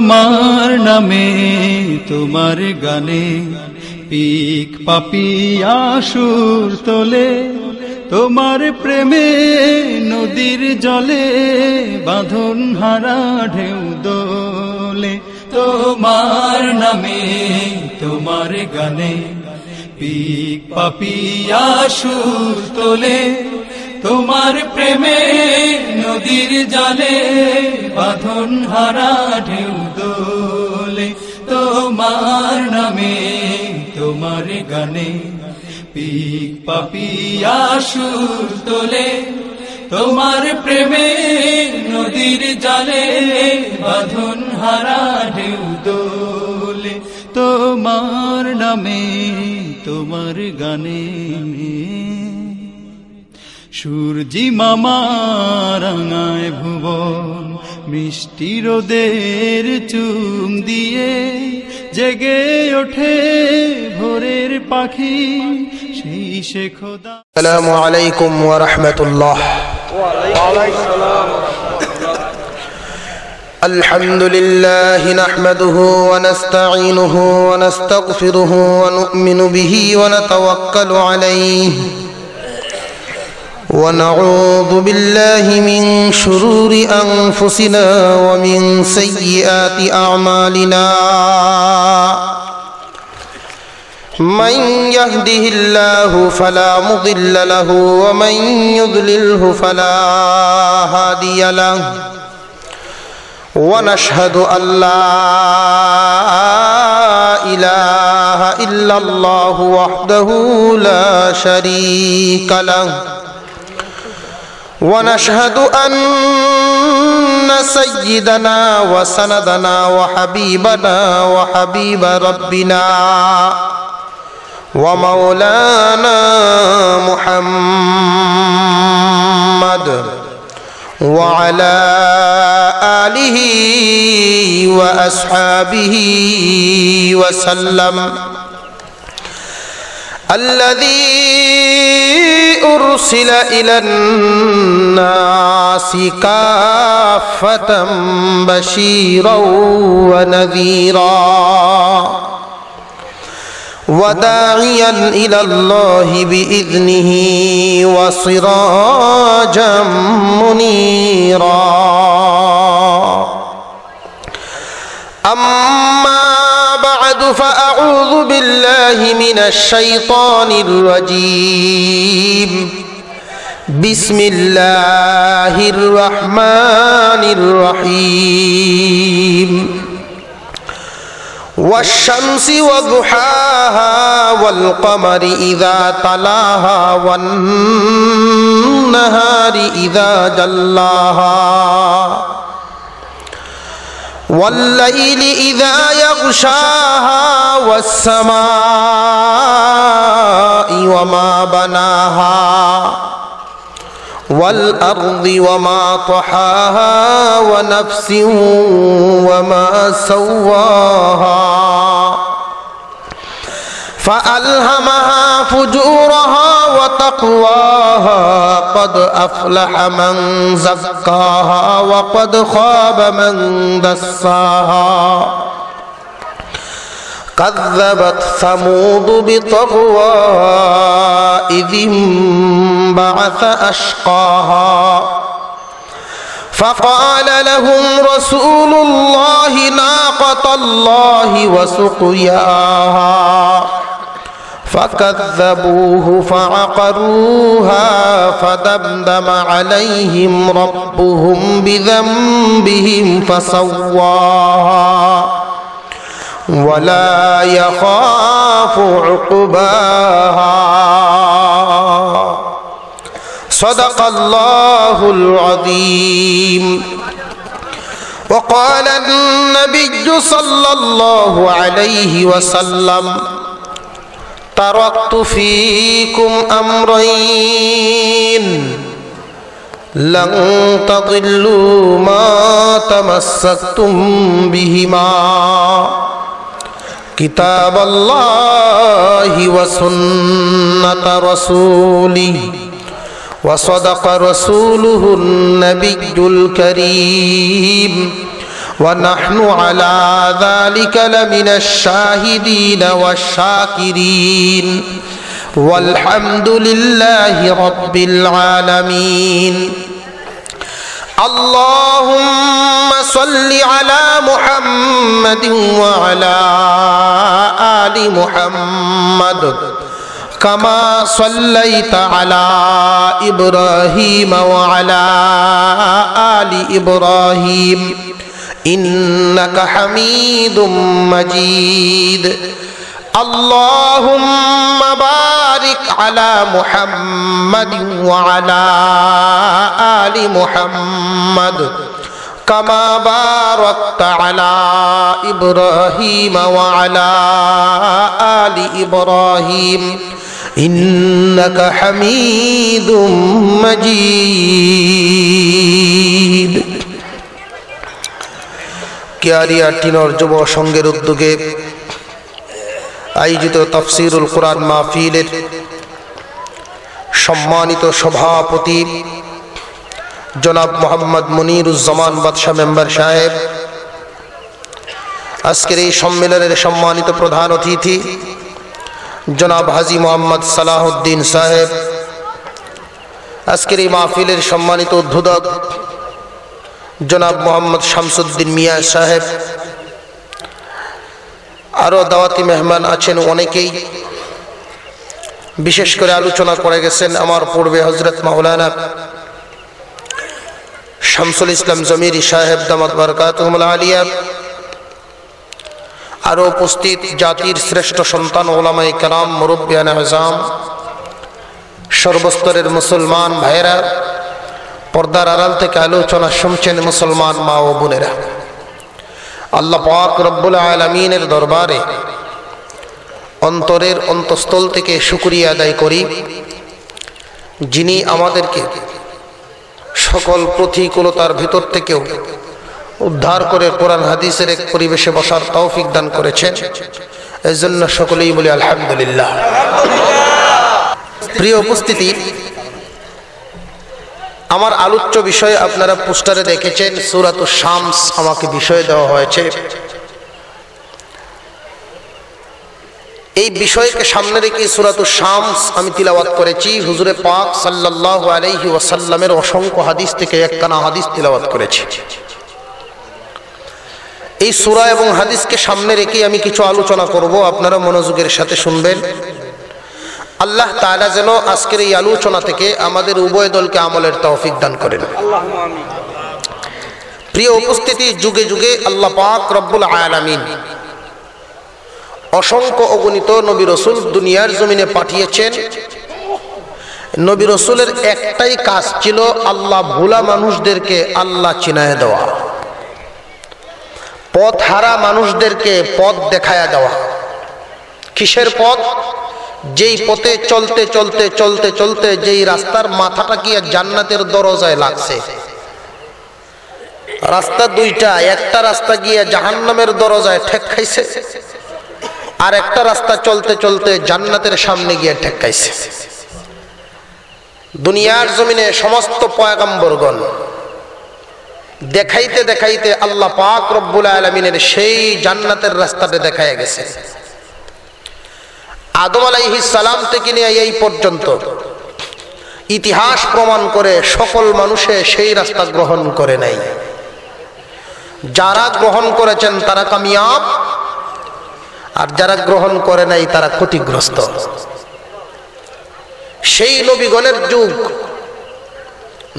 তোমার নামে তোমার গানে পিক পাপিয়া সুর তোলে, তোমার প্রেমে নদীর জলে বাঁধন হারা ঢেউ দোলে। তোমার নামে তোমার গানে পিক পাপিয়া সুর তোলে, তোমার প্রেমে নদীর জলে বাঁধন হারা ঢেউ দোলে। তোমার নামে তোমার গানে পিক পাপিয়া সুর তোলে, তোমার প্রেমে নদীর জলে বাঁধন হারা ঢেউ দোলে। তোমার নামে তোমার গানে সূর্যি মামা রাঙায় ভুবন, মিষ্টি রোদের চুম দিয়ে জেগে ওঠে ভোরের পাখি সেই সে খোদা। আসসালামু আলাইকুম ওয়া রাহমাতুল্লাহ। আলহামদুলিল্লাহ নাহমাদুহু ওয়া নাস্তাঈনুহু ওয়া নাস্তাগফিরুহু ওয়া নু'মিনু বিহি ওয়া নাতাওয়াক্কালু আলাইহি ونعوذ بالله من شرور أنفسنا ومن سيئات أعمالنا، من يهده الله فلا مضل له ومن يضلله فلا هادي له، ونشهد أن لا إله إلا الله وحده لا شريك له، ونشهد أن سيدنا وسندنا وحبيبنا وحبيب ربنا ومولانا محمد وعلى آله وأصحابه وسلم الذي أرسل إلى الناس كافة بشيرا ونذيرا وداعيا إلى الله بإذنه وسراجا منيرا. أما بعد فأعوذ بالله من الشيطان الرجيم. بسم الله الرحمن الرحيم. والشمس وضحاها والقمر إذا تلاها والنهار إذا جلاها والليل إذا يغشاها والسماء وما بناها والأرض وما طحاها ونفس وما سواها فألهمها فجورها وتقواها قد أفلح من زكاها وقد خاب من دساها. كذبت ثمود بطغواها إذ انبعث أشقاها فقال لهم رسول الله ناقة الله وسقياها فكذبوه فعقروها فدمدم عليهم ربهم بذنبهم فسواها ولا يخاف عقباها. صدق الله العظيم. وقال النبي صلى الله عليه وسلم تركت فيكم أمرين لن تضلوا ما تمسكتم بهما كتاب الله وسنة رسوله وصدق رسوله النبي الكريم ونحن على ذلك لمن الشاهدين والشاكرين والحمد لله رب العالمين اللهم صل على محمد وعلى آل محمد كما صليت على إبراهيم وعلى آل إبراهيم إنك حميد مجيد اللهم بارك على محمد وعلى آل محمد كما باركت على إبراهيم وعلى آل إبراهيم إنك حميد مجيد কিয়ারিয়া টিনর যুব সংঘের উদ্যোগে আয়োজিত তাফসীরুল কুরআন মাহফিলের সম্মানিত সভাপতি জনাব মোহাম্মদ মনিরুজ্জামান বাদশা মেম্বার সাহেব, আজকের এই সম্মেলনের সম্মানিত প্রধান অতিথি জনাব হাজী মোহাম্মদ সালাহউদ্দিন সাহেব, আজকের এই মাহফিলের সম্মানিত উদ্বোধক জনাব মোহাম্মদ শামসুদ্দিন মিয়া সাহেব, আরও দাওয়াতি মেহমান আছেন অনেকেই। বিশেষ করে আলোচনা করে গেছেন আমার পূর্বে হযরত মাওলানা শামসুল ইসলাম জমিরি সাহেব দামাত বারাকাতুহুল আলিয়া। আরও উপস্থিত জাতির শ্রেষ্ঠ সন্তান ওলামায়ে কেরাম, মুরব্বিয়ানে আযম, সর্বস্তরের মুসলমান ভাইয়েরা, পর্দার আড়াল থেকে আলোচনা শুনছেন মুসলমান মা ও বোনেরা, আল্লাহ পাক রব্বুল আলামিনের দরবারে অন্তরের অন্তঃস্থল থেকে শুকরিয়া আদায় করি, যিনি আমাদেরকে সকল প্রতিকূলতার ভিতর থেকেও উদ্ধার করে কোরআন হাদিসের এক পরিবেশে বসার তৌফিক দান করেছেন। এই জন্য সকলেই বলি আলহামদুলিল্লাহ। প্রিয় উপস্থিতি, আমার আলোচ্য বিষয় আপনারা পোস্টারে দেখেছেন, সূরাতুশ শামস আমাকে বিষয় দেওয়া হয়েছে। এই বিষয়কে সামনে রেখে সূরাতুশ শামস আমি তিলাওয়াত করেছি। হুজুরে পাক সাল্লাল্লাহু আলাইহি ওয়াসাল্লামের অসংখ্য হাদিস থেকে একখানা হাদিস তিলাওয়াত করেছি। এই সূরা এবং হাদিসকে সামনে রেখে আমি কিছু আলোচনা করব, আপনারা মনোযোগের সাথে শুনবেন। আল্লাহ তাআলা যেন আজকের এই আলোচনা থেকে আমাদের উভয় দলকে আমলের তৌফিক দান করেন। প্রিয় উপস্থিতি, যুগে যুগে আল্লাহ পাক রব্বুল আলামিন অসংখ্য অগণিত নবী রাসূল দুনিয়ার জমিনে পাঠিয়েছেন। নবী রাসূলের একটাই কাজ ছিল আল্লাহ ভোলা মানুষদেরকে আল্লাহ চিনায় দেওয়া, পথ হারা মানুষদেরকে পথ দেখায়া দেওয়া। কিসের পথ? যেই পথে চলতে চলতে চলতে চলতে যেই রাস্তার মাথাটা গিয়ে জান্নাতের দরজায় লাগছে। রাস্তা দুইটা, একটা রাস্তা গিয়ে জাহান্নামের দরজায় ঠেক খাইছে, আর একটা রাস্তা চলতে চলতে জান্নাতের সামনে গিয়ে ঠেক খাইছে। দুনিয়ার জমিনে সমস্ত পয়গম্বরগণ দেখাইতে দেখাইতে আল্লাহ পাক রব্বুল আলামিনের সেই জান্নাতের রাস্তাটা দেখায় গেছে। আদম আলাইহিস সালাম থেকে নিয়ে এই পর্যন্ত ইতিহাস প্রমাণ করে সকল মানুষে সেই রাস্তা গ্রহণ করে নাই। যারা গ্রহণ করেছেন তারা কামিয়াব, আর যারা গ্রহণ করে নাই তারা ক্ষতিগ্রস্ত। সেই নবীগণের যুগ,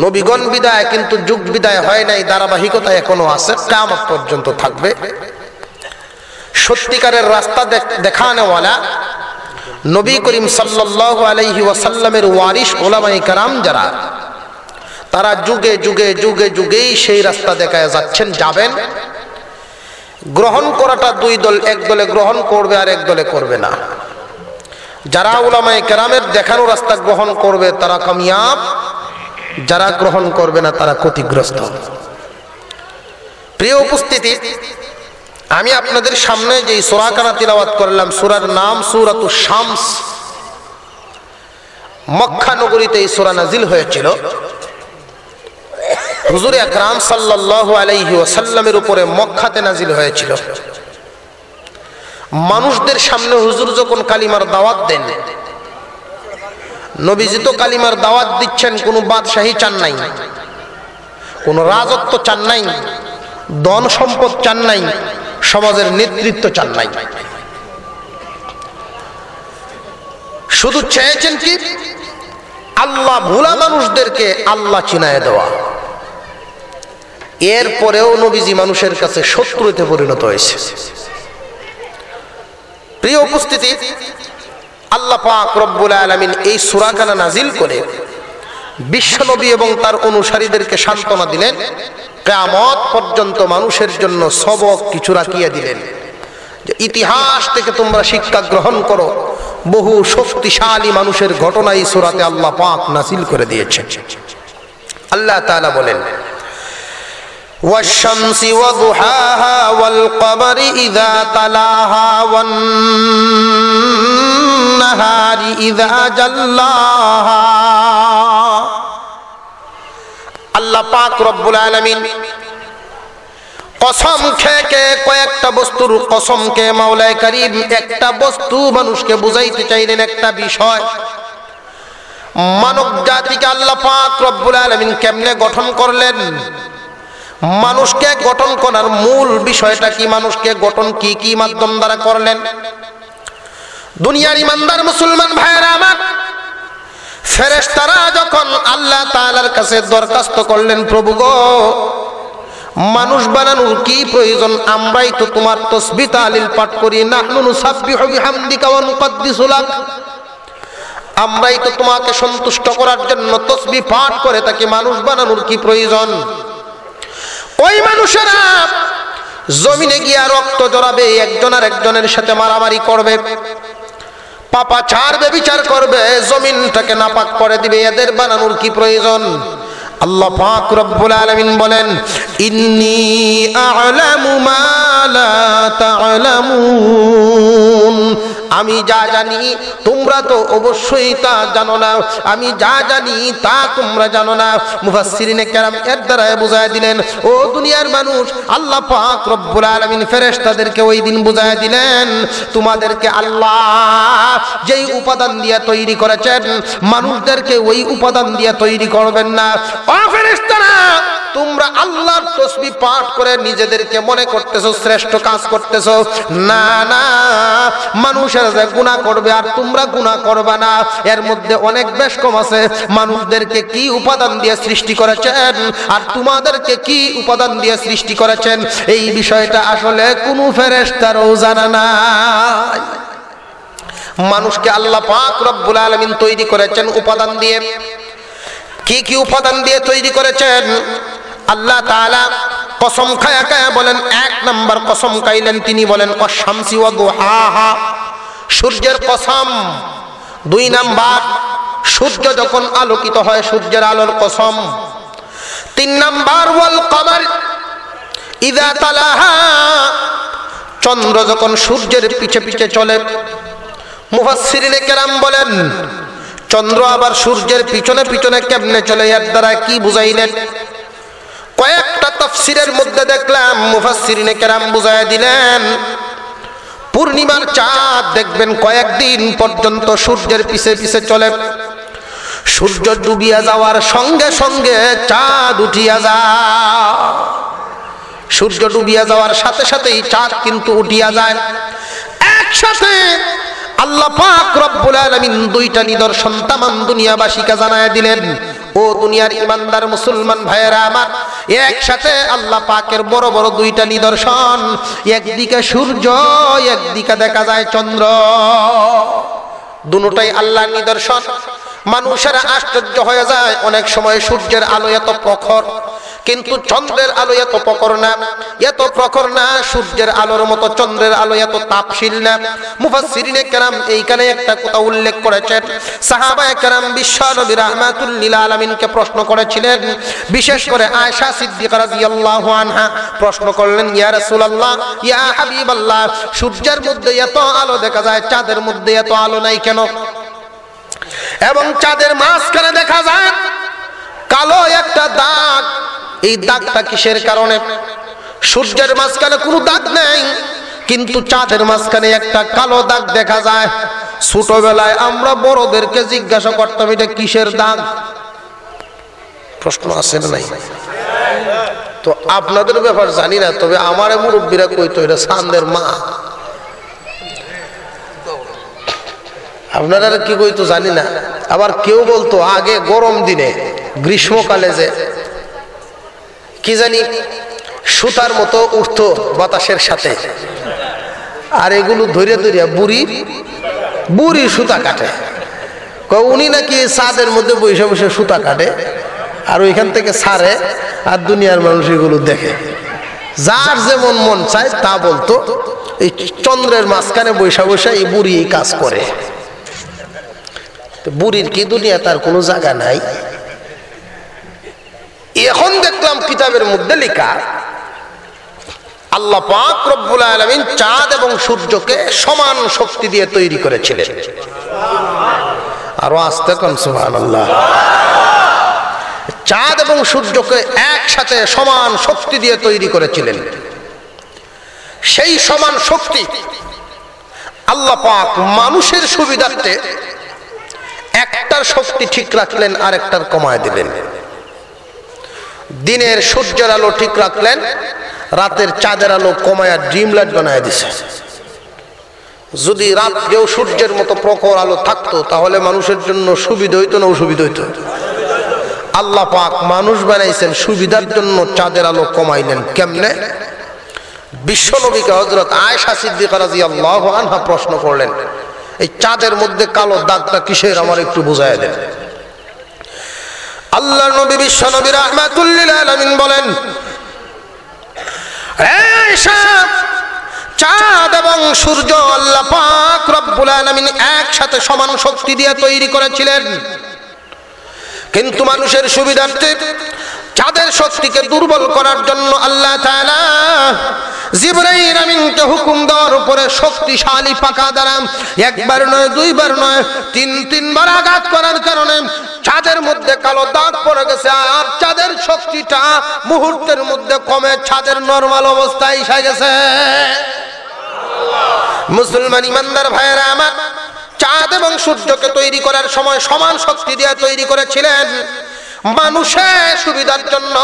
নবীগণ বিদায়, কিন্তু যুগ বিদায় হয় নাই, ধারাবাহিকতা এখনো আছে, কিয়ামত পর্যন্ত থাকবে। সত্যিকারের রাস্তা দেখানেওয়ালা নবী করিম সাল্লাল্লাহু আলাইহি ওয়াসাল্লামের ওয়ারিস উলামায়ে কেরাম যারা, তারা যুগে যুগে যুগে যুগেই সেই রাস্তা দেখায় যাচ্ছেন, যাবেন। গ্রহণ করাটা দুই দল, এক দলে গ্রহণ করবে আর এক দলে করবে না। যারা উলামায়ে কেরামের দেখানো রাস্তা গ্রহণ করবে তারা কামিয়াব, যারা গ্রহণ করবে না তারা ক্ষতিগ্রস্ত। প্রিয় উপস্থিতি, আমি আপনাদের সামনে যে সূরাখানা তিলাওয়াত করলাম, সূরার নাম সূরাতুশ শামস। মক্কা নগরীতে এই সূরা নাজিল হয়েছিল। হুজুর আকরাম সাল্লাল্লাহু আলাইহি ওয়াসাল্লামের উপরে মক্কাতে নাজিল হয়েছিল। মানুষদের সামনে হুজুর যখন কালিমার দাওয়াত দেন, নবীজি তো কালিমার দাওয়াত দিচ্ছেন, কোনো বাদশাহী চান নাই, কোনো রাজত্ব চান নাই, ধন সম্পদ চান নাই, সমাজের নেতৃত্ব চান নাই। শুধু চেয়েছেন কি আল্লাহ ভোলা মানুষদেরকে আল্লাহ চিনায় দেওয়া। এরপরেও নবীজি মানুষের কাছে শত্রুতে পরিণত হয়েছে। প্রিয় উপস্থিতি, আল্লাহ পাক রব্বুল আলামিন এই সূরা খানা নাজিল করে বিশ্বনবী এবং তার অনুসারীদেরকে সান্ত্বনা দিলেন। কিয়ামত পর্যন্ত মানুষের জন্য সবক কিছু রাখিয়ে দিলেন যে ইতিহাস থেকে তোমরা শিক্ষা গ্রহণ করো। বহু শক্তিশালী মানুষের ঘটনা এই সূরাতে আল্লাহ পাক নাজিল করে দিয়েছেন। আল্লাহ তাআলা বলেন, والشمس وضحاها والقمر إذا تلاها والنهار إذا جلاها। আল্লাহ পাক রব্বুল আলামিন কসম খেয়ে কয়েকটা বস্তুর কসমকে মাওলায়ে কারীম একটা বস্তু মানুষকে বুঝাইতে চাইলেন, একটা বিষয়। মানব জাতিকে আল্লাহ পাক রব্বুল আলামিন কেমনে গঠন করলেন, মানুষকে গঠন করার মূল বিষয়টা কি, মানুষকে গঠন কি কি মাধ্যম দ্বারা করলেন। দুনিয়ার ইমানদার মুসলমান ভাইয়েরা আমার, ফেরেশতারা যখন আল্লাহ তাআলার কাছে দরখাস্ত করলেন, প্রভু গো মানুষ বানানোর কি প্রয়োজন, আমরাই তো তোমার তাসবিহ তাহলিল পাঠ করি, নাহনু নুসাব্বিহু বিহামদিকা ওয়া নুকদ্দিসু লাক, আমরাই তো তোমাকে সন্তুষ্ট করার জন্য তাসবিহ পাঠ করে থাকি, মানুষ বানানোর কি প্রয়োজন। ওই মানুষেরা জমিনে গিয়া রক্ত জড়াবে, একজন আর একজনের সাথে মারামারি করবে, পাপাচার ব্যভিচার করবে, জমিনটাকে নাপাক করে দিবে, এদের বানানোর কি প্রয়োজন। আল্লাহ পাক রব্বুল আলামিন বলেন, ইন্নী আ'লামু মা লা তা'লামুন, আমি যা জানি তোমরা তো অবশ্যই তা জানো না, আমি যা জানি তা তোমরা জানো না। মুফাসসিরিনে কেরাম এর দ্বারা বুঝায় দিলেন, ও দুনিয়ার মানুষ, আল্লাহ পাক রব্বুল আলামিন ফেরেশতাদেরকে ওই দিন বুঝায় দিলেন, তোমাদেরকে আল্লাহ যেই উপাদান দিয়ে তৈরি করেছেন, মানুষদেরকে ওই উপাদান দিয়ে তৈরি করবেন না। ও ফেরেশতারা, তোমরা আল্লাহর তাসবিহ পাঠ করে নিজেদেরকে মনে করতেছো শ্রেষ্ঠ কাজ করতেছো, না না, মানুষের যে গুনাহ করবে আর তোমরা গুনাহ করবে না, এর মধ্যে অনেক বেশ কম আছে। মানুষদেরকে কি উপাদান দিয়ে সৃষ্টি করেছেন আর তোমাদেরকে কি উপাদান দিয়ে সৃষ্টি করেছেন, এই বিষয়টা আসলে কোনো ফেরেশতারও জানে না। মানুষকে আল্লাহ পাক রব্বুল আলামিন তৈরি করেছেন উপাদান দিয়ে। কি কি উপাদান দিয়ে তৈরি করেছেন? আল্লাহ তাআলা কসম খায়া খায়া বলেন, এক নাম্বার কসম খাইলেন, তিনি বলেন অশ-শামসি ওয়া দুহাহা, সূর্যের কসম। দুই নাম্বার, সূর্য যখন আলোকিত হয় সূর্যের আলোর কসম। তিন নাম্বার ওয়াল কমার ইযা তালাহা, চন্দ্র যখন সূর্যের পিছে পিছে চলে। মুফাসসিরিনে কেরাম বলেন, চন্দ্র আবার সূর্যের পিছনে পিছনে কেমনে চলে, এর দ্বারা কি বুঝাইলেন? কয়েকটা তাফসীরের মধ্যে দেখলাম মুফাসসিরিনে কেরাম বুঝায় দিলেন, পূর্ণিমার চাঁদ দেখবেন কয়েকদিন পর্যন্ত সূর্যের পিছে পিছে চলে, সূর্য ডুবিয়া যাওয়ার সঙ্গে সঙ্গে চাঁদ উঠিয়া যায়, সূর্য ডুবিয়া যাওয়ার সাথে সাথেই চাঁদ কিন্তু উঠিয়া যায়। একসাথে আল্লাহ পাক রব্বুল আলামিন দুইটা নিদর্শন তামাম দুনিয়াবাসীকে জানায় দিলেন। ও দুনিয়ার ইমানদার মুসলমান ভাইয়েরা আমার, একসাথে আল্লাহ পাকের বড় বড় দুইটা নিদর্শন, একদিকে সূর্য, একদিকে দেখা যায় চন্দ্র, দুটোটাই আল্লাহর নিদর্শন। মানুষেরা আশ্চর্য হয়ে যায়, অনেক সময় সূর্যের আলো এত প্রখর কিন্তু চন্দ্রের আলো এত প্রখর না, এত প্রখর না, সূর্যের আলোর মতো চন্দ্রের আলো এত তাপশীল না। মুফাসসিরিনে কেরাম এইখানে একটা কথা উল্লেখ করেছেন, সাহাবায়ে কেরাম বিশ্বনবী রাহমাতুল লিল আলামিনকে প্রশ্ন করেছিলেন, বিশেষ করে আয়েশা সিদ্দিকা রাদিয়াল্লাহু আনহা প্রশ্ন করলেন, ইয়া রাসূলুল্লাহ, ইয়া হাবিবাল্লাহ, সূর্যের মধ্যে এত আলো দেখা যায়, চাঁদের মধ্যে এত আলো নাই কেন? এবং চাঁদের মাঝখানে দেখা যায় কালো একটা দাগ, এই দাগটা কিসের কারণে? সূর্যের মাঝখানে কোনো দাগ নেই, কিন্তু চাঁদের মাঝখানে একটা কালো দাগ দেখা যায়। ছোটবেলায় আমরা বড়দেরকে জিজ্ঞাসা করতাম এটা কিসের দাগ? প্রশ্ন আছে না নাই? তো আপনাদের ব্যাপার জানি না, তবে আমার মুরব্বীরা কইতো এটা চাঁদের মা। আপনারা কি কইতো জানি না। আবার কেউ বলতো আগে গরম দিনে গ্রীষ্মকালে যে কি জানি সুতার মতো উঠতো বাতাসের সাথে, আর এগুলো ধরে ধরে বুড়ি সুতা কাটে। উনি নাকি চাঁদের মধ্যে বসে বসে সুতা কাটে আর ওইখান থেকে ছাড়ে, আর দুনিয়ার মানুষ এগুলো দেখে। যার যেমন মন চায় তা বলতো। এই চন্দ্রের মাঝখানে বৈশা বসে এই বুড়ি এই কাজ করে। বুড়ির কি দুনিয়া তার কোনো জায়গা নাই? এখন দেখলাম কিতাবের মধ্যে লেখা আল্লাহ পাক রব্বুল আলামিন চাঁদ এবং সূর্যকে সমান শক্তি দিয়ে তৈরি করেছিলেন। আরো আস্তে কোন সুবহানাল্লাহ। চাঁদ এবং সূর্যকে একসাথে সমান শক্তি দিয়ে তৈরি করেছিলেন। সেই সমান শক্তি আল্লাহ পাক মানুষের সুবিধার্থে একটার শক্তি ঠিক রাখলেন আর একটার কমায় দিলেন। দিনের সূর্যের আলো ঠিক রাখলেন, রাতের চাঁদের আলো কমায় ড্রিম লাইট বানায় দিছে। যদি রাতেও সূর্যের মতো প্রখর আলো থাকতো তাহলে মানুষের জন্য সুবিধা হইতো না অসুবিধা হইতো? আল্লাহ পাক মানুষ বানাইছেন সুবিধার জন্য, চাঁদের আলো কমাইলেন কেমনে? বিশ্বনবীকে হযরত আয়েশা সিদ্দিকা রাদিয়াল্লাহু আনহা প্রশ্ন করলেন, এই চাঁদের মধ্যে কালো দাগটা কিসের, আমার একটু বুঝাইয়া দেন। আল্লাহর নবী বিশ্বনবী রাহমাতুল লিল আলামিন বলেন, আয়েশা, চাঁদ এবং সূর্য আল্লাহ পাক রব্বুল আলামিন একসাথে সমান শক্তি দিয়ে তৈরি করেছিলেন, কিন্তু মানুষের সুবিধার্থে চাঁদের শক্তিকে দুর্বল করার জন্য আল্লাহ তাআলা জিবরাইল আমিনকে হুকুম দেওয়ার উপরে শক্তিশালী পাকা দ্বারা একবার নয়, দুইবার নয়, তিনবার আঘাত করার কারণে চাঁদের মধ্যে কালো দাগ পড়ে গেছে। আর চাঁদের শক্তিটা মুহূর্তের মধ্যে কমে চাঁদের নরমাল অবস্থায় এসে গেছে। মুসলমান ইমানদার ভাইয়েরা আমার, চাঁদ এবং সূর্যকে তৈরি করার সময় সমান শক্তি দিয়ে তৈরি করেছিলেন। মানুষের সুবিধার জন্য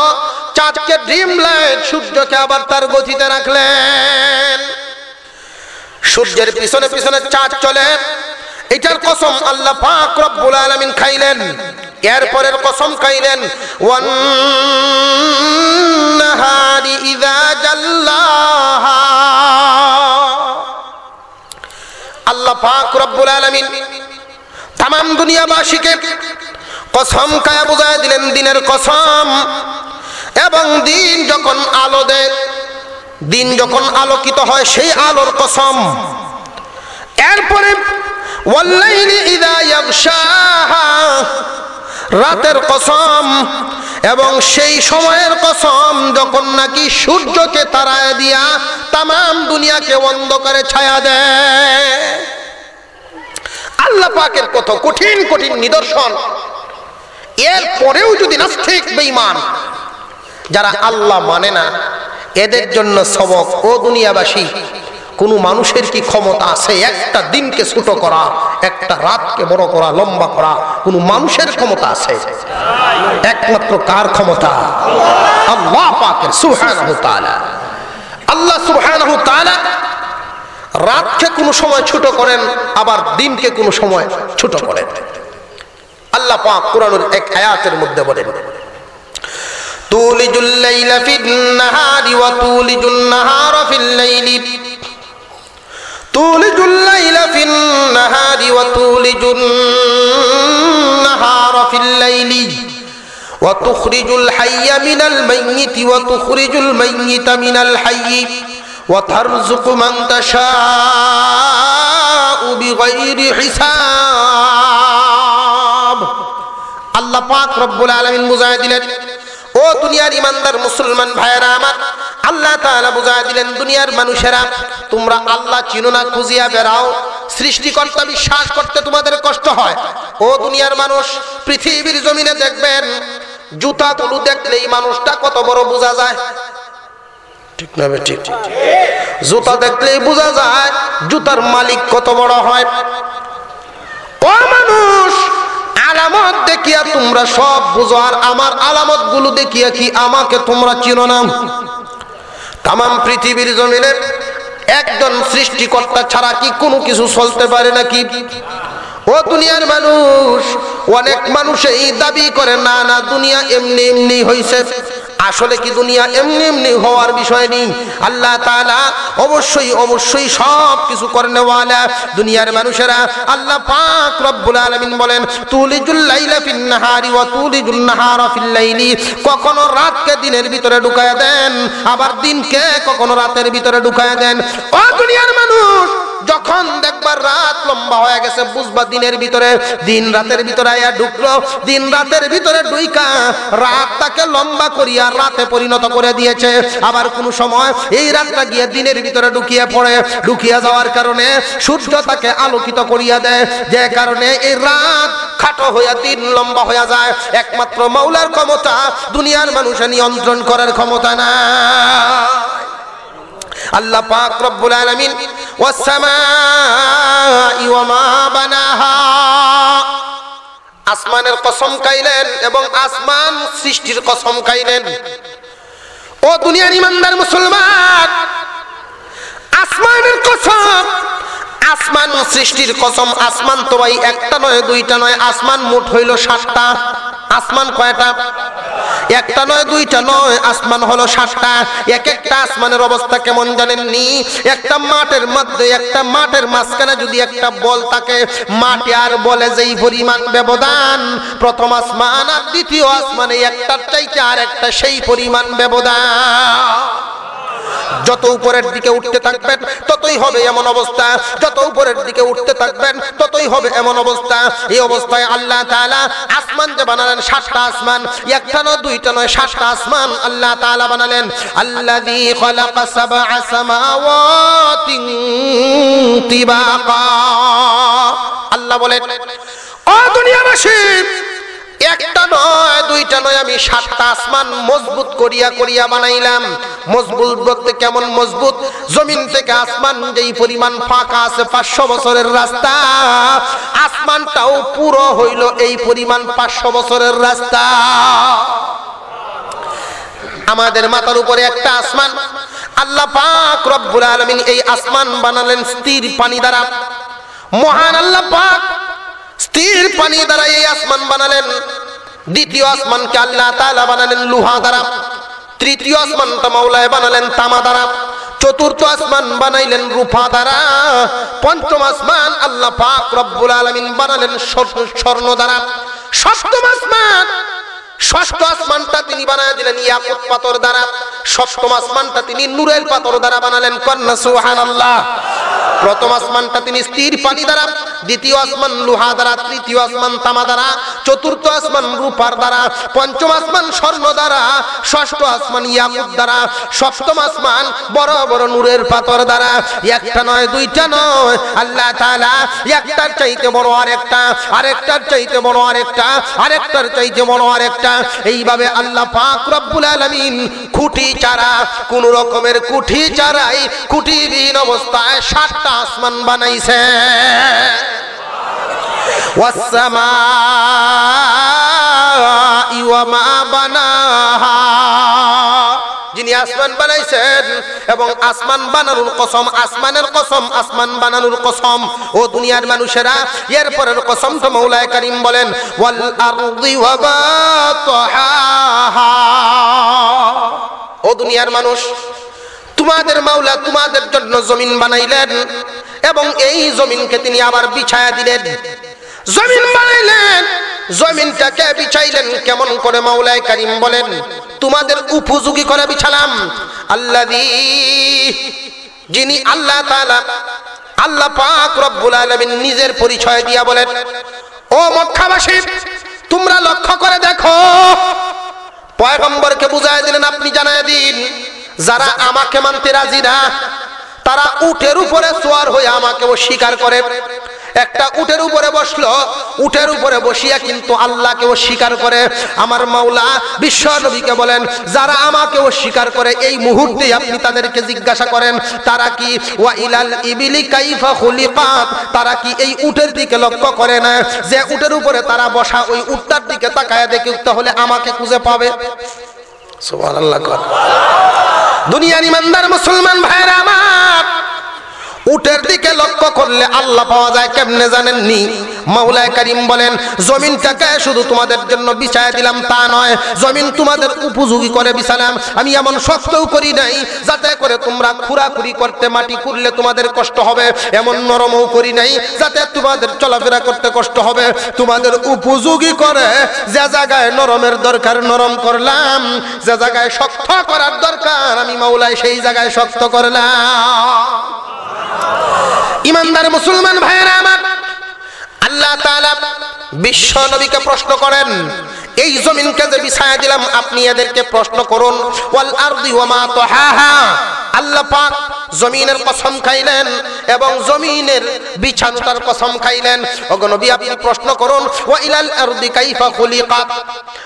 চাঁদকে ড্রিম লাইট, সূর্যকে আবার তার গতিতে রাখলেন। সূর্যের পিছনে পিছনে চাঁদ চলে, এটার কসম আল্লাহ পাক রব্বুল আলামিন খাইলেন। এরপরের কসম খাইলেন, ওয়ান নাহারি ইযা জাল্লাহা। আল্লাহ পাক রব্বুল আলামিন তামাম দুনিয়াবাসীকে কসম খায়া বুঝায় দিলেন দিনের কসম। এবং দিন যখন আলো দেয়, দিন যখন আলোকিত হয় সেই আলোর কসম। এরপরে ওয়াল্লাইলি ইযা ইয়াগশাহা, রাতের কসম। এবং সেই সময়ের কসম যখন নাকি সূর্যকে তারায় দিয়া তামাম দুনিয়াকে অন্ধকারে ছায়া দেয়। আল্লাহ পাকের কত কঠিন কঠিন নিদর্শন। এরপরেও যদি নাস্তিক বেঈমান যারা আল্লাহ মানে না, এদের জন্য সবক, ও দুনিয়াবাসী, কোন মানুষের কি ক্ষমতা আছে একটা দিনকে ছোট করা, একটা রাতকে বড় করা, লম্বা করা? কোন মানুষের ক্ষমতা আছে? একমাত্র কার ক্ষমতা? আল্লাহ পাকের সুবহানাহু তাআলা। আল্লাহ সুবহানাহু তাআলা রাতকে কোনো সময় ছোট করেন, আবার দিনকে কোনো সময় ছোট করেন। আল্লাহ পাক কোরআনের এক আয়াতের মধ্যে বলেন, তুলিজুল লাইলা ফিন নাহারি ওয়া তুলিজুন নাহারা ফিল লাইলি, তুলিজুল লাইলা ফিন নাহারি ওয়া তুলিজুন নাহারা ফিল লাইলি ওয়া তুখরিজুল হাইয়া মিনাল মাইয়িতি ওয়া তুখরিজুল মাইয়িতা মিনাল হাইয়ি ওয়া তারযুকু মান তাশাউ বিগাইরি হিসাব। আল্লাহ পাক রব্বুল আলামিন বুঝায় দিলেন, ও দুনিয়ার ইমানদার মুসলমান ভাইয়েরা আমার, আল্লাহ তাআলা বুঝায় দিলেন, দুনিয়ার মানুষেরা, তোমরা আল্লাহ চিনো না, খুঁজিয়া বেড়াও, সৃষ্টিকর্তা বিশ্বাস করতে তোমাদের কষ্ট হয়। ও দুনিয়ার মানুষ, পৃথিবীর জমিনে দেখবেন জুতাগুলো দেখলেই মানুষটা কত বড় বোঝা যায়, ঠিক না ঠিক? জুতা দেখলেই বোঝা যায় জুতার মালিক কত বড় হয়। ও মানুষ, আলামত দেখিয়া তোমরা সব বুঝো, আর আমার আলামত গুলো দেখিয়া কি আমাকে তোমরা চিনো না? তাম পৃথিবীর জমিনে একজন সৃষ্টিকর্তা ছাড়া কি কোনো কিছু চলতে পারে নাকি? ও দুনিয়ার মানুষ, অনেক মানুষ এই দাবি করে না না দুনিয়া এমনি এমনি হইছে। আসলে কি দুনিয়া এমনি এমনি হওয়ার বিষয় নেই। আল্লাহ তাআলা অবশ্যই অবশ্যই সব কিছু করেনওয়ালা। দুনিয়ার মানুষেরা আল্লাহ পাক রব্বুল আলামিন বলেন, তুলিজুল লাইলা ফিন নাহারি ওয়া তুলিজুল নাহারা ফিল লাইলি। কখনো রাতকে দিনের ভিতরে ঢুকায়া দেন, আবার দিনকে কখনো রাতের ভিতরে ঢুকায়া দেন। ও দুনিয়ার মানুষ, যখন দেখবার রাত লম্বা হয়ে গেছে বুঝবা দিনের ভিতরে, দিন রাতের ভিতরে আয়া ঢুকলো, দিন রাতের ভিতরে ঢুইকা রাতটাকে লম্বা করিয়া রাতে পরিণত করে দিয়েছে। আবার কোন সময় এই রাতটা গিয়ে দিনের ভিতরে ঢুকিয়ে পড়ে, ঢুকিয়া যাওয়ার কারণে সূর্য তাকে আলোকিত করিয়া দেয়, যে কারণে এই রাত খাটো হইয়া দিন লম্বা হইয়া যায়। একমাত্র মাওলার ক্ষমতা, দুনিয়ার মানুষের নিয়ন্ত্রণ করার ক্ষমতা না। আল্লাহ পাক রব্বুল আলামিন ওয়াস সামাই ওয়া মা বানাহা, আসমানের কসম খাইলেন এবং আসমান সৃষ্টির কসম খাইলেন। ও দুনিয়ার ইমানদার মুসলমান, আসমানের কসম, আসমান সৃষ্টির কসম। আসমান তো ভাই একটা নয় দুইটা নয়, আসমান মোট হইল 7টা। আসমান কয়টা? একটা নয় দুইটা নয়, আসমান হলো 7টা। এক একটা আসমানের অবস্থা কেমন জানেননি? একটা মাঠের মধ্যে, একটা মাঠের মাঝখানে যদি একটা বল থাকে, মাঠে আর বলে যেই পরিমাণ ব্যবধান, প্রথম আসমান আর দ্বিতীয় আসমানে একটার চাইতে আর একটা সেই পরিমাণ ব্যবধান। যত উপরের দিকে উঠতে থাকবেন ততই হবে এমন অবস্থা, যত উপরের দিকে উঠতে থাকবেন ততই হবে এমন অবস্থা। এই অবস্থায় আল্লাহ তাআলা আসমান যে বানালেন 7টা আসমান, একটা নয় দুইটা নয়, 7টা আসমান আল্লাহ তাআলা বানালেন। আল্লাযী খালাকা সাবআ সামাওয়াতিন তিবাকা। আল্লাহ বলেন, ও দুনিয়াবাসী, একটা নয় দুইটা নয়, আমি 7টা আসমান মজবুত করিয়া করিয়া বানাইলাম। মজবুত বলতে কেমন মজবুত? জমিন থেকে আসমান যেই পরিমাণ ফাঁকা আছে 500 বছরের রাস্তা, আসমানটাও পুরো হইল এই পরিমাণ 500 বছরের রাস্তা। আমাদের মাথার উপরে একটা আসমান, আল্লাহ পাক রব্বুল আলামিন এই আসমান বানালেন স্থির পানি দ্বারা। মহান আল্লাহ পাক স্থির পানি দ্বারা এই আসমান বানালেন। দ্বিতীয় আসমানকে আল্লাহ তাআলা বানালেন লোহা দ্বারা। তৃতীয় আসমানটা মাওলায় বানালেন তামা দ্বারা। চতুর্থ আসমান বানাইলেন রূপা দ্বারা। পঞ্চম আসমান আল্লাহ পাক রব্বুল আলামিন বানালেন স্বর্ণ দ্বারা। সপ্তম আসমান, ষষ্ঠ আসমানটা তিনি বানায় দিলেন ইয়াকুত পাথর দ্বারা। সপ্তম আসমানটা তিনি নূরের পাথর দ্বারা বানালেন। কন্যা সুবহানাল্লাহ। প্রথম আসমানটা তিনি স্থির পানি দ্বারা, দ্বিতীয় আসমান লোহা দ্বারা, তৃতীয় আসমান তামা দ্বারা, চতুর্থ আসমান রূপার দ্বারা, পঞ্চম আসমান স্বর্ণ দ্বারা, ষষ্ঠ আসমান ইয়াকুত দ্বারা, সপ্তম আসমান বড় বড় নূরের পাথর দ্বারা। একটা নয় দুইটা নয়, আল্লাহ তাআলা একটার চাইতে বড় আরেকটা, আরেকটার চাইতে বড় আরেকটা, আরেকটার চাইতে বড় আরেকটা, এইভাবে আল্লাহ পাক রব্বুল আলামিন খুঁটি ছাড়া, কোন রকমের কুঠি ছাড়াই কুঠিবিহীন অবস্থায় 7টা আসমান বানাইছে। ওয়াস-সামাই ওয়া মা বানাহা, যিনি আসমান বানাইছেন এবং আসমান বানানোর কসম, আসমানের কসম, আসমান বানানোর কসম। ও দুনিয়ার মানুষেরা, এরপরের কসম তো মাওলায়ে কারীম বলেন, ওয়াল আরদি ওয়া মা তাহাহা। ও দুনিয়ার মানুষ, তোমাদের মাওলা তোমাদের জন্য জমিন বানাইলেন এবং এই জমিনকে তিনি আবার বিছায়া দিলেন। জমিন বানাইলেন, জমিনটাকে বিছাইলেন কেমন করে? মাওলায়ে কারীম বলেন, তোমাদের উপযোগী করে বিছালাম। আল্লাযী, যিনি আল্লাহ তাআলা, আল্লাহ পাক রব্বুল আলামিন নিজের পরিচয় দিয়া বলেন, ও মক্কাবাসী, তোমরা লক্ষ্য করে দেখো। পয়গম্বরকে বুঝায় দিলেন, আপনি জানায় দিন, যারা আমাকে মানতে রাজি না, তারা উটের উপরে সওয়ার হয়ে আমাকে অস্বীকার করে। একটা উটের উপরে বসলো, উটের উপরে বসিয়া কিন্তু আল্লাহকে অস্বীকার করে। আমার মাওলা বিশ্ব নবীকে বলেন, যারা আমাকে অস্বীকার করে এই মুহূর্তে আপনি তাদেরকে জিজ্ঞাসা করেন তারা কি ওয়া ইলাল ইবিলি কাইফা খুলিকাত, তারা কি এই উটের দিকে লক্ষ্য করে না যে উটের উপরে তারা বসা, ওই উটটার দিকে তাকায় দেখে তাহলে আমাকে খুঁজে পাবে। সুবহানাল্লাহ। দুনিয়ার ইমানদার মুসলমান ভাইরা আমার, উটের দিকে লক্ষ্য করলে আল্লাহ পাওয়া যায় কেমনে জানেননি? মাওলানা কারীম বলেন, জমিনটাকে শুধু তোমাদের জন্য বিছায়া দিলাম তা নয়, জমিন তোমাদের উপযোগী করে বিছালাম। আমি এমন শক্তও করি নাই যাতে করে তোমরা খুঁড়াখুড়ি করতে, মাটি খুঁড়লে তোমাদের কষ্ট হবে, এমন নরমও করি নাই যাতে তোমাদের চলাফেরা করতে কষ্ট হবে। তোমাদের উপযোগী করে যে জায়গায় নরমের দরকার নরম করলাম, যে জায়গায় শক্ত করার দরকার আমি মাওলানা সেই জায়গায় শক্ত করলাম। ইমানদার মুসলমান ভাইয়েরা আমার, আল্লাহ তাআলা বিশ্ব নবীকে প্রশ্ন করেন, এই জমিনকে যে বিছায়া দিলাম আপনি এদেরকে প্রশ্ন করুন। ওয়াল আরদি ওয়া মা তাহাহা, আল্লাহ পাক জমিনের কসম খাইলেন এবং জমিনের বিছানোটার কসম খাইলেন। ওগো নবী আপনি প্রশ্ন করুন, ওয়া ইলাল আরদি কাইফা খুলিকাত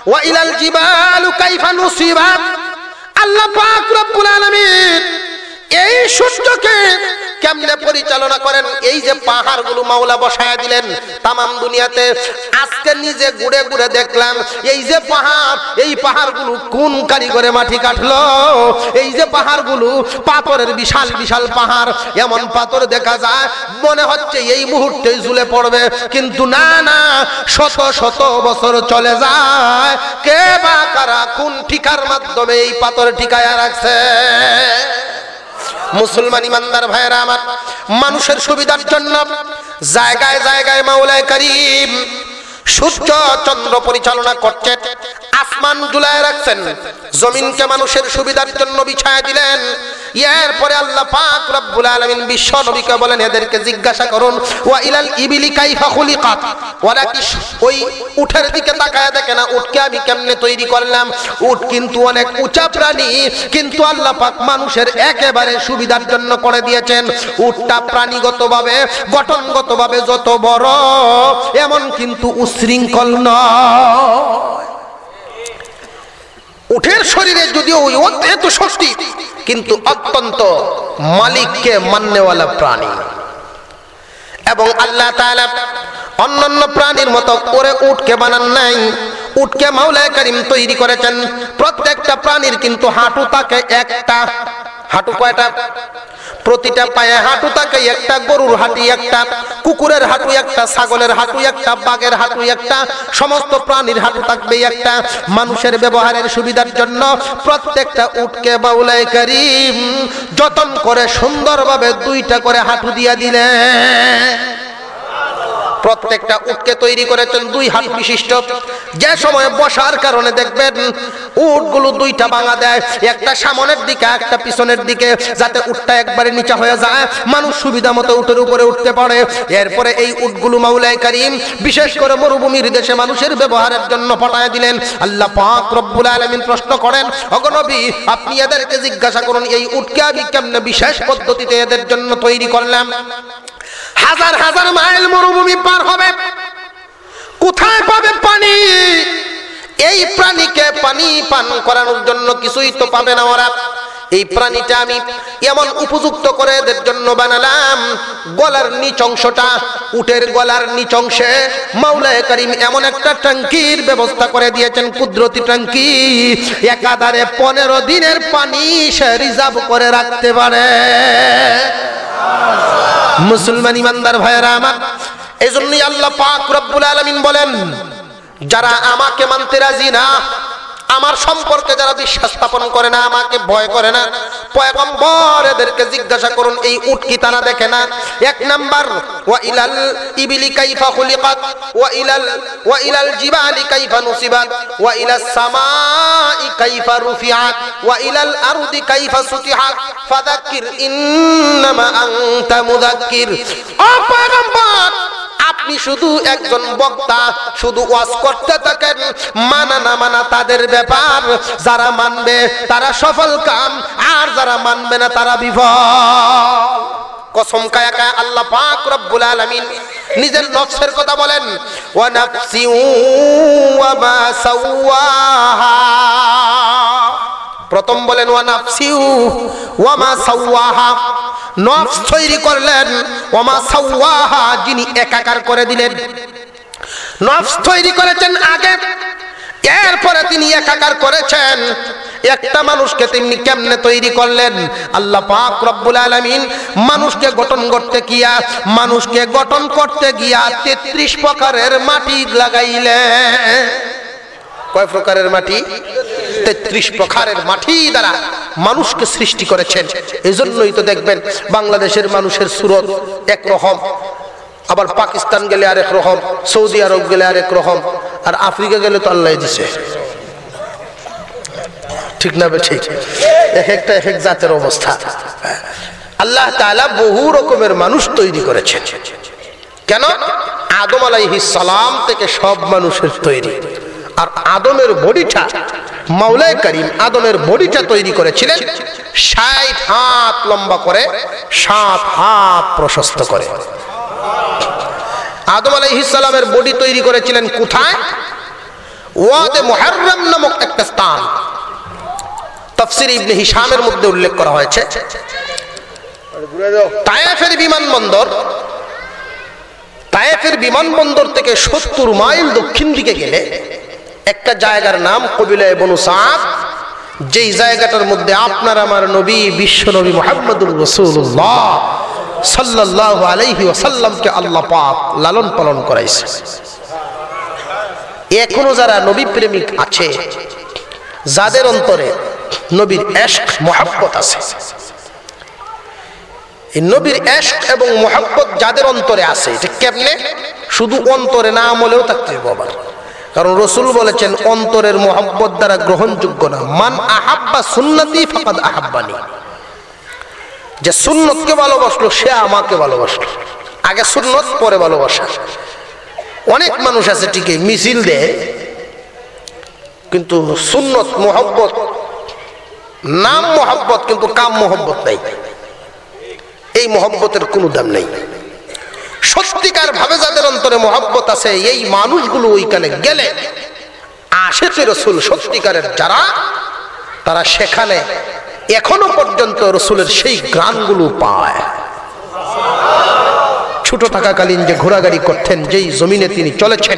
ওয়া ইলাল জিবালু কাইফা নুসিবাত। আল্লাহ পাক রব্বুল আলামিন এই সূর্যকে কেমনে পরিচালনা করেন? এই যে পাহাড়গুলো মাওলা বসায়া দিলেন তামাম দুনিয়াতে, আজকে নিজে ঘুরে ঘুরে দেখলাম এই যে পাহাড়, এই পাহাড়গুলো কোন কারিগরে মাটি কাটলো? এই যে পাহাড়গুলো পাথরের বিশাল বিশাল পাহাড়, এমন পাথর দেখা যায় মনে হচ্ছে এই মুহূর্তে ঝুলে পড়বে, কিন্তু না না, শত শত বছর চলে যায়, কে বা কারা কোন ঠিকার মাধ্যমে এই পাথর ঠিকায়া রাখছে। মুসলমান ইমানদার ভাইরা আমার, মানুষের সুবিধার জন্য জায়গায় জায়গায় মাওলানা কারীম সূর্য চন্দ্র পরিচালনা করছেন, আসমান ঝুলায় রাখছেন, জমিনকে মানুষের সুবিধার জন্য বিছায়া দিলেন। এরপরে আল্লাহ পাক রব্বুল আলামিন বিশ্ব নবীকে বলেন, এদেরকে জিজ্ঞাসা করুন ওয়া ইলাল ইবিলি কাইফা খুলিকাত, ওরা কি ওই উটের দিকে তাকায় দেখে না উটকে আমি কেমনে তৈরি করলাম? উট কিন্তু অনেক উঁচা প্রাণী, কিন্তু আল্লাহ পাক মানুষের একেবারে সুবিধার জন্য করে দিয়েছেন। উটটা প্রাণীগতভাবে গঠনগতভাবে যত বড়, এমন কিন্তু উশৃঙ্খল নয়। উটের শরীরে যদিও এত শক্তি, কিন্তু অত্যন্ত মালিককে মাননেওয়ালা প্রাণী। এবং আল্লাহ তাআলা অন্যান্য প্রাণীর মতো করে উটকে বানান নাই, উটকে মাওলানা কারীম তৈরি করেছেন। প্রত্যেকটা প্রাণীর কিন্তু হাঁটু থাকে একটা। হাঁটু কয়টা? প্রতিটা পায়ে হাঁটু থাকে একটা, গরুর হাঁটু একটা, কুকুরের হাঁটু একটা, ছাগলের হাঁটু একটা, বাঘের হাঁটু একটা, সমস্ত প্রাণীর হাঁটু থাকবে একটা। মানুষের ব্যবহারের সুবিধার জন্য প্রত্যেকটা উটকে মাওলানা কারীম যতন করে সুন্দরভাবে দুইটা করে হাঁটু দিয়া দিলেন। প্রত্যেকটা উটকে তৈরি করেছেন দুই হাত বিশিষ্ট। যে সময় বসার কারণে দেখবেন উটগুলো দুইটা ভাঙা দেয়, একটা সামনের দিকে একটা পিছনের দিকে, যাতে উটটা একবারে নিচা হয়ে যায়, মানুষ সুবিধা মতো উটের উপরে উঠতে পারে। এরপরে এই উটগুলো মাওলানা কারীম বিশেষ করে মরুভূমির দেশে মানুষের ব্যবহারের জন্য পাঠায় দিলেন। আল্লাহ পাক রব্বুল আলামিন প্রশ্ন করেন, ওগো নবী আপনি এদেরকে জিজ্ঞাসা করুন এই উটকে আমি কেমনে বিশেষ পদ্ধতিতে এদের জন্য তৈরি করলাম। হাজার হাজার মাইল মরুভূমি পার হবে, কোথায় পাবে পানি? এই প্রাণীকে পানি পান করানোর জন্য কিছুই তো পাবে না ওরা। এই প্রাণীটা আমি এমন উপযুক্ত করে এদের জন্য বানালাম, গলার নিচ অংশটা, উটের গলার নিচ অংশে মাওলানা কারীম এমন একটা ট্যাঙ্কির ব্যবস্থা করে দিয়েছেন, কুদরতি ট্যাঙ্কি, একাধারে 15 দিনের পানি সে রিজার্ভ করে রাখতে পারে। মুসলমান ইমানদার ভাইয়েরা আমার, এজন্যই আল্লাহ পাক রব্বুল আলামিন বলেন, যারা আমাকে মানতে রাজি না, আমার সম্পর্কে যারা বিশ্বাস স্থাপন করে না, আমাকে ভয় করে না, পয়গম্বর এদেরকে জিজ্ঞাসা করুন এই উট কি তারা দেখে না? এক নাম্বার, ওয়া ইলাল ইবিলি কাইফা খুলিকাত ওয়া ইলাল জিবালি কাইফা নুসিবাত ওয়া ইলাস সামাই কাইফা রুফিআত ওয়া ইলাল আরদি কাইফা সুতিহাত ফাযাক্কির ইন্নামা আনতা মুযাক্কির। ও পয়গম্বর, আপনি শুধু একজন বক্তা, শুধু ওয়াজ করতে থাকেন, মানা না মানা তাদের ব্যাপার। যারা মানবে তারা সফল কাম, আর যারা মানবে না তারা বিফল। কসম কায়া কায়া আল্লাহ পাক রব্বুল আলামিন নিজের নফসের কথা বলেন, ওয়া নাফসি ওয়া মা সাওয়াহা। প্রথম বলেন ওয়া নাফসি ওয়া মা সাওয়াহা, নফস তৈরি করলেন, ওয়া মা সাওয়াহা যিনি একাকার করে দিলেন। নফস তৈরি করেছেন আগে, এরপরে তিনি একাকার করেছেন। একটা মানুষকে তিনি কেমনে তৈরি করলেন? আল্লাহ পাক রব্বুল আলামিন মানুষকে গঠন করতে গিয়া 33 প্রকারের মাটি লাগাইলেন। কয় প্রকারের মাটি? 33 প্রকারের মাটি দ্বারা মানুষকে সৃষ্টি করেছেন। এজন্যই তো দেখবেন বাংলাদেশের মানুষের সুরত একরকম, আবার পাকিস্তান গেলে আরেক রকম, সৌদি আরব গেলে আরেক রকম, আর আফ্রিকা গেলে তো আল্লাহ দিছে, ঠিক না? ঠিক, এক এক জাতের অবস্থা। আল্লাহ তাআলা বহু রকমের মানুষ তৈরি করেছেন। কেন? আদম আলাইহিস সালাম থেকে সব মানুষের তৈরি। আর আদমের বডিটা, মাওলাই করিম আদমের বডিটা তৈরি করেছিলেন 60 হাত লম্বা করে, 7 হাত প্রশস্ত করে। আদম আলাইহিস সালামের বডি তৈরি করেছিলেন কোথায়? ওয়াদে মুহাররম নামক একটা স্থান। তাফসীর ইবনে হিশামের মধ্যে উল্লেখ করা হয়েছে, তায়েফের বিমানবন্দর থেকে 70 মাইল দক্ষিণ দিকে গেলে একটা জায়গার নাম কবিলা বনু সাদ, যেই জায়গাটার মধ্যে আপনার আমার নবী বিশ্ব নবী মুহাম্মদুর রাসূলুল্লাহ সাল্লাল্লাহু আলাইহি ওয়াসাল্লামকে আল্লাহ পাক লালন পালন করাইছে। এখনো যারা নবী প্রেমিক আছে, যাদের অন্তরে নবীর ইশক মুহাব্বত আছে, এই নবীর ইশক এবং মুহাব্বত যাদের অন্তরে আছে, এটা কেমনে? শুধু অন্তরে না আমলেও থাকতে হবে আবার। কারণ রাসূল বলেছেন অন্তরের মুহাব্বত দ্বারা গ্রহণযোগ্য না। মান আহাব্বা সুন্নতি ফাকাদ আহাব্বানি, যে সুন্নতকে ভালোবাসলো সে আমাকে ভালোবাসলো। আগে সুন্নত পরে ভালোবাসা। অনেক মানুষ আছে ঠিকই মিছিল দেয়, কিন্তু সুন্নত মুহাব্বত, নাম মুহাব্বত কিন্তু কাম মুহাব্বত নাই। এই মুহাব্বতের কোনো দাম নাই। সত্যিকার ভাবে যাদের অন্তরে মুহাব্বত আছে, এই মানুষগুলো ওইখানে গেলে আশিকে রাসূল সত্যিকারের যারা, তারা সেখানে এখনো পর্যন্ত রাসূলের সেই গ্রানগুলো পায়। ছোট থাকাকালীন যে ঘোরাগাড়ি করতেন, যেই জমিনে তিনি চলেছেন,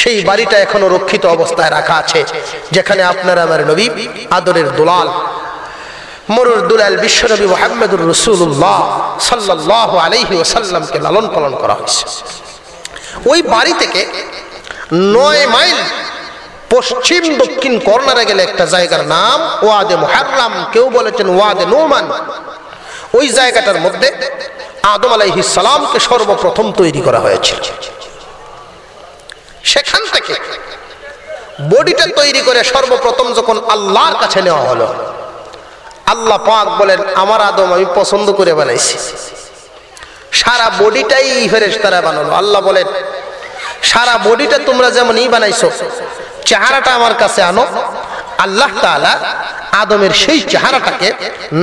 সেই বাড়িটা এখনো রক্ষিত অবস্থায় রাখা আছে, যেখানে আপনার আমার নবী আদরের দুলাল, মরুর দুলাল বিশ্বনবী মুহাম্মদুর রাসূলুল্লাহ সাল্লাল্লাহু আলাইহি ওয়াসাল্লামকে লালন পালন করা হয়েছে। ওই বাড়ি থেকে 9 মাইল পশ্চিম দক্ষিণ কর্নারে গেলে একটা জায়গার নাম ওয়াদে মুহাররম, কেউ বলেছেন ওয়াদে নোমান। ওই জায়গাটার মধ্যে আদম আলাইহিস সালামকে সর্বপ্রথম তৈরি করা হয়েছিল। সেখান থেকে বডিটা তৈরি করে সর্বপ্রথম যখন আল্লাহর কাছে নেওয়া হলো, আল্লাহ পাক বলেন আমার আদম আমি পছন্দ করে বানাইছি। সারা বডিটাই ফেরেশতারা বানালো। আল্লাহ বলেন সারা বডিটা তোমরা যেমনই বানাইছো, চেহারাটা আমার কাছে আনো। আল্লাহ তাআলা আদমের সেই চেহারাটাকে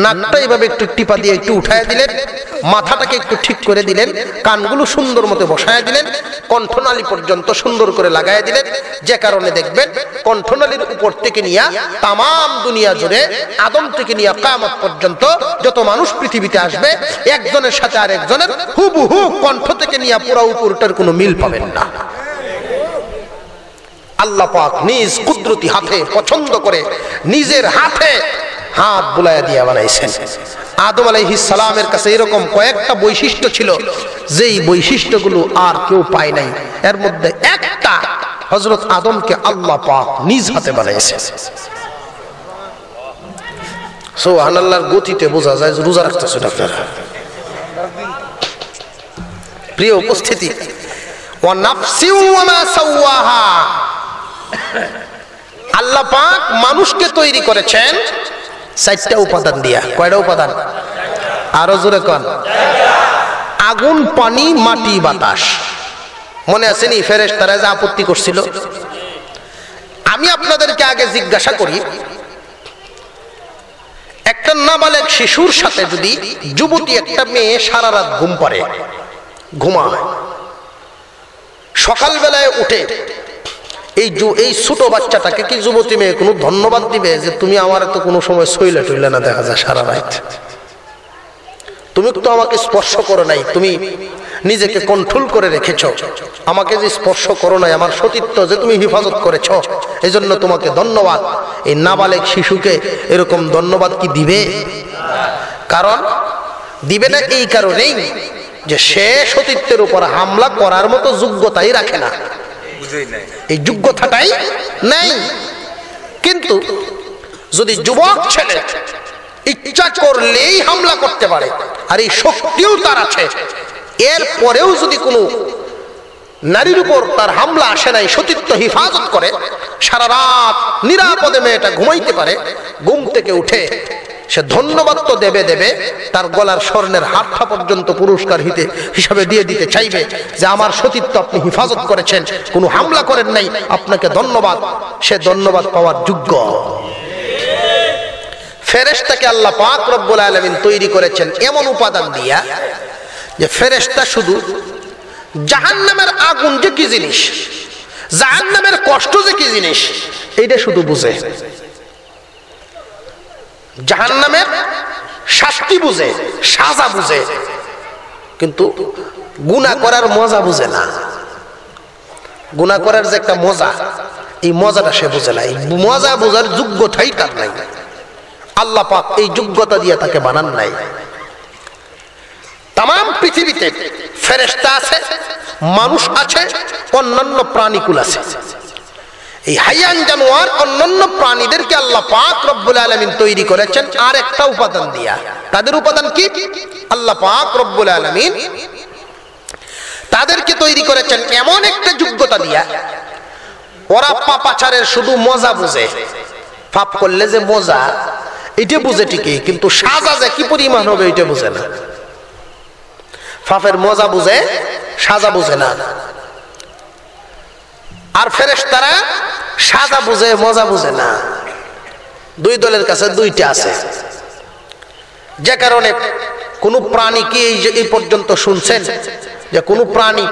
নাকটা এইভাবে একটু টিপা দিয়ে একটু উঠায় দিলেন, মাথাটাকে একটু ঠিক করে দিলেন, কানগুলো সুন্দর মতো বসায় দিলেন, কণ্ঠনালী পর্যন্ত সুন্দর করে লাগায় দিলেন। যে কারণে দেখবেন কণ্ঠনালীর উপর থেকে নিয়ে তামাম দুনিয়া জুড়ে আদম থেকে নিয়ে কিয়ামত পর্যন্ত যত মানুষ পৃথিবীতে আসবে, একজনের সাথে আরেকজনের হুবহু কণ্ঠ থেকে নিয়ে পুরো উপরটার কোনো মিল পাবেন না। আল্লাহ পাক নিজ কুদরতি হাতে পছন্দ করে নিজের হাতে হাত বুলাইয়া দিয়া বানাইছেন। আদম আলাইহিস সালামের কাছে এরকম কয়েকটা বৈশিষ্ট্য ছিল, যেই বৈশিষ্ট্যগুলো আর কেউ পায় নাই। এর মধ্যে একটা, হযরত আদমকে আল্লাহ পাক নিজ হাতে বানাইছেন। সুবহানাল্লাহর গতিতে বোঝা যায় রোজা রাখতেছেন আপনারা। প্রিয় উপস্থিতি, ওয়া নাফসি ওয়া মা সাওয়াহা, আল্লাহ পাক মানুষকে তৈরি করেছেন 4টা উপাদান দিয়া। কয়টা উপাদান? আরো জোরে কোন। আগুন, পানি, মাটি, বাতাস। মনে আছে নি ফেরেশতারা যে আপত্তি করছিল? আমি আপনাদেরকে আগে জিজ্ঞাসা করি, একটা নাবালেগ শিশুর সাথে যদি যুবতী একটা মেয়ে সারা রাত ঘুমায়, সকালবেলায় উঠে এই ছোট বাচ্চাটাকে কি যুবতী মেয়ে কোনো ধন্যবাদ দিবে যে তুমি আমার তো কোনো সময় শৈলা টইলা না দেখা যায় সারা রাত, তুমি তো আমাকে স্পর্শ করো নাই, তুমি নিজেকে কন্ট্রোল করে রেখেছো, আমাকে যে স্পর্শ করো নাই, আমার সতীত্ব যে তুমি হেফাজত করেছো, এই জন্য তোমাকে ধন্যবাদ। এই নাবালেক শিশুকে এরকম ধন্যবাদ কি দিবে? কারণ দিবে না এই কারণেই যে সে সতীত্বের উপর হামলা করার মতো যোগ্যতাই রাখে না, এই যোগ্যতাটাই নাই। কিন্তু যদি যুবক ছেলে ইচ্ছা করলেই হামলা করতে পারে, আর এই শক্তিও তার আছে, এরপরেও যদি কোনো নারীর উপর তার হামলা আসে নাই, সতীত্ব হেফাজত করে, সারা রাত নিরাপদে মেয়েটা ঘুমাইতে পারে, ঘুম থেকে উঠে সে ধন্যবাদ তো দেবে, তার গলার স্বর্ণের হাতটা পর্যন্ত পুরস্কার হিসাবে দিয়ে দিতে চাইবে যে আমার সতীত্ব আপনি হেফাজত করেছেন, কোনো হামলা করেন নাই, আপনাকে ধন্যবাদ। সে ধন্যবাদ পাওয়ার যোগ্য। ফেরেশতাকে আল্লাহ পাক রব্বুল আলামিন তৈরি করেছেন এমন উপাদান দিয়া যে ফেরেশতা শুধু জাহান্নামের আগুন যে কি জিনিস, জাহান্নামের কষ্ট যে কি জিনিস, এইটা শুধু বুঝে, জাহান্নামের শাস্তি বুঝে, সাজা বুঝে, কিন্তু গুনাহ করার মজা বুঝে না। গুনাহ করার যে একটা মজা, এই মজাটা সে বুঝে না, এই মজা বোঝার যোগ্যতাই তার নাই। আল্লাহ পাক এই যোগ্যতা দিয়ে তাকে বানান নাই। তাম পৃথিবীতে ফেরেশতা আছে, মানুষ আছে, অন্যান্য প্রাণীকুল আছে। এই হাইয়ান জানোয়ার অন্যান্য প্রাণীদেরকে আল্লাহ পাক রব্বুল আলামিন তৈরি করেছেন আর একটা উপাদান দিয়া। তাদের উপাদান কি? আল্লাহ পাক রব্বুল আলামিন তাদেরকে তৈরি করেছেন এমন একটা যোগ্যতা দিয়া, ওরা পাপাচারের শুধু মজা বুঝে, পাপ করলে যে মজা এটা বুঝে ঠিকই, কিন্তু সাজা যে কি পরিমাণ হবে এটা বুঝে না। পাপের মজা বুঝে, সাজা বুঝে না। আর ফেরেশতারা সাজা বুঝে, মজা বুঝে না। দুই দলের কাছে দুইটা আছে, যে কারণে কোন প্রাণী কি এই পর্যন্ত শুনছেন যে কোন প্রাণী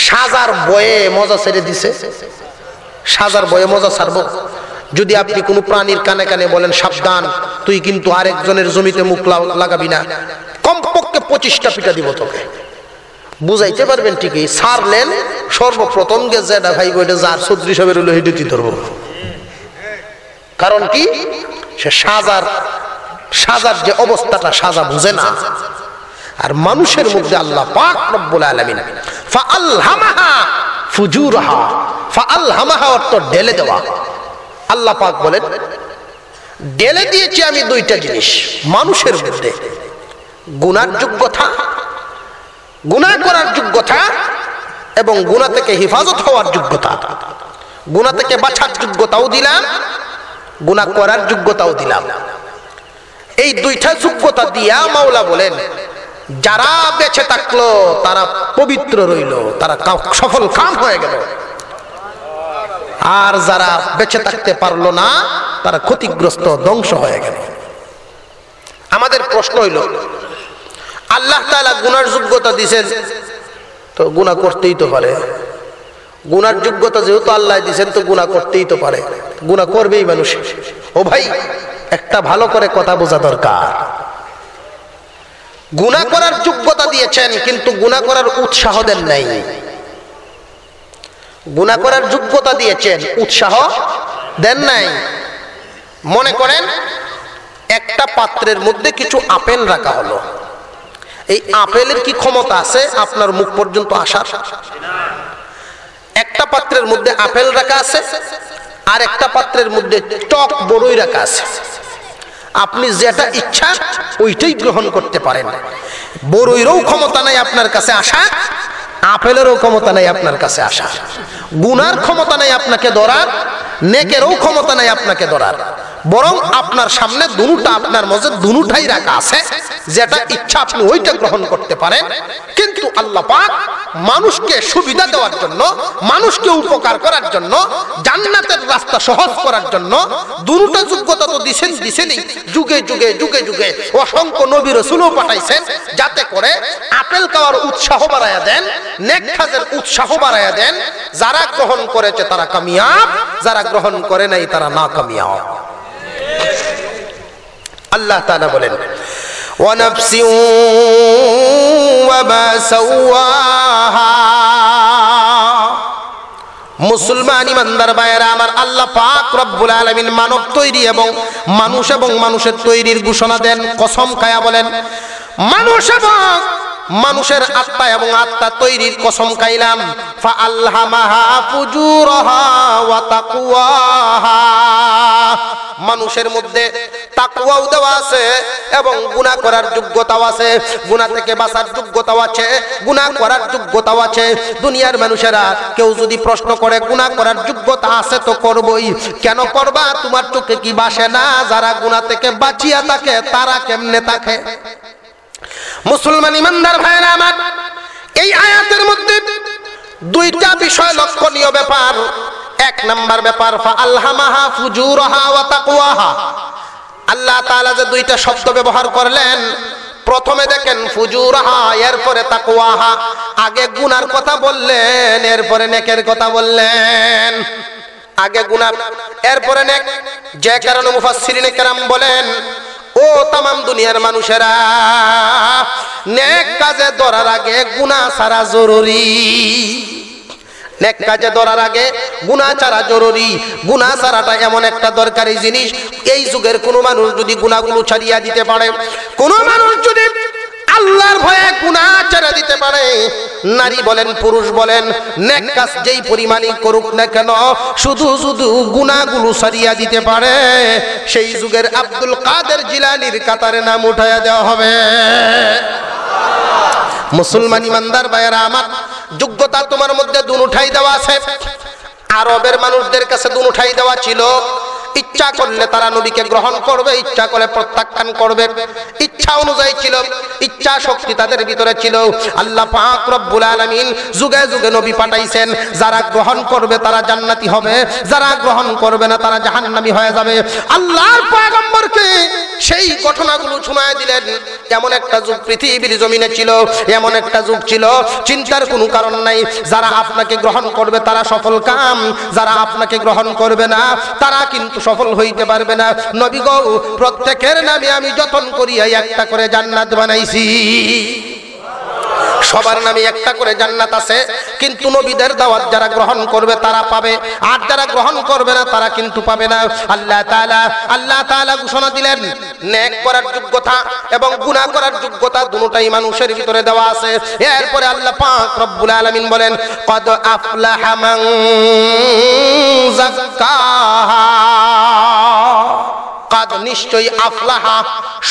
সাজার বয়ে মজা ছেড়ে দিছে? সাজার বয়ে মজা ছাড়বো? যদি আপনি কোন প্রাণীর কানে কানে বলেন সাবধান, তুই কিন্তু আরেকজনের জমিতে মুখ লাগাবি না, কমপক্ষে 25টা পিটা দিব তোকে, বুঝাইতে পারবেন ঠিকই, ছাড়লেন সর্বপ্রথম গে যেটা ভাই বইটা যার 36 হলো হিডুতি ধরবো। কারণ কি? সে সাজার যে অবস্থাটা, সাজা বুঝে না। আর মানুষের মধ্যে আল্লাহ পাক রব্বুল আলামিন ফাআলহামাহা ফুজুরহা, ফাআলহামাহা অর্থ ঢেলে দেওয়া। আল্লাহ পাক বলেন ঢেলে দিয়েছি আমি দুইটা জিনিস মানুষের মধ্যে, গুনার যোগ্যতা, গুনাহ করার যোগ্যতা এবং গুনাহ থেকে হেফাজত হওয়ার যোগ্যতা। গুনাহ থেকে বাঁচার যোগ্যতাও দিলাম, গুনাহ করার যোগ্যতাও দিলাম। এই দুইটা যোগ্যতা দিয়া মাওলা বলেন যারা বেঁচে থাকলো তারা পবিত্র রইল, তারা সফল কাম হয়ে গেল। আর যারা বেঁচে থাকতে পারলো না তারা ক্ষতিগ্রস্ত, ধ্বংস হয়ে গেল। আমাদের প্রশ্ন হইল, আল্লাহ তাআলা গুনার যোগ্যতা দিয়েছেন, তো গুনাহ করতেই তো পারে। গুনার যোগ্যতা যেহেতু আল্লাহ দিয়েছেন, তো গুনাহ করতেই তো পারে, গুনাহ করবেই মানুষ। ও ভাই, একটা ভালো করে কথা বোঝা দরকার। গুনাহ করার যোগ্যতা দিয়েছেন, কিন্তু গুনাহ করার উৎসাহ দেন নাই। গুনাহ করার যোগ্যতা দিয়েছেন, উৎসাহ দেন নাই। মনে করেন একটা পাত্রের মধ্যে কিছু আপেল রাখা হলো, এই আপেলের কি ক্ষমতা আছে আপনার মুখ পর্যন্ত আসার? একটা পাত্রের মধ্যে আপেল রাখা আছে, আর একটা পাত্রের মধ্যে টক বড়ই রাখা আছে। আপনি যেটা ইচ্ছা ওইটাই গ্রহণ করতে পারেন। বড়ইরও ক্ষমতা নাই আপনার কাছে আসা, আপেলেরও ক্ষমতা নাই আপনার কাছে আসা। গুনার ক্ষমতা নাই আপনাকে ধরার, নেকেরও ক্ষমতা নাই আপনাকে ধরার। বরং আপনার সামনে দুটা, আপনার মধ্যে দুটাই রাখা আছে, যেটা ইচ্ছা আপনি ওইটা গ্রহণ করতে পারেন। কিন্তু আল্লাহ পাক মানুষকে সুবিধা দেওয়ার জন্য, মানুষকে উপকার করার জন্য, জান্নাতের রাস্তা সহজ করার জন্য দুটা যোগ্যতা তো দিছেনই। যুগে যুগে যুগে যুগে অসংখ্য নবী রাসূলও পাঠাইছেন, যাতে করে আপেল খাওয়ার উৎসাহ বাড়ায়া দেন, নেক কাজের উৎসাহ বাড়ায়া দেন। যারা গ্রহণ করেছে তারা কামিয়াব, যারা গ্রহণ করে নাই তারা না কামিয়াব। আল্লাহ তাআলা বলেন ওয়া নাফসিন ওয়া মা সাওয়াহা। মুসলমান ইমানদার ভাইয়েরা আমার, আল্লাহ পাক রব্বুল আলামিন মানব তৈরি এবং মানুষের তৈরির ঘোষণা দেন, কসম খায়া বলেন মানুষের আত্মা এবং আত্মা তৈরির কসম খাইলাম। ফাআলহামাহা ফুজুরাহা ওয়া তাকওয়াহা। মানুষের মধ্যে তাকওয়াও দেওয়া আছে এবং গুনাহ করার যোগ্যতাও আছে, গুনাহ থেকে বাঁচার যোগ্যতাও আছে, গুনাহ করার যোগ্যতাও আছে। দুনিয়ার মানুষেরা কেউ যদি প্রশ্ন করে গুনাহ করার যোগ্যতা আছে তো করবই, কেন করবা? তোমার চোখে কি বাসে না? যারা গুনাহ থেকে বাঁচিয়া থাকে তারা কেমনে থাকে? মুসলমান ইমানদার ভাইরা আমার, এই আয়াতের মধ্যে দুইটা বিষয় লক্ষণীয় ব্যাপার। এক নাম্বার ব্যাপার ফাআলহামাহা ফুজুরাহা ওয়া তাকওয়াহা। আল্লাহ তাআলা যে দুইটা শব্দ ব্যবহার করলেন, প্রথমে দেখেন ফুজুরাহা, এরপরে তাকওয়াহা। আগে গুনার কথা বললেন, এরপরে নেকের কথা বললেন। আগে গুনাহ, এরপরে নেক। যে কারণে মুফাসসিরিনে কেরাম বলেন, ও তামাম দুনিয়ার মানুষেরা, নেক কাজে ধরার আগে গুনাহ ছাড়া জরুরি। নেক কাজে ধরার আগে গুনাহ ছাড়া জরুরি। গুনাহ ছাড়াটা এমন একটা দরকারি জিনিস, এই যুগের কোনো মানুষ যদি গুনাহগুলো ছাড়িয়ে দিতে পারে, কোনো মানুষ যদি আল্লাহর ভয়ে গুনাহ ছেড়ে দিতে পারে, নারী বলেন পুরুষ বলেন, নেক কাজ যেই পরিমাণই করুক না কেন, শুধু গুনাহগুলো ছাড়িয়ে দিতে পারে, সেই যুগের আব্দুল কাদের জিলানীর কাতারে নাম উঠাইয়া দেওয়া হবে। মুসলমান ইমানদার ভাইয়েরা আমার, যোগ্যতা তোমার মধ্যে দুটাই দেওয়া আছে। আরবের মানুষদের কাছে দুটাই দেওয়া ছিল। ইচ্ছা করলে তারা নবীকে গ্রহণ করবে, ইচ্ছা করে প্রত্যাখ্যান করবে। ইচ্ছা অনুযায়ী ছিল, ইচ্ছা শক্তি তাদের ভিতরে ছিল। আল্লাহ পাক রব্বুল আলামিন যুগে যুগে নবী পাঠাইছেন। যারা গ্রহণ করবে তারা জান্নাতি হবে, যারা গ্রহণ করবে না তারা জাহান্নামী হয়ে যাবে। আল্লাহর পয়গম্বরকে সেই ঘটনাগুলো শোনায় দিলেন। এমন একটা যুগ পৃথিবীর জমিনে ছিল, এমন একটা যুগ ছিল, চিন্তার কোনো কারণ নাই। যারা আপনাকে গ্রহণ করবে তারা সফল কাম, যারা আপনাকে গ্রহণ করবে না তারা কিন্তু সফল হইতে পারবে না। নবী গো, প্রত্যেকের নামে আমি যতন করিয়া একটা করে জান্নাত বানাইছি। সবার নামে একটা করে জান্নাত আছে, কিন্তু নবীদের দাওয়াত যারা গ্রহণ করবে তারা পাবে, আর যারা গ্রহণ করবে না তারা কিন্তু পাবে না। আল্লাহ তাআলা ঘোষণা দিলেন, নেক করার যোগ্যতা এবং গুনাহ করার যোগ্যতা দুটোই মানুষের ভিতরে দেওয়া আছে। এরপরে আল্লাহ পাক রব্বুল আলামিন বলেন, কদ আফলাহা মান যাক্কাহা। কাদ নিশ্চয়ই আফলাহা,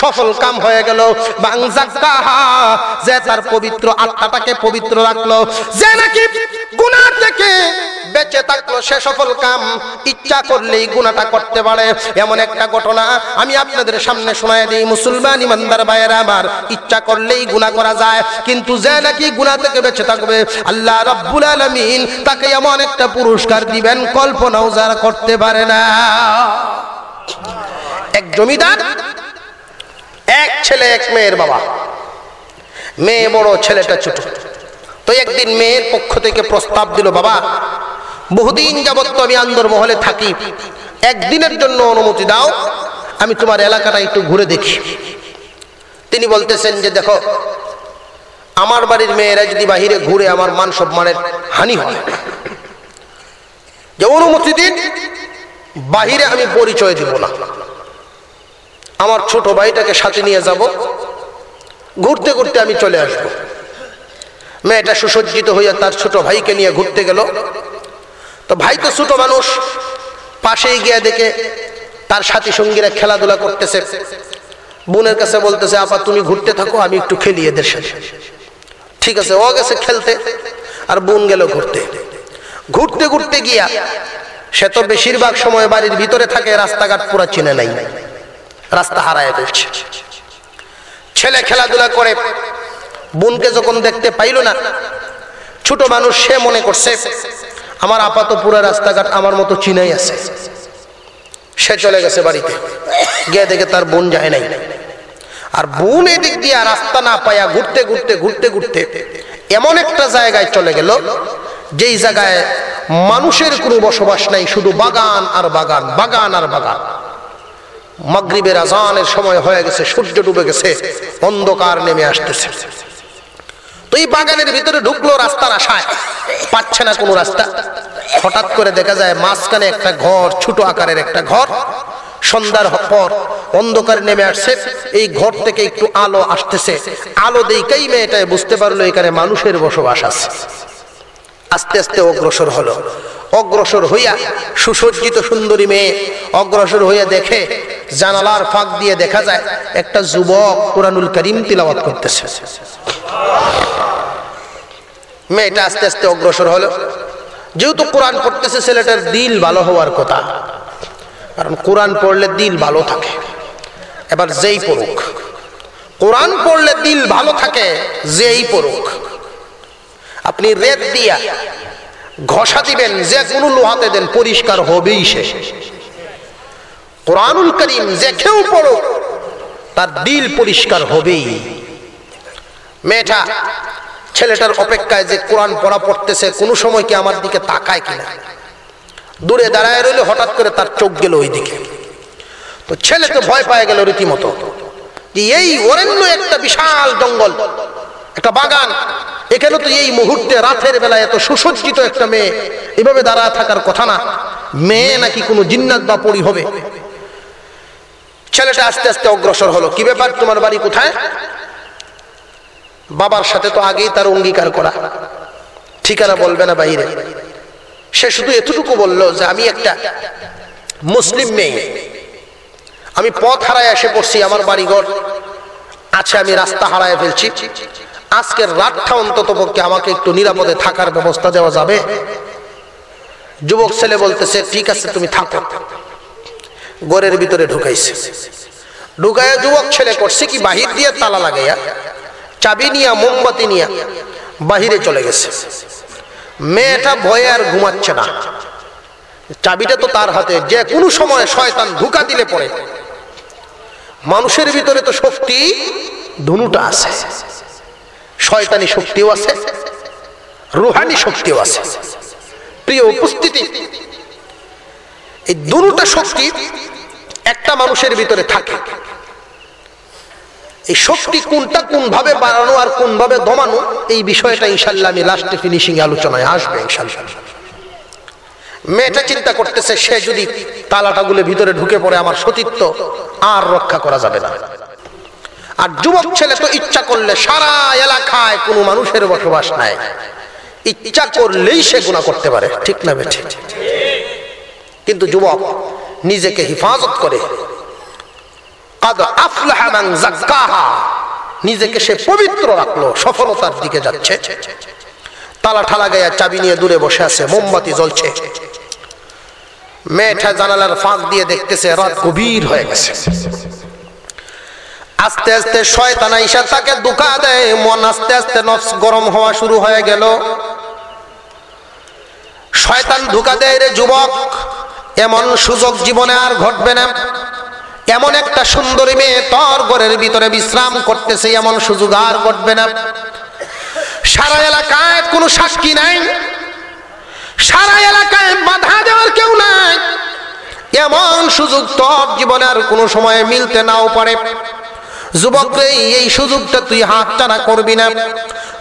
সফল কাম হয়ে গেল। মান যাক্কাহা, যে তার পবিত্র আত্মাটাকে পবিত্র রাখলো, যে নাকি গুনাহ থেকে বেঁচে থাকলো, সে সফল কাম। ইচ্ছা করলেই গুনাহটা করতে পারে, এমন একটা ঘটনা আমি আপনাদের সামনে শোনায় দিই। মুসলমান ইমানদার ভাইয়েরা আমার, ইচ্ছা করলেই গুনাহ করা যায়, কিন্তু যে নাকি গুনাহ থেকে বেঁচে থাকবে, আল্লাহ রাব্বুল আলামিন তাকে এমন একটা পুরস্কার দিবেন কল্পনাও যারা করতে পারে না। এক জমিদার, এক ছেলে এক মেয়ের বাবা। মেয়ে বড়, ছেলেটা ছোট। তো একদিন মেয়ের পক্ষ থেকে প্রস্তাব দিল, বাবা বহুদিন যাবত তো আমি আন্দরমহলে থাকি, একদিনের জন্য অনুমতি দাও, আমি তোমার এলাকাটা একটু ঘুরে দেখি। তিনি বলতেছেন যে দেখো, আমার বাড়ির মেয়েরা যদি বাহিরে ঘুরে আমার মান সম্মানের হানি হয়, যে অনুমতি দিন, বাহিরে আমি পরিচয় দিব না, আমার ছোট ভাইটাকে সাথে নিয়ে যাব, ঘুরতে ঘুরতে আমি চলে আসব। মেয়েটা সুসজ্জিত হইয়া তার ছোট ভাইকে নিয়ে ঘুরতে গেল। তো ভাই তো ছোট মানুষ, পাশেই গিয়ে দেখে তার সাথী সঙ্গীরা খেলাধুলা করতেছে। বোনের কাছে বলতেছে, আপা তুমি ঘুরতে থাকো, আমি একটু খেলি এদের সাথে। ঠিক আছে, ও গেছে খেলতে আর বোন গেল ঘুরতে। ঘুরতে ঘুরতে গিয়া সে তো বেশিরভাগ সময় বাড়ির ভিতরে থাকে, রাস্তাঘাট পুরো চিনে নাই, রাস্তা হারায় ফেলছে। ছেলে খেলাধুলা করে, বোনকে যখন দেখতে পাইল না, ছোট মানুষ, সে মনে করছে আমার আপাতত পুরো রাস্তাঘাট আমার মতো চিনাই আছে। সে চলে গেছে বাড়িতে, গিয়ে দেখে তার বোন যায় নাই। আর বোন এদিক দিয়ে রাস্তা না পায়া ঘুরতে ঘুরতে ঘুরতে ঘুরতে এমন একটা জায়গায় চলে গেল, যেই জায়গায় মানুষের কোনো বসবাস নাই, শুধু বাগান আর বাগান, বাগান আর বাগান। মাগরিবের আজানের সময় হয়ে গেছে, সূর্য ডুবে গেছে, অন্ধকার নেমে আসতেছে। তো এই বাগানের ভিতরে ঢুকলো রাস্তার আশায়, পাচ্ছে না কোনো রাস্তা। হঠাৎ করে দেখা যায় মাঝখানে একটা ঘর, ছোট আকারের একটা ঘর। সন্ধ্যার পর অন্ধকার নেমে আসছে, এই ঘর থেকে একটু আলো আসতেছে। আলো দেখেই মেয়েটাই বুঝতে পারলো এখানে মানুষের বসবাস আছে। আস্তে আস্তে অগ্রসর হলো। অগ্রসর হইয়া সুসজ্জিত সুন্দরী মেয়ে অগ্রসর হইয়া দেখে জানালার ফাঁক দিয়ে দেখা যায় একটা যুবক কুরআনুল কারীম তিলাওয়াত করতেছে। মেয়েটা আস্তে আস্তে অগ্রসর হলো। যেহেতু কোরআন পড়তেছে, ছেলেটার দিল ভালো হওয়ার কথা, কারণ কোরআন পড়লে দিল ভালো থাকে। এবার যেই পড়ুক, কোরআন পড়লে দিল ভালো থাকে, যেই পড়ুক। আপনি রেত দিয়া ঘষা দিবেন, যে কোনো লোহাতে দেন, পরিষ্কার হবেই সে। কোরআনুল কারীম যে কেউ পড়ুক, তার দিল পরিষ্কার হবেই। মেয়েটা ছেলেটার অপেক্ষায় যে কোরআন পড়া পড়তেছে, কোনো সময় কি আমার দিকে তাকায় কিনা। দূরে দাঁড়ায় রইল, হঠাৎ করে তার চোখ গেল ওই দিকে। তো ছেলে তো ভয় পায় গেল রীতিমতো, যে এই অরণ্য একটা বিশাল জঙ্গল, একটা বাগান, এখানে তো এই মুহূর্তে রাতের বেলায় এত সুসজ্জিত একটা মেয়ে এভাবে দাঁড়ায় থাকার কথা না। মেয়ে নাকি কোনো জিন্নাত বা পরী হবে। ছেলেটা আস্তে আস্তে অগ্রসর হলো। কি ব্যাপার, তোমার বাড়ি কোথায়? বাবার সাথে তো আগেই তার অঙ্গীকার করা, ঠিকানা বলবে না বাইরে। সে শুধু এতটুকু বলল যে আমি একটা মুসলিম মেয়ে, আমি পথ হারায় এসে পড়ছি, আমার বাড়িঘর আছে, আমি রাস্তা হারায় ফেলছি। আজকের রাতটা অন্তত পক্ষে আমাকে একটু নিরাপদে থাকার ব্যবস্থা দেওয়া যাবে? যুবক ছেলে বলতেছে ঠিক আছে, তুমি থাকো। ঘরের ভিতরে ঢুকাইছে। ঢুকাইয়া যুবক ছেলে করছে কি, বাহির দিয়ে তালা লাগাইয়া চাবি নিয়া মোমবাতি নিয়া বাহিরে চলে গেছে। মেয়েটা ভয়ে আর ঘুমাচ্ছে না, চাবিটা তো তার হাতে, যে কোনো সময় শয়তান ধোঁকা দিলে পড়ে। মানুষের ভিতরে তো শক্তি দুটোটা আছে, শয়তানি শক্তিও আছে, রুহানি শক্তিও আছে। প্রিয় উপস্থিতি, এই দুটোটা শক্তি একটা মানুষের ভিতরে থাকে। এই শক্তি কোনটা কোন ভাবে বাড়ানো আর কোন ভাবে দমানো, এই বিষয়টা ইনশাআল্লাহ আমি লাস্টে ফিনিশিং আলোচনায় আসবে ইনশাআল্লাহ। মেয়েটা চিন্তা করতেছে, সে যদি তালাটা গুলে ভিতরে ঢুকে পড়ে, আমার সতীত্ব আর রক্ষা করা যাবে না। আর যুবক ছেলে তো ইচ্ছা করলে সারা এলাকায় কোনো মানুষের বসবাস নাই, ইচ্ছা করলেই সে গুনাহ করতে পারে, ঠিক না বেঠিক? কিন্তু যুবক নিজেকে হেফাজত করে, কাদ আফলাহা মান যাক্কাহা, নিজেকে সে পবিত্র রাখলো, সফলতার দিকে যাচ্ছে। তালা ঠালা গায়ে চাবি নিয়ে দূরে বসে আছে, মোমবাতি জ্বলছে। মেয়েটা জানালার ফাঁক দিয়ে দেখতেছে রাত গভীর হয়ে গেছে। আস্তে আস্তে শয়তান আইসা তাকে ধোঁকা দেয়, মন আস্তে আস্তে নফস গরম হওয়া শুরু হয়ে গেল। শয়তান ধোঁকা দেয়, রে যুবক, এমন সুযোগ জীবনে আর ঘটবে না। এমন একটা সুন্দরী মেয়ে তোর ঘরের ভিতরে বিশ্রাম করতেছে, এমন সুযোগ আর ঘটবে না। সারা এলাকায় কোনো সাক্ষী নাই, সারা এলাকায় বাধা দেওয়ার কেউ নাই। এমন সুযোগ তোর জীবনে আর কোনো সময় মিলতে নাও পারে। যুবক রে, এই সুযোগটা তুই হাতছাড়া করবি না।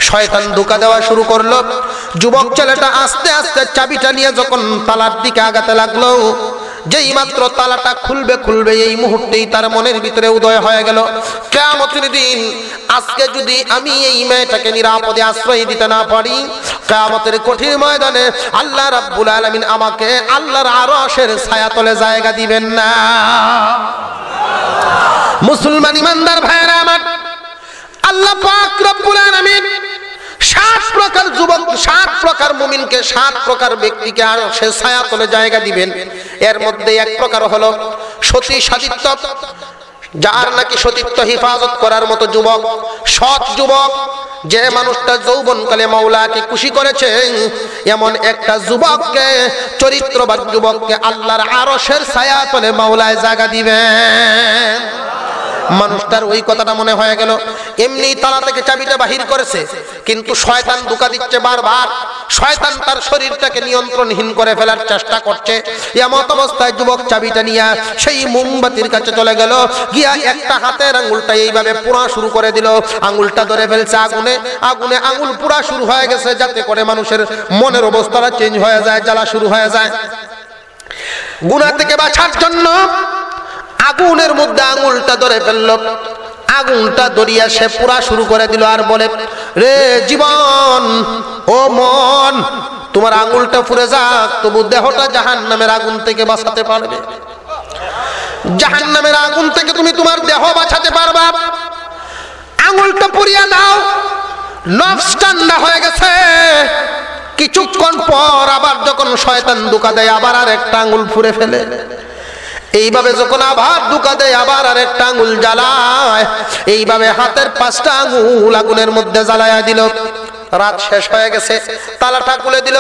শয়তান ধোঁকা দেওয়া শুরু করলো। যুবক ছেলেটা আস্তে আস্তে চাবিটা নিয়ে যখন তালার দিকে আগাতে লাগলো, যেই মাত্র তালাটা খুলবে এই মুহূর্তেই তার মনের ভিতরে উদয় হয়ে গেল, কিয়ামতের দিন আজকে যদি আমি এই মেয়েটাকে নিরাপদে আশ্রয় দিতে না পারি, কিয়ামতের কঠিন ময়দানে আল্লাহ রাব্বুল আলামিন আমাকে আল্লাহর আরশের ছায়াতলে জায়গা দিবেন না। মুসলমান ইমানদার ভাইরা আমার, আল্লাহ পাক রব্বুল আলামিন 7 প্রকার যুবক, 7 প্রকার মুমিনকে, 7 প্রকার ব্যক্তিকে আর সে ছায়াতলে জায়গা দিবেন। এর মধ্যে এক প্রকার হলো সতী সাদিত্য, যার নাকি সতীত্ব হিফাজত করার মতো যুবক, সৎ যুবক, যে মানুষটা যৌবনকালে মাওলাকে খুশি করেছে, এমন একটা যুবককে, চরিত্রবান যুবককে আল্লাহর আরশের ছায়াতলে মাওলায় জায়গা দিবেন। মানুষটার ওই কথাটা মনে হয়ে গেল, এমনি তালা থেকে চাবিটা বাহির করেছে, কিন্তু শয়তান ধোঁকা দিচ্ছে বারবার, শয়তান তার শরীরটাকে নিয়ন্ত্রণহীন করে ফেলার চেষ্টা করছে। এমন অবস্থায় যুবক চাবিটা নিয়ে সেই মোমবাতির কাছে চলে গেল, গিয়া একটা হাতের আঙুলটা এইভাবে পোড়া শুরু করে দিল, আঙুলটা ধরে ফেলছে আগুনে, আগুনে আঙুল পোড়া শুরু হয়ে গেছে, যাতে করে মানুষের মনের অবস্থাটা চেঞ্জ হয়ে যায়, জ্বালা শুরু হয়ে যায়। গুনাহ থেকে বাঁচার জন্য আগুনের মধ্যে আঙুলটা ধরে ফেলল, আগুনটা ধরিয়া সে পোড়া শুরু করে দিল, আর বলে, রে জীবন, ও মন, তোমার আঙুলটা পুড়ে যাক, তবু দেহটা জাহান্নামের আগুন থেকে বাঁচাতে পারবে। জাহান্নামের আগুন থেকে তুমি তোমার দেহ বাঁচাতে পারবা। আঙুলটা পুড়িয়া দাও। নফস ঠান্ডা হয়ে গেছে। কিছুক্ষণ পর আবার যখন শয়তান ধোঁকা দেয়, আবার আর একটা আঙুল পুড়ে ফেলে। এইভাবে যখন আবার ধোঁকা দেয়, আবার আর একটা আঙুল জ্বালায়। এইভাবে হাতের 5টা আঙুল আগুনের মধ্যে জ্বালায়া দিল। রাত শেষ হয়ে গেছে, তালাটা খুলে দিল।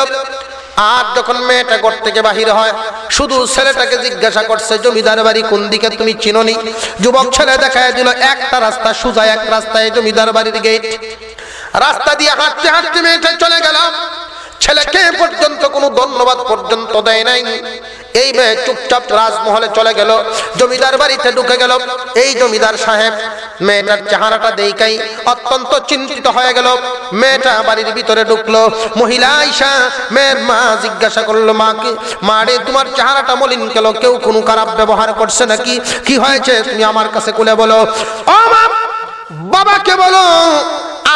আর যখন মেয়েটা ঘর থেকে বাহির হয়, শুধু ছেলেটাকে জিজ্ঞাসা করছে, জমিদার বাড়ি কোন দিকে, তুমি চিনোনি? যুবক ছেলে দেখায় দিল একটা রাস্তা, সোজা এক রাস্তায় জমিদার বাড়ির গেট। রাস্তা দিয়ে হাঁটতে হাঁটতে মেয়েটা চলে গেল। ছেলেকে পর্যন্ত কোনো ধন্যবাদ পর্যন্ত দেয় নাই। এই মেয়ে চুপচাপ রাজমহলে চলে গেল, জমিদার বাড়িতে ঢুকে গেল। এই জমিদার সাহেব মেয়েটার চেহারাটা দেখাই অত্যন্ত চিন্তিত হয়ে গেল। মেয়েটা বাড়ির ভিতরে ঢুকলো। মহিলা আয়েশা, মেয়ের মা জিজ্ঞাসা করলো, মাকে, মা রে, তোমার চেহারাটা মলিন কেন? কেউ কোনো খারাপ ব্যবহার করছে নাকি? কি হয়েছে তুমি আমার কাছে খুলে বলো। ও মা, বাবাকে বলো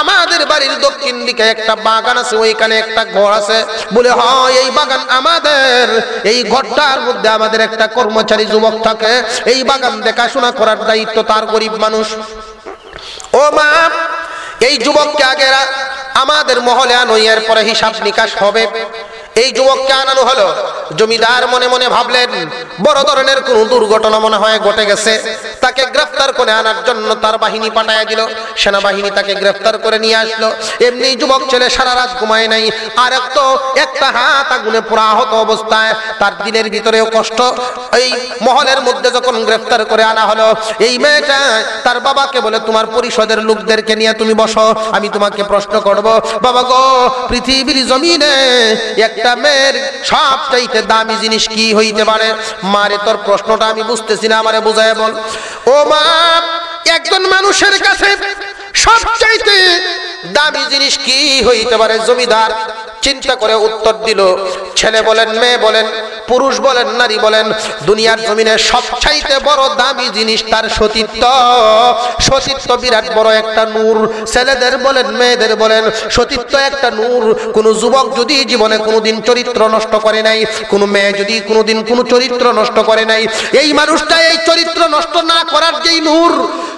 আমাদের বাড়ির দক্ষিণ দিকে একটা বাগান আছে, ওইখানে একটা ঘর আছে। বলে, হয় এই বাগান আমাদের। এই ঘরটার মধ্যে আমাদের একটা কর্মচারী যুবক থাকে, এই বাগান দেখাশোনা করার দায়িত্ব তার, গরিব মানুষ। ও মা, এই যুবককে আগে আমাদের মহলে আনো, এরপরে হিসাব নিকাশ হবে। এই যুবককে আনানো হলো। জমিদার মনে মনে ভাবলেন, বড় ধরনের কোন দুর্ঘটনা মনে হয় ঘটে গেছে। তাকে গ্রেফতার করে আনার জন্য তার বাহিনী পাঠায় দিল। সেনাবাহিনী তাকে গ্রেফতার করে নিয়ে আসলো। এমনি যুবক ছেলে সারা রাত ঘুমায় নাই। আর একটা হাত আগুনে পোড়া আহত অবস্থায়, তার দিলের ভিতরেও কষ্ট। এই মহলের মধ্যে যখন গ্রেফতার করে আনা হলো, এই মেয়েটা তার বাবাকে বলে, তোমার পরিষদের লোকদেরকে নিয়ে তুমি বসো, আমি তোমাকে প্রশ্ন করব। বাবা গো, পৃথিবীর জমিনে একটা মেয়ের সবচাইতে দামি জিনিস কি হইতে পারে? মারে, তোর প্রশ্নটা আমি বুঝতেছি না, আমারে বুঝায় বল। ও মা, একজন মানুষের কাছে সবচাইতে দামি জিনিস কি হইতে পারে? জমিদার চিন্তা করে উত্তর দিল। ছেলে বলেন, মেয়ে বলেন, পুরুষ বলেন, নারী বলেন, দুনিয়ার জমিনে সবচাইতে বড় দামি জিনিস তার সতীত্ব। সতীত্ব বিরাট বড় একটা নূর। ছেলেদের বলেন, মেয়েদের বলেন, সতীত্ব একটা নূর। কোন যুবক যদি জীবনে কোনোদিন চরিত্র নষ্ট করে নাই, কোন মেয়ে যদি কোনোদিন কোনো চরিত্র নষ্ট করে নাই, এই মানুষটা এই চরিত্র নষ্ট না করার যেই নূর,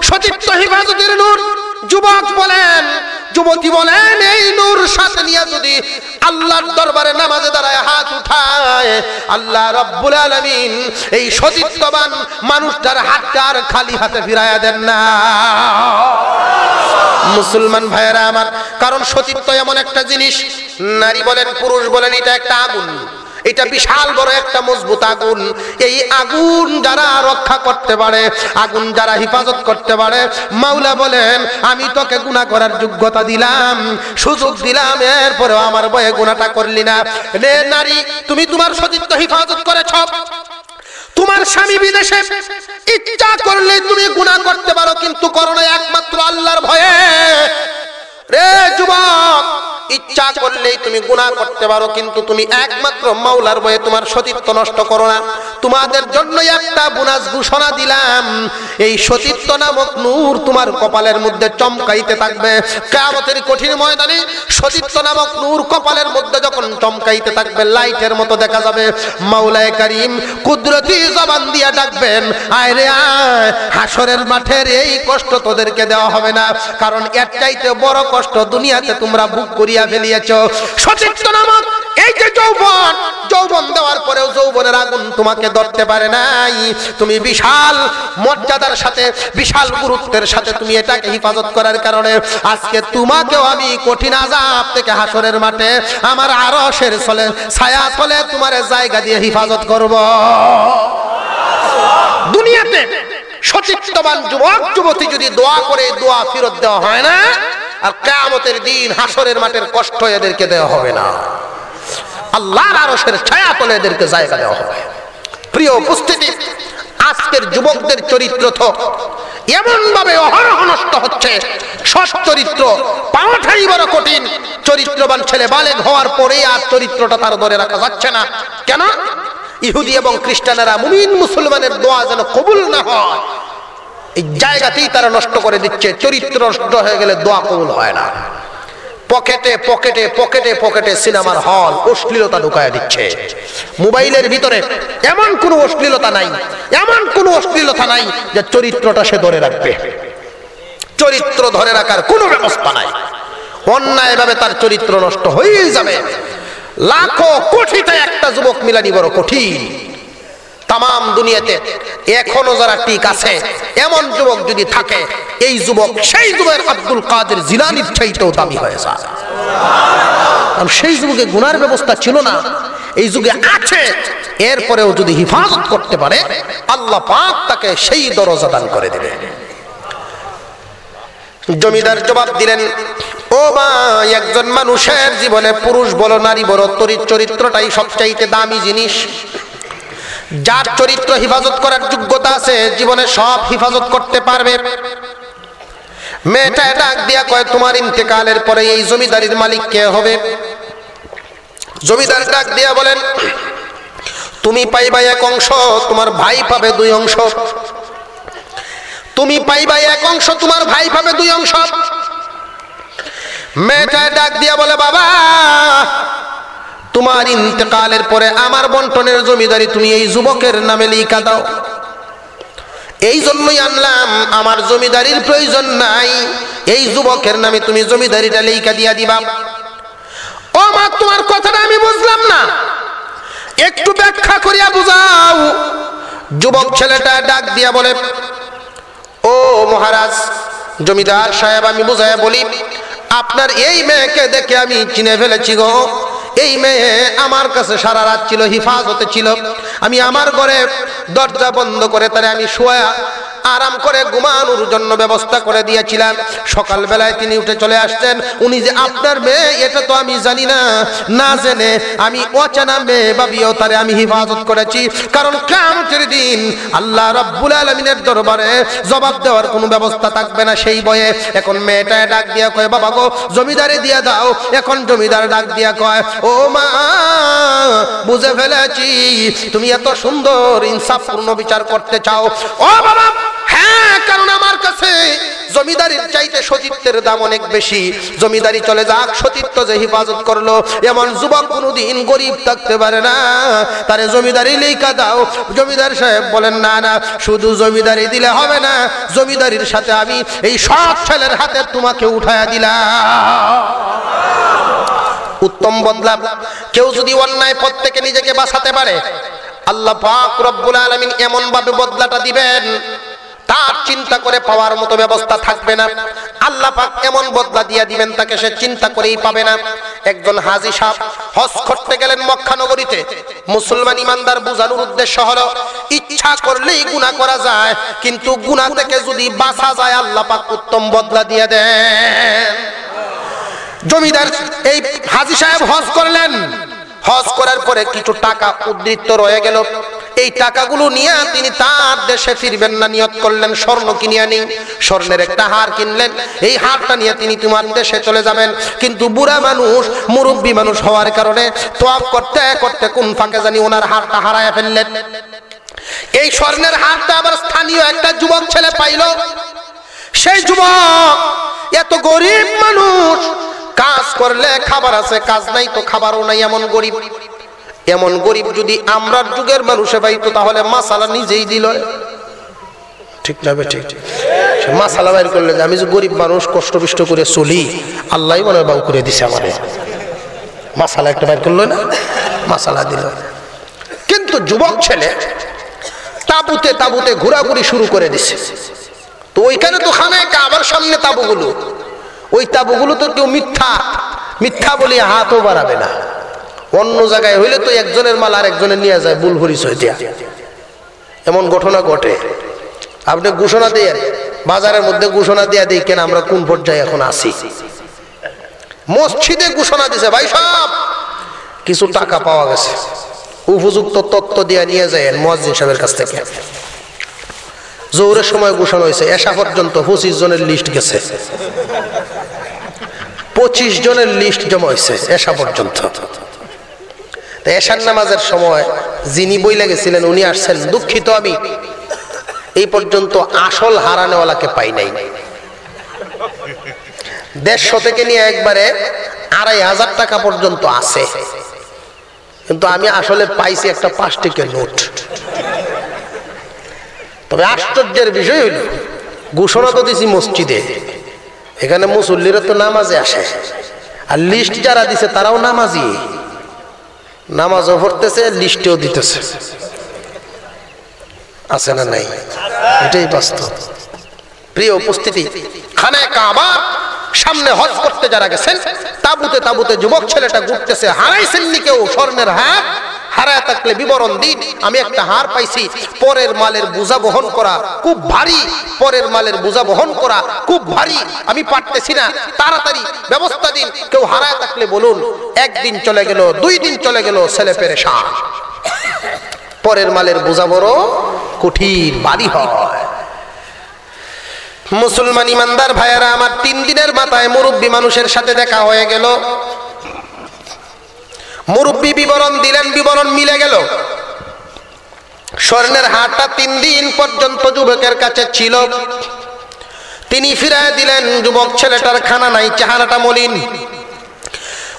সতীত্ব হেফাজতের নূর, যুবক বলেন, যুবতী বলেন, এই নূর সাথে নিয়ে যদি আল্লাহর দরবারে নামাজে দাঁড়ায় হাত উঠায়, আল্লাহ রাব্বুল আলামিন এই সতীত্ববান মানুষটার হাতটা আর খালি হাতে ফিরাইয়া দেন না। মুসলমান ভাইয়েরা আমার, কারণ সতীত্ব এমন একটা জিনিস, নারী বলেন, পুরুষ বলেন, এটা একটা আগুন। এটা বিশাল বড় একটা মজবুত আগুন। এই আগুন যারা রক্ষা করতে পারে, আগুন যারা হেফাজত করতে পারে, মাওলা বলেন, আমি তোকে গুনাহ করার যোগ্যতা দিলাম, সুযোগ দিলাম, এরপরেও আমার ভয়ে গুনাহটা করলি না। রে নারী, তুমি তোমার সতীত্ব হেফাজত করেছ। তোমার স্বামী বিদেশে, ইচ্ছা করলে তুমি গুনাহ করতে পারো, কিন্তু করো না একমাত্র আল্লাহর ভয়ে। রে যুবক, ইচ্ছা করলেই তুমি গুনাহ করতে পারো, কিন্তু তুমি একমাত্র মাওলার ভয়ে তোমার সতীত্ব নষ্ট করো না। তোমাদের জন্য একটা বোনাস ঘোষণা দিলাম, এই সতীত্ব নামক নূর তোমার কপালের মধ্যে চমকাইতে থাকবে। কিয়ামতের কঠিন ময়দানে সতীত্ব নামক নূর কপালের মধ্যে যখন চমকাইতে থাকবে, লাইটের মতো দেখা যাবে। মাওলায়ে কারীম কুদরতি জবান দিয়া ডাকবেন, আয় রে আয়, হাসরের মাঠের এই কষ্ট তোদেরকে দেওয়া হবে না, কারণ এর চাইতে বড় কষ্ট দুনিয়াতে তোমরা বুক করিয়া ফেলিয়েছো। সতীত্ব নামক এই যে যৌবন, যৌবন দেওয়ার পরেও যৌবনের আগুন তোমাকে ধরতে পারে নাই। তুমি বিশাল মর্যাদার সাথে, বিশাল গুরুত্বের সাথে তুমি এটাকে হিফাজত করার কারণে আজকে তোমাকেও আমি কঠিন আযাব থেকে হাসরের মাঠে আমার আরশের ছায়া তলে তোমার জায়গা দিয়ে হিফাজত করব। দুনিয়াতে সতীত্ববান যুবক যুবতী যদি দোয়া করে, দোয়া ফেরত দেওয়া হয় না, আর কিয়ামতের দিন হাসরের মাঠের কষ্ট এদেরকে দেওয়া হবে না, আল্লাহর আরশের ছায়া তলে এদেরকে জায়গা দেওয়া হবে। প্রিয় উপস্থিতি, আজকের যুবকদের চরিত্র তো এমন ভাবে অহরহ নষ্ট হচ্ছে, সৎ চরিত্র পাওয়াটাই বড় কঠিন। চরিত্রবান ছেলে বালেগ হওয়ার পরে আর চরিত্রটা তার ধরে রাখা যাচ্ছে না। কেন? ইহুদি এবং খ্রিস্টানেরা মুমিন মুসলমানের দোয়া যেন কবুল না হয়, এই জায়গাতেই তারা নষ্ট করে দিচ্ছে। চরিত্র নষ্ট হয়ে গেলে দোয়া কবুল হয় না। পকেটে পকেটে পকেটে পকেটে সিনেমার হল, অশ্লীলতা ঢুকায় দিচ্ছে। মোবাইলের ভিতরে এমন কোনো অশ্লীলতা নাই, এমন কোনো অশ্লীলতা নাই যে চরিত্রটা সে ধরে রাখবে। চরিত্র ধরে রাখার কোনো ব্যবস্থা নাই। অন্যায় ভাবে তার চরিত্র নষ্ট হয়ে যাবে। লাখো কোটিতে একটা যুবক মিলানি বড় কঠিন। তাম দুনিয়াতে এখনো যারা ঠিক আছে, এমন যুবক যদি থাকে, এই যুবক সেই যুগের আব্দুল কাদের জিলানীর চাইতেও দামি হয়ে যায়। কারণ সেই যুগে গুনার ব্যবস্থা ছিল না, এই যুগে আছে। এরপরেও যদি হিফাজত করতে পারে, আল্লাহ পাক তাকে সেই দরজা দান করে দেবে। জমিদার জবাব দিলেন, ও ভাই, একজন মানুষের জীবনে পুরুষ বলো নারী বলো, চরিত্রটাই সবচাইতে দামি জিনিস। যার চরিত্র হিফাজত করার যোগ্যতা আছে, জীবনে সব হিফাজত করতে পারবে। মেয়েটা ডাক দিয়া কয়, তোমার ইন্তেকালের পরে এই জমিদারির মালিক কে হবে? জমিদার ডাক দিয়া বলেন, তুমি পাইবা 1 অংশ, তোমার ভাই পাবে 2 অংশ। তুমি পাইবা 1 অংশ, তোমার ভাই পাবে 2 অংশ। মেয়েটা ডাক দিয়া বলে, বাবা, তোমার ইন্তেকালের পরে আমার বন্টনের জমিদারি তুমি এই যুবকের নামে লিখা দাও। এই জন্যই আনলাম, আমার জমিদারির প্রয়োজন নাই, এই যুবকের নামে তুমি জমিদারিটা লিখা দিয়া দিবা। ও মা, তোমার কথাটা আমি বুঝলাম না, একটু ব্যাখ্যা করিয়া বুঝাও। যুবক ছেলেটা ডাক দিয়া বলে, ও মহারাজ, জমিদার সাহেব, আমি বুঝাইয়া বলি, আপনার এই মেয়েকে দেখে আমি চিনে ফেলেছি গো। এই মেয়ে আমার কাছে সারা রাত ছিল, হিফাজতে ছিল। আমি আমার ঘরে দরজা বন্ধ করে তারে আমি শোয়া আরাম করে ঘুমানোর জন্য ব্যবস্থা করে দিয়েছিলাম। সকালবেলায় তিনি উঠে চলে আসছেন। উনি যে আপনার মেয়ে এটা তো আমি জানি না, না জেনে আমি অচেনা মেয়ে ভাবিও তারে আমি হিফাজত করেছি। কারণ কিয়ামতের দিন আল্লাহ রাব্বুল আলামিনের দরবারে জবাব দেওয়ার কোনো ব্যবস্থা থাকবে না সেই ভয়ে। এখন মেয়েটা ডাক দিয়া কয়, বাবা গো, জমিদারি দিয়া দাও। এখন জমিদার ডাক দিয়া কয়, ও মা, বুঝে ফেলেছি তুমি এত সুন্দর ইনসাফপূর্ণ বিচার করতে চাও। ও বাবা, হ্যাঁ, কারণ আমার কাছে জমিদারির চাইতে সতীত্বের দাম অনেক বেশি। জমিদারি চলে যাক, সতীত্ব যে হিফাজত করলো, এমন যুবক কোনোদিন গরিব থাকতে পারে না, তারে জমিদারি লেখা দাও। জমিদার সাহেব বলেন, না না, শুধু জমিদারি দিলে হবে না, জমিদারির সাথে আমি এই সৎ ছেলের হাতে তোমাকে উঠায়া দিলাম। উত্তম বদলা। কেউ যদি অন্যায় পথ থেকে নিজেকে বাঁচাতে পারে, আল্লাহ পাক রব্বুল আলামিন এমন ভাবে বদলাটা দিবেন, তার চিন্তা করে পাওয়ার মতো ব্যবস্থা থাকবে না। আল্লাহ পাক এমন বদলা দিয়া দিবেন, তাকে সে চিন্তা করেই পাবে না। একজন হাজী সাহেব হজ করতে গেলেন মক্কা নগরীতে। মুসলমান ইমানদার বুঝানোর উদ্দেশ্য হলো, ইচ্ছা করলেই গুনাহ করা যায়, কিন্তু গুনাহ থেকে যদি বাঁচা যায় আল্লাহ পাক উত্তম বদলা দিয়ে দেন। জমিদার এই হাজী সাহেব হজ করলেন। হজ করার পরে কিছু টাকা উদ্ধৃত রয়ে গেল। এই টাকাগুলো নিয়ে তিনি তার দেশে ফিরবেন না, নিয়ত করলেন স্বর্ণ কিনিয়া নিন। স্বর্ণের একটা হার কিনলেন। এই হারটা নিয়ে তিনি তোমার দেশে চলে যাবেন। কিন্তু বুড়া মানুষ, মুরব্বী মানুষ হওয়ার কারণে তোয়াফ করতে করতে কোন ফাঁকে জানি ওনার হারটা হারায় ফেললেন। এই স্বর্ণের হারটা আবার স্থানীয় একটা যুবক ছেলে পাইল। সেই যুবক এত গরিব মানুষ, কাজ করলে খাবার আছে, কাজ নাই তো খাবারও নাই, এমন গরিব। এমন গরিব যদি আমরার যুগের মানুষে পাইতো তাহলে মাসালা নিজেই দিল, ঠিক না? ঠিক মাসালা বাইর করলে আমি যে গরিব মানুষ কষ্ট বিষ্ট করে চলি, আল্লাহ মনে বাউ করে দিছে আমারে, মাসালা একটা বাইর করলো না, মাসালা দিল। কিন্তু যুবক ছেলে তাবুতে তাবুতে ঘোরাঘুরি শুরু করে দিছে। তো ওইখানে তো খানায় কাবার সামনে তাবুগুলো, ওই তাবুগুলো তো কেউ মিথ্যা মিথ্যা বলি হাতও বাড়াবে না। অন্য জায়গায় হইলে তো একজনের মাল আর একজনের নিয়ে যায় ভুল পরিচয় দিয়া, এমন ঘটনা ঘটে। আপনি ঘোষণা দিয়ে বাজারের মধ্যে ঘোষণা দিয়ে দিই কেন আমরা কোন পর্যায়ে এখন আছি। মসজিদে ঘোষণা দিছে, ভাই সাহেব কিছু টাকা পাওয়া গেছে, উপযুক্ত তথ্য দিয়ে নিয়ে যায় মুয়াজ্জিন সাহেবের কাছ থেকে। জোহরের সময় ঘোষণা হয়েছে, এশা পর্যন্ত 25 জনের লিস্ট গেছে, 25 জনের লিস্ট জমা হয়েছে এশা পর্যন্ত। এশার নামাজের সময় যিনি বইলে গেছিলেন উনি আসছেন, দুঃখিত আমি এই পর্যন্ত আসল হারানেওয়ালাকে পাই নাই। 150 থেকে নিয়ে একবারে 2500 টাকা পর্যন্ত আছে, কিন্তু আমি আসলে পাইছি একটা 5 টাকার নোট। তবে আশ্চর্যের বিষয় হইল ঘোষণা তো দিছি মসজিদে, এখানে মুসল্লিরা তো নামাজে আসে, আর লিস্ট যারা দিছে তারাও নামাজি, নামাজও পড়তেছে লিস্টেও দিতেছে, আছে না নাই? এটাই বাস্তব। প্রিয় উপস্থিতি, খানায় কাবা সামনে হজ করতে যারা গেছেন, তাবুতে তাবুতে যুবক ছেলেটা ঘুরতেছে। হারাইছেন নি কেউ স্বর্ণের হার? হারায় থাকলে বিবরণ দিন। আমি একটা হার পাইছি, পরের মালের বোঝা বহন করা খুব ভারী, পরের মালের বোঝা বহন করা খুব ভারী, আমি পারতেছি না, তাড়াতাড়ি ব্যবস্থা দিন। কেউ হারায় থাকলে বলুন। 1 দিন চলে গেল, 2 দিন চলে গেল, ছেলে পেরেশান। পরের মালের বোঝা বড় কঠিন, ভারী হয়। মুসলমান ইমানদার ভাইয়েরা আমার, 3 দিনের মাথায় মুরব্বী মানুষের সাথে দেখা হয়ে গেল। মুরব্বী বিবরণ দিলেন, বিবরণ মিলে গেল। স্বর্ণের হারটা 3 দিন পর্যন্ত যুবকের কাছে ছিল। তিনি ফিরায় দিলেন, যুবক ছেলেটার খানা নাই, চেহারাটা মলিন।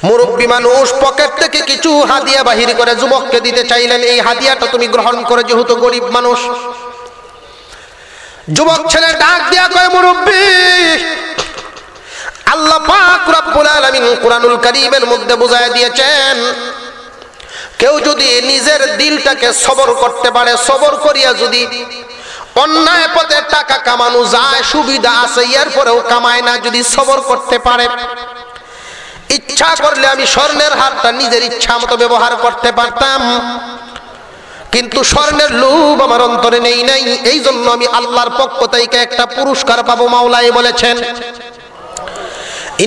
মুরব্বী মানুষ পকেট থেকে কিছু হাদিয়া বাহির করে যুবককে দিতে চাইলেন, এই হাদিয়াটা তুমি গ্রহণ করে, যেহেতু গরিব মানুষ। যুবক ছেলে ডাক দিয়া কয়, মুরব্বী, আল্লাহ পাক রব্বুল আলামিন কুরআনুল কারীমের মধ্যে বুঝায় দিয়েছেন, কেউ যদি নিজের দিলটাকে সবর করতে পারে, সবর করিয়া যদি অন্যায় পথে টাকা কামানো যায়, সুবিধা আছে, এরপরেও কামায় না, যদি সবর করতে পারে, ইচ্ছা করলে আমি স্বর্ণের হারটা নিজের ইচ্ছা মতো ব্যবহার করতে পারতাম, কিন্তু স্বর্ণের লোভ আমার অন্তরে নেই নাই, এই জন্য আমি আল্লাহর পক্ষ থেকে একটা পুরস্কার পাবো। মাওলাই বলেছেন,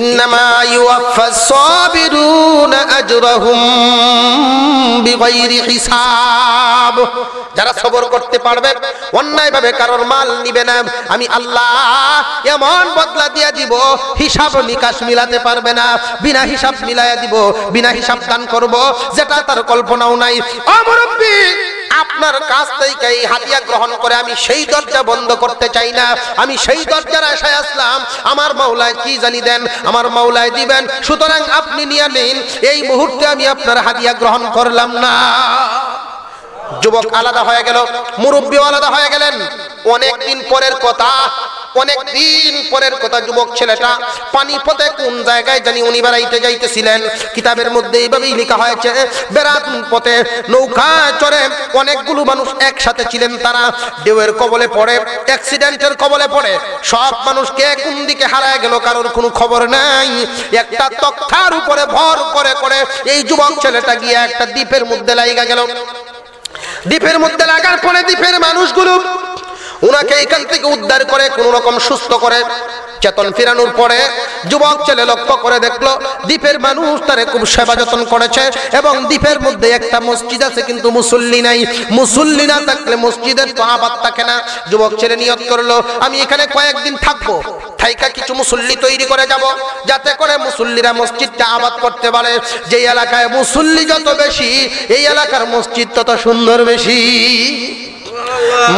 ইন্নামা ইউওয়াফাস সাবিরুনা আজরাহুম বিগাইরি হিসাব। যারা সবর করতে পারবে, অন্যায় ভাবে কারোর মাল নিবে না, আমি আল্লাহ এমন বদলা দিয়ে দিব, হিসাব নিকাশ মিলাতে পারবে না, বিনা হিসাব মিলাইয়া দিব, বিনা হিসাব দান করব, যেটা তার কল্পনাও নাই। ও মুরব্বী, আপনার কাছ থেকে এই হাদিয়া গ্রহণ করে আমি সেই দরজা বন্ধ করতে চাই না, আমি সেই দরজার আশায় আসলাম। আমার মাওলায় কি জানি দেন, আমার মাওলায় দিবেন, সুতরাং আপনি নিয়ে নিন। এই মুহূর্তে আমি আপনার হাদিয়া গ্রহণ করলাম না। যুবক আলাদা হয়ে গেল, মুরব্বীও আলাদা হয়ে গেলেন। অনেকদিন পরের কথা, অনেকদিন পরের কথা, যুবক ছেলেটা পানিপথে কোন জায়গায় জানি উনি বেড়াইতে যাইতেছিলেন। কিতাবের মধ্যে এইভাবেই লেখা হয়েছে, বেড়াত পথে নৌকায় চড়ে অনেকগুলো মানুষ একসাথে ছিলেন, তারা ঢেউয়ের কবলে পড়ে, অ্যাক্সিডেন্টের কবলে পড়ে, সব মানুষকে কোন দিকে হারায় গেল কারোর কোনো খবর নাই। একটা তক্তার উপরে ভর করে করে এই যুবক ছেলেটা গিয়ে একটা দ্বীপের মধ্যে লাগা গেল। দ্বীপের মধ্যে লাগার পরে দ্বীপের মানুষগুলো উনাকে এখান থেকে উদ্ধার করে কোন রকম সুস্থ করে চেতন ফিরানোর পরে যুবক ছেলে লক্ষ্য করে দেখলো দ্বীপের মানুষ তারে খুব সেবা যত্ন করেছে, এবং দ্বীপের মধ্যে একটা মসজিদ আছে কিন্তু মুসল্লি নাই। মুসল্লি না থাকলে মসজিদের তো আবাদ থাকে না। যুবক ছেলে নিয়ত করলো, আমি এখানে কয়েকদিন থাকবো, থাইকা কিছু মুসল্লি তৈরি করে যাব, যাতে করে মুসল্লিরা মসজিদটা আবাদ করতে পারে। যে এলাকায় মুসল্লি যত বেশি, এই এলাকার মসজিদ তত সুন্দর বেশি।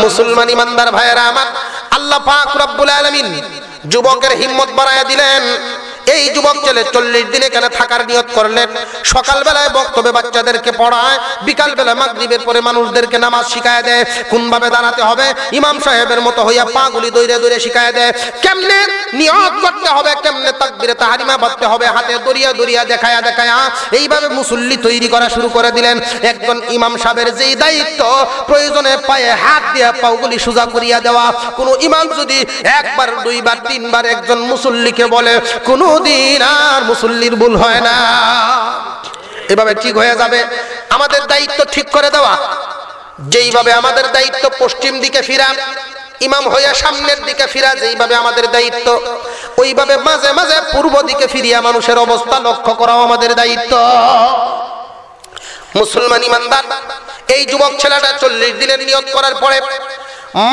মুসলমান ইমানদার ভাইয়েরা আমার, আল্লাহ পাক রব্বুল আলামিন যুবকের হিম্মত বাড়ায়া দিলেন। এই যুবক ছেলে 40 দিন এখানে থাকার নিয়ত করলেন। সকালবেলায় বক্তব্যে বাচ্চাদেরকে পড়ায়, বিকালবেলা মাগরিবের পরে মানুষদেরকে নামাজ শিখায় দেয়, কোনভাবে দাঁড়াতে হবে ইমাম সাহেবের মতো হইয়া পাগুলি দৌড়ে দৌড়ে শিখায় দেয়, কেমনে নিয়ত করতে হবে, কেমনে তাকবীরে তাহরিমা পড়তে হবে, হাতে দরিয়া দরিয়া দেখায়া দেখায়া এইভাবে মুসল্লি তৈরি করা শুরু করে দিলেন। একজন ইমাম সাহেবের যেই দায়িত্ব, প্রয়োজনে পায়ে হাত দিয়ে পাগুলি সোজা করিয়া দেওয়া। কোনো ইমাম যদি একবার, দুইবার, তিনবার একজন মুসল্লিকে বলে, কোনো দিন আর মুসল্লির ভুল হয় না, এভাবে ঠিক হয়ে যাবে। আমাদের দায়িত্ব ঠিক করে দেওয়া। যেইভাবে আমাদের দায়িত্ব পশ্চিম দিকে ফিরা, ইমাম হইয়া সামনের দিকে ফিরা যেইভাবে আমাদের দায়িত্ব, ওইভাবে মাঝে মাঝে পূর্ব দিকে ফিরিয়া মানুষের অবস্থা লক্ষ্য করাও আমাদের দায়িত্ব। মুসলমান ইমানদার, এই যুবক ছেলেটা 40 দিনের নিয়ত করার পরে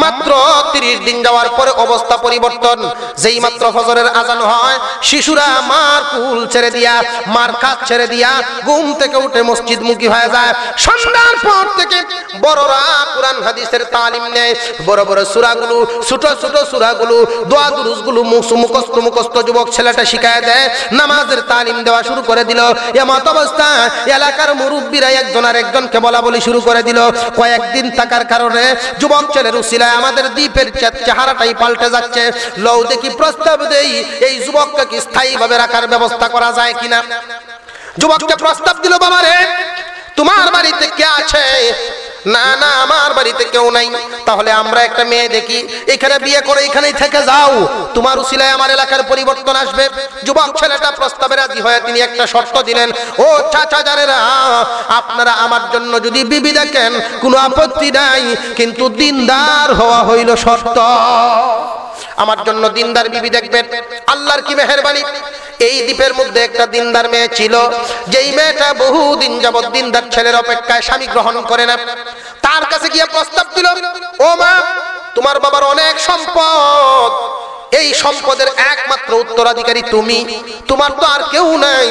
মাত্র 30 দিন যাওয়ার পরে অবস্থা পরিবর্তন। যেই মাত্র ফজরের আজান হয়, শিশুরা মার কুল ছেড়ে দিয়া, মার কাজ ছেড়ে দিয়া ঘুম থেকে উঠে মসজিদ মুখী হয়ে যায়। সন্ধ্যার পর থেকে বড়রা কুরআন হাদিসের তালিম নেয়। বড় বড় সূরাগুলো, ছোট ছোট সূরাগুলো, দোয়া দুরুসগুলো মুখস্থ যুবক ছেলেটা শিখায় দেয়। নামাজের তালিম দেওয়া শুরু করে দিল। এমত অবস্থা এলাকার মুরব্বীরা একজন আর একজনকে বলা বলি শুরু করে দিল। কয়েকদিন থাকার কারণে যুবক ছেলের আমাদের দ্বীপের চেহারাটাই পাল্টে যাচ্ছে। লও দেখি প্রস্তাব দেই, এই যুবককে কি স্থায়ীভাবে রাখার ব্যবস্থা করা যায় কিনা। যুবককে প্রস্তাব দিল, বাবা রে, তোমার বাড়িতে কে আছে? না না, আমার বাড়িতে কেউ নাই। তাহলে আমরা একটা মেয়ে দেখি, এখানে বিয়ে করে এখানেই থেকে যাও, তোমার উসিলায় আমার এলাকার পরিবর্তন আসবে। যুবক ছেলেটা প্রস্তাবে রাজি হয়ে তিনি একটা শর্ত দিলেন, ও চাচা জানেরা, আপনারা আমার জন্য যদি বিবি দেখেন কোনো আপত্তি নাই, কিন্তু দিনদার হওয়া হইল শর্ত। আমার জন্য দিনদার বিবি দেখবেন। আল্লাহর কি মেহেরবানি, এই দ্বীপের মধ্যে একটা দিনদার মেয়ে ছিল, যেই মেয়েটা বহুদিন যাবৎ দিনদার ছেলের অপেক্ষায় স্বামী গ্রহণ করে না। তার কাছে গিয়ে প্রস্তাব দিল, ও মা, তোমার বাবার অনেক সম্পদ, এই সম্পদের একমাত্র উত্তরাধিকারী তুমি, তোমার তো আর কেউ নাই,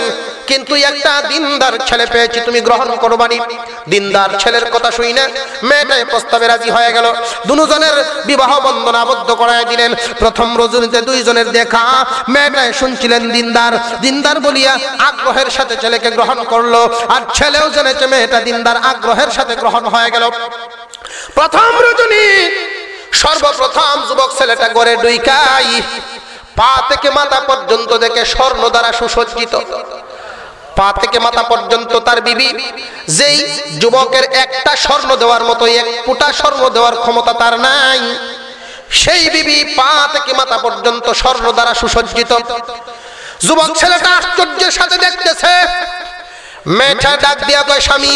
কিন্তু একটা দিনদার ছেলে পেয়েছি, তুমি গ্রহণ করবানি। দিনদার ছেলের কথা শুই না মেয়েটাই প্রস্তাবে রাজি হয়ে গেল। দুজনের বিবাহ বন্ধন আবদ্ধ করায় দিলেন। প্রথম রজনীতে দুইজনের দেখা, মেয়েটাই শুনছিলেন দিনদার, দিনদার বলিয়া আগ্রহের সাথে ছেলেকে গ্রহণ করলো, আর ছেলেও জেনেছে মেয়েটা দিনদার, আগ্রহের সাথে গ্রহণ হয়ে গেল। প্রথম রজনী সর্বপ্রথম যুবক ছেলেটা ঘরে ঢুকাই, পা থেকে মাথা পর্যন্ত দেখে স্বর্ণ দ্বারা সুসজ্জিত। পা থেকে মাথা পর্যন্ত তার বিবি, যেই যুবকের একটা স্বর্ণ দেওয়ার মতো এক ফুটা স্বর্ণ দেওয়ার ক্ষমতা তার নাই, সেই বিবি পা থেকে মাথা পর্যন্ত স্বর্ণ দ্বারা সুসজ্জিত। যুবক ছেলেটা আশ্চর্যের সাথে দেখতেছে। মেয়েটা ডাক দিয়া কয়, স্বামী,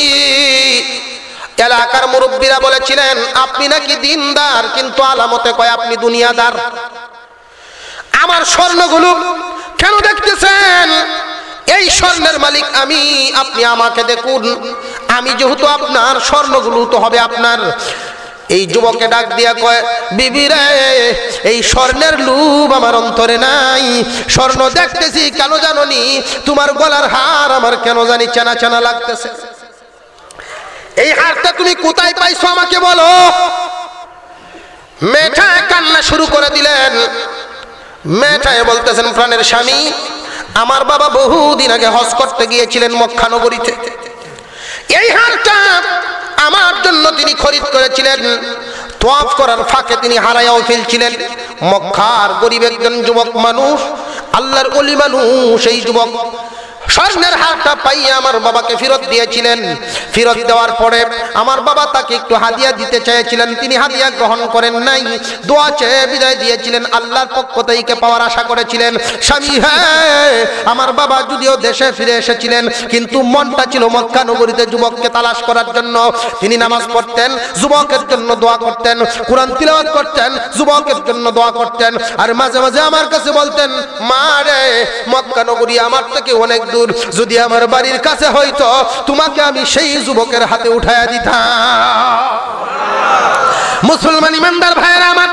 এলাকার মুরব্বীরা বলেছিলেন আপনি নাকি দিনদার, কিন্তু আলামতে কয় আপনি দুনিয়াদার। আমার স্বর্ণগুলো কেন দেখতেছেন? এই স্বর্ণের মালিক আমি, আপনি আমাকে দেখুন, আমি যেহেতু আপনার, স্বর্ণগুলো তো হবে আপনার। এই যুবকে ডাক দিয়া কয়, বিবি রে, এই স্বর্ণের লোভ আমার অন্তরে নাই। স্বর্ণ দেখতেছি কেন জানোনি? তোমার গলার হার আমার কেন জানি চেনা চেনা লাগতেছে। এই হারটা তুমি কোথায় পাইছো আমাকে বলো। মেয়েটা কান্না শুরু করে দিলেন। মেয়েটায় বলতেছেন, প্রাণের স্বামী, আমার বাবা বহুদিন আগে হজ করতে গিয়েছিলেন মক্কা নগরীতে। এই হারটা আমার জন্য তিনি খরিদ করেছিলেন। তওয়াফ করার ফাঁকে তিনি হারায়াও ফেলছিলেন। মক্কার গরিব একজন যুবক মানুষ, আল্লাহর ওলি মানুষ, এই যুবক স্বর্ণের হারটা পাইয়া আমার বাবাকে ফেরত দিয়েছিলেন। ফেরত দেওয়ার পরে আমার বাবা তাকে একটু হাদিয়া দিতে চেয়েছিলেন, তিনি হাদিয়া গ্রহণ করেন নাই, দোয়া চেয়ে বিদায় দিয়েছিলেন। আল্লাহর পক্ষ থেকে পাওয়ার আশা করেছিলেন। স্বামী, হ্যাঁ, আমার বাবা যদিও দেশে ফিরে এসেছিলেন, কিন্তু মনটা ছিল মক্কা নগরীতে যুবককে তালাশ করার জন্য। তিনি নামাজ পড়তেন, যুবকের জন্য দোয়া করতেন, কোরআন তিলাওয়াত করতেন, যুবকের জন্য দোয়া করতেন, আর মাঝে মাঝে আমার কাছে বলতেন, মা রে, মক্কা নগরী আমার থেকে অনেক দূর, যদি আমার বাড়ির কাছে হইতো তোমাকে আমি সেই যুবকের হাতে উঠায়া দিতাম। মুসলমান ইমানদার ভাইয়েরা আমার,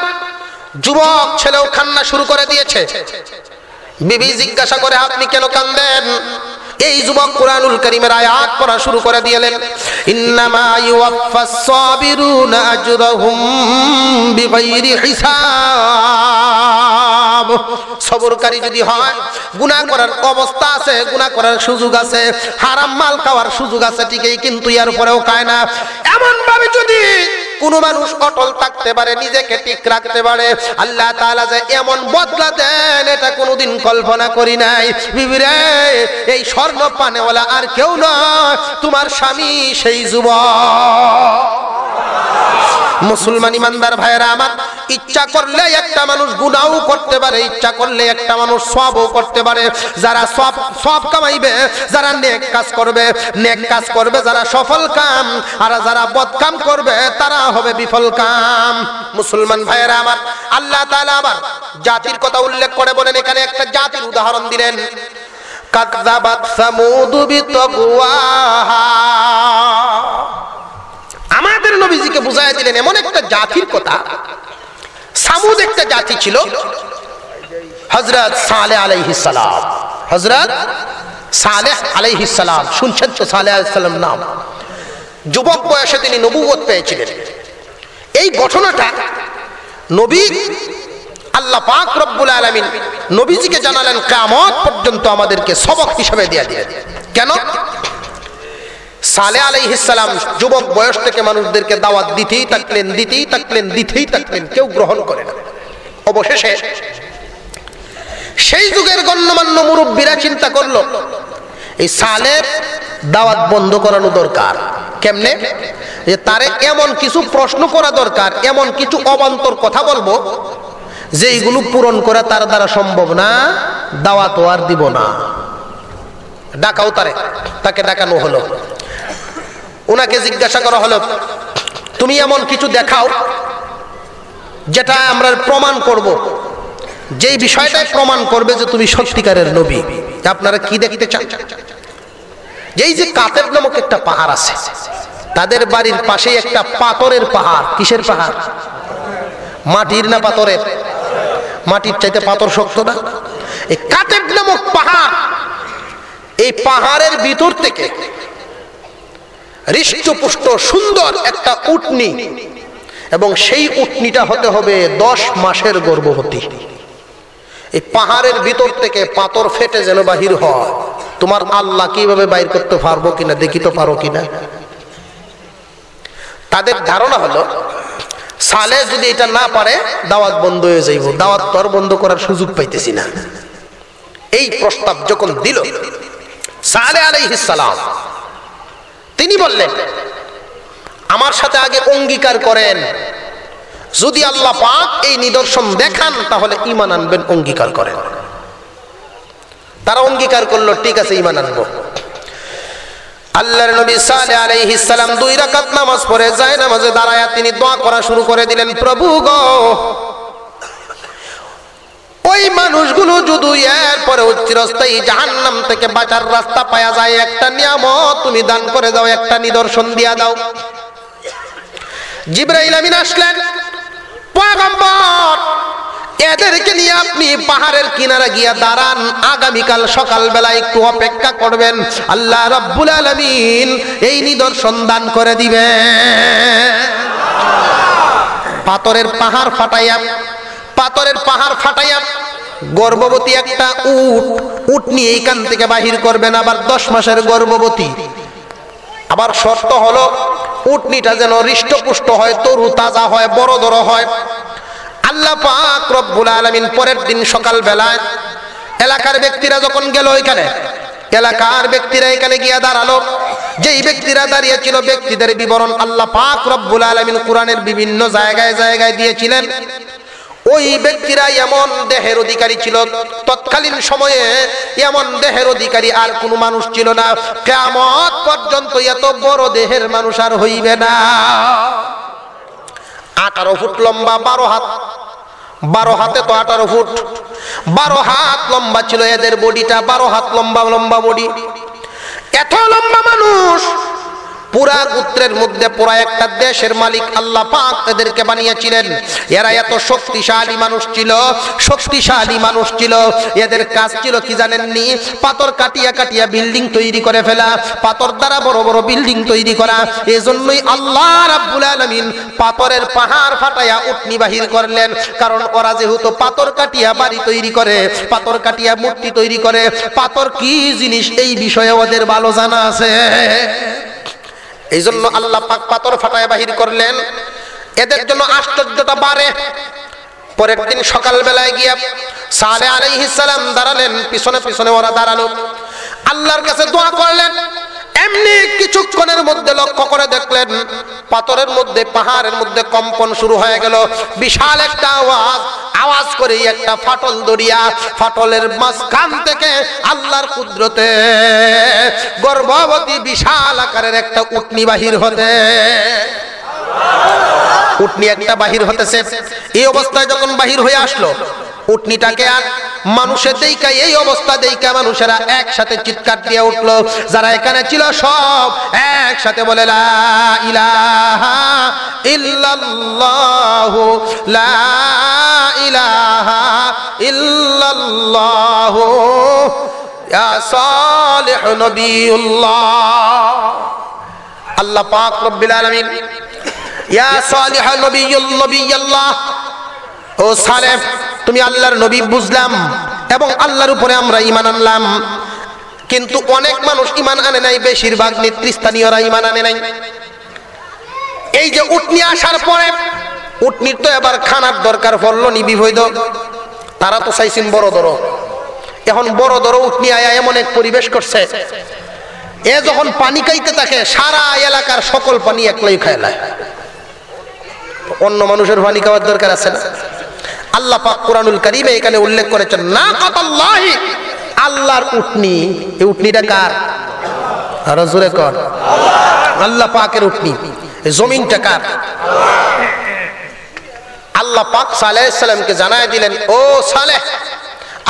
যুবক ছেলেও কান্না শুরু করে দিয়েছে। বিবি জিজ্ঞাসা করে, আপনি কেন কান্দেন? এই যুবক কুরআনুল কারীমের আয়াত পড়া শুরু করে দিলেন, ইন্নামা ইউওয়াফাস সাবিরুনা আজরাহুম বিগাইরি হিসাব। সবরকারী যদি হয়, গুনাহ করার অবস্থা আছে, গুনাহ করার সুযোগ আছে, হারাম মাল খাওয়ার সুযোগ আছে ঠিকই, কিন্তু এর উপরেও খায় না। এমন ভাবে যদি কোন মানুষ অটল থাকতে পারে, নিজেকে ঠিক রাখতে পারে, আল্লাহ তাআলা যে এমন বদলা দেন এটা কোনোদিন কল্পনা করি নাই। বিবিরে, এই স্বর্ণ পানেওয়ালা আর কেউ নয়, তোমার স্বামী সেই যুবক। মুসলমান ইমানদার ভাইরা আমার, ইচ্ছা করলে একটা মানুষ গুনাহও করতে পারে, ইচ্ছা করলে একটা মানুষ সওয়াবও করতে পারে। যারা সওয়াব কামাইবে, যারা নেক কাজ করবে, নেক কাজ করবে যারা সফল কাম, আর যারা বদ কাম করবে তারা হবে বিফল কাম। মুসলমান ভাইরা আমার, আল্লাহ তাআলা আবার জাতির কথা উল্লেখ করে বলেন, এখানে একটা জাতির উদাহরণ দিলেন, কাযযাবাত সামুদ বিতাকওয়াহা। আমাদের নবীজিকে বুঝাইয়া দিলেন এমন একটা জাতির কথা। সামুদ একটা জাতি ছিল, হযরত সালেহ আলাইহিস সালাম। হযরত সালেহ আলাইহিস সালাম, শুনছেন তো সালেহ আলাইহিস সালাম নাম? যুবক বয়সে তিনি নবুয়ত পেয়েছিলেন। এই ঘটনাটা নবী আল্লাহ পাক রব্বুল আলামিন নবীজিকে জানালেন, কিয়ামত পর্যন্ত আমাদেরকে সবক হিসেবে দিয়ে দিলেন। কেন? সালেহ আলাইহিস সালাম যুবক বয়স থেকে মানুষদেরকে দাওয়াত দিতেই থাকলেন, কেউ গ্রহণ করে না। অবশেষে সেই যুগের গণ্যমান্য মুরব্বীরা চিন্তা করলো, এই সালেহ দাওয়াত বন্ধ করানো দরকার। কেমনে? যে তারে এমন কিছু প্রশ্ন করা দরকার, এমন কিছু অবান্তর কথা বলবো যে এইগুলো পূরণ করা তার দ্বারা সম্ভব না, দাওয়াত আর দিব না। ডাকাও তাকে ডাকানো হলো। ওনাকে জিজ্ঞাসা করা হলো, তুমি এমন কিছু দেখাও যেটা আমরা প্রমাণ করব, যেই বিষয়টাই প্রমাণ করবে যে তুমি সত্যিকারের নবী। আপনারা কি দেখতে চান? এই যে কাতেব নামক একটা পাহাড় আছে, তাদের বাড়ির পাশেই একটা পাথরের পাহাড়। কিসের পাহাড়? মাটির না পাথরের? মাটির চাইতে পাথর শক্ত না? এই কাতেব নামক পাহাড়, এই পাহাড়ের ভিতর থেকে হৃষ্টপুষ্ট সুন্দর একটা উটনি, এবং সেই উটনিটা হতে হবে 10 মাসের গর্ভবতী। এই পাহাড়ের ভিতর থেকে পাথর ফেটে যেন বাহির হয়, তোমার আল্লাহ কিভাবে বাইর করতে পারবো কিনা, দেখিতে পারো কিনা। তাদের ধারণা হলো সালেহ যদি এটা না পারে দাওয়াত বন্ধ হয়ে যাইব, দাওয়াত তো আর বন্ধ করার সুযোগ পাইতেছি না। এই প্রস্তাব যখন দিল সালেহ আলাইহিস সালাম, তিনি বললেন, আমার সাথে আগে অঙ্গীকার করেন, যদি আল্লাহ পাক এই নিদর্শন দেখান তাহলে ঈমান আনবেন। অঙ্গীকার করেন। তারা অঙ্গীকার করলো, ঠিক আছে ঈমান আনবো। আল্লাহর নবী সালেহ আলাইহিস সালাম 2 রাকাত নামাজ পড়ে যায়, নামাজে দাঁড়ায়া তিনি দোয়া করা শুরু করে দিলেন, প্রভু গো, ওই মানুষগুলো যদি এরপরে চিরস্থায়ী জাহান্নাম থেকে বাঁচার রাস্তা পাওয়া যায়, একটা নিয়ামত তুমি দান করে দাও, একটা নিদর্শন দিয়া দাও। জিবরাইল আমিন আসলেন, পয়গম্বর এদেরকে নিয়ে আপনি পাহাড়ের কিনারে গিয়া দাঁড়ান, আগামীকাল সকালবেলা একটু অপেক্ষা করবেন, আল্লাহ রাব্বুল আলামিন এই নিদর্শন দান করে দিবেন। পাথরের পাহাড় ফাটাইয়া গর্ভবতী একটা উটনি এইখান থেকে বাহির করবেন, আবার 10 মাসের গর্ভবতী। আবার শর্ত হলো উটনিটা যেন হৃষ্টপুষ্ট হয়, তরু তাজা হয়, বড় ধরো হয়। আল্লাহ পাক রব্বুল আলামিন পরের দিন সকাল বেলায় এলাকার ব্যক্তিরা যখন গেল, এলাকার ব্যক্তিরা এখানে গিয়া দাঁড়ালো। যেই ব্যক্তিরা দাঁড়িয়েছিল ব্যক্তিদের বিবরণ আল্লাহ পাক রব্বুল আলামিন কোরআনের বিভিন্ন জায়গায় দিয়েছিলেন। ওই ব্যক্তিরা এমন দেহের অধিকারী ছিল, তৎকালীন সময়ে এমন দেহের অধিকারী আর কোন মানুষ ছিল না। কিয়ামত পর্যন্ত এত বড় দেহের মানুষ আর হইবে না। 18 ফুট লম্বা, 12 হাত, 12 হাতে তো 18 ফুট, 12 হাত লম্বা ছিল এদের বডিটা, 12 হাত লম্বা বডি। এত লম্বা মানুষ পুরা গোত্রের মধ্যে পুরা একটা দেশের মালিক আল্লাহ পাক এদেরকে বানিয়েছিলেন। এরা এত শক্তিশালী মানুষ ছিল। এদের কাজ ছিল কি জানেননি? পাথর কাটিয়া কাটিয়া বিল্ডিং তৈরি করে ফেলা, পাথর দ্বারা বড় বড় বিল্ডিং তৈরি করা। এজন্যই আল্লাহ রাব্বুল আলামিন পাথরের পাহাড় ফাটাইয়া উটনি বাহির করলেন। কারণ ওরা যেহেতু পাথর কাটিয়া বাড়ি তৈরি করে, পাথর কাটিয়া মূর্তি তৈরি করে, পাথর কি জিনিস এই বিষয়ে ওদের ভালো জানা আছে। এই জন্য আল্লাহ পাক পাথর ফাটায় বাহির করলেন। এদের জন্য আশ্চর্যটা বাড়ে। পরের দিন সকাল বেলায় গিয়া সালেহ আলাইহিস সালাম দাঁড়ালেন, পিছনে পিছনে ওরা দাঁড়ালো, আল্লাহর কাছে দোয়া করলেন। এমনি কিছুক্ষণের মধ্যে লক্ষ্য করে দেখলেন পাথরের মধ্যে, পাহাড়ের মধ্যে কম্পন শুরু হয়ে গেল। বিশাল একটা আওয়াজ করে একটা ফাটল দড়িয়া, ফাটলের মাঝখান থেকে আল্লাহর কুদরতে গর্ভবতী বিশাল আকারের একটা উটনি বাহির হতে, উটনি একটা বাহির হতেছে। এই অবস্থায় যখন বাহির হয়ে আসলো, উটনিটাকে আর মানুষের দেইকা, এই অবস্থা দেইকা মানুষেরা একসাথে চিৎকার দিয়ে উঠলো। যারা এখানে ছিল সব একসাথে বলে লা ইলাহা ইল্লাল্লাহু, লা ইলাহা ইল্লাল্লাহু ইয়া সালিহ নবিয়ুল্লাহ। আল্লাহ পাক রব্বুল আলামিন, ইয়া সালিহ নবিয়ুল্লাহ, ও সালেহ তুমি আল্লাহর নবী বুঝলাম এবং আল্লাহর উপরে আমরা ঈমান আনলাম, কিন্তু অনেক মানুষ ঈমান আনে নাই, বেশিরভাগ নেতৃস্থানীয়রা ঈমান আনে নাই। এই যে উটনি আসার পরে, উটনির তো এবার খানার দরকার পড়লো, নিবি হইল। তারা তো চাইছেন বড় ধরো, এখন বড় ধরো উটনি আয়া এমন এক পরিবেশ করছে, এ যখন পানি খাইতে থাকে সারা এলাকার সকল পানি একলাই খাইলায়। অন্য মানুষের পানি খাওয়ার দরকার আছে না? আল্লাহ পাক কুরআনুল কারীমে এখানে উল্লেখ করেছেন নাকাতাল্লাহি, আল্লাহর উটনি। এই উটনিটা কার? আর জোরে কর, আল্লাহ পাকের উটনি। এই জমিনটা কার? আল্লাহ পাক সালেহ আলাইহিস সালামকে জানায় দিলেন, ও সালেহ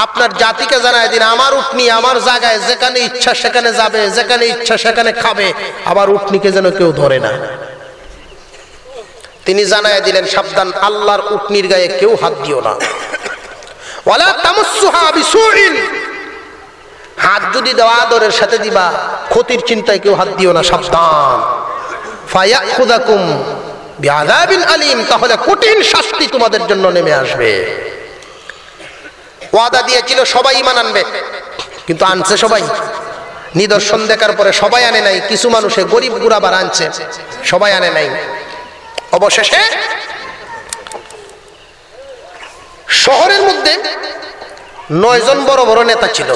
আপনার জাতিকে জানায় দিন, আমার উটনি আমার জায়গায় যেখানে ইচ্ছা সেখানে যাবে, যেখানে ইচ্ছা সেখানে খাবে, আবার উটনিকে যেন কেউ ধরে না। তিনি জানায় দিলেন, সাবধান, আল্লাহর উটনির গায়ে কেউ হাত দিও না। ওয়ালা তামাসসুহা বিসুইন, হাত যদি দেওয়া আদরের সাথে দিবা, ক্ষতির চিন্তায় কেউ হাত দিও না, সাবধান। ফায়াখুযাকুম বিআযাবিন আলীম, তাহলে কঠিন শাস্তি তোমাদের জন্য নেমে আসবে। ওয়াদা দিয়েছিল সবাই ঈমান আনবে, কিন্তু আনছে সবাই? নিদর্শন দেখার পরে সবাই আনে নাই, কিছু মানুষে গরিব গুরাবার আনছে, সবাই আনে নাই। অবশেষে শহরের মধ্যে 9 জন বড় বড় নেতা ছিল।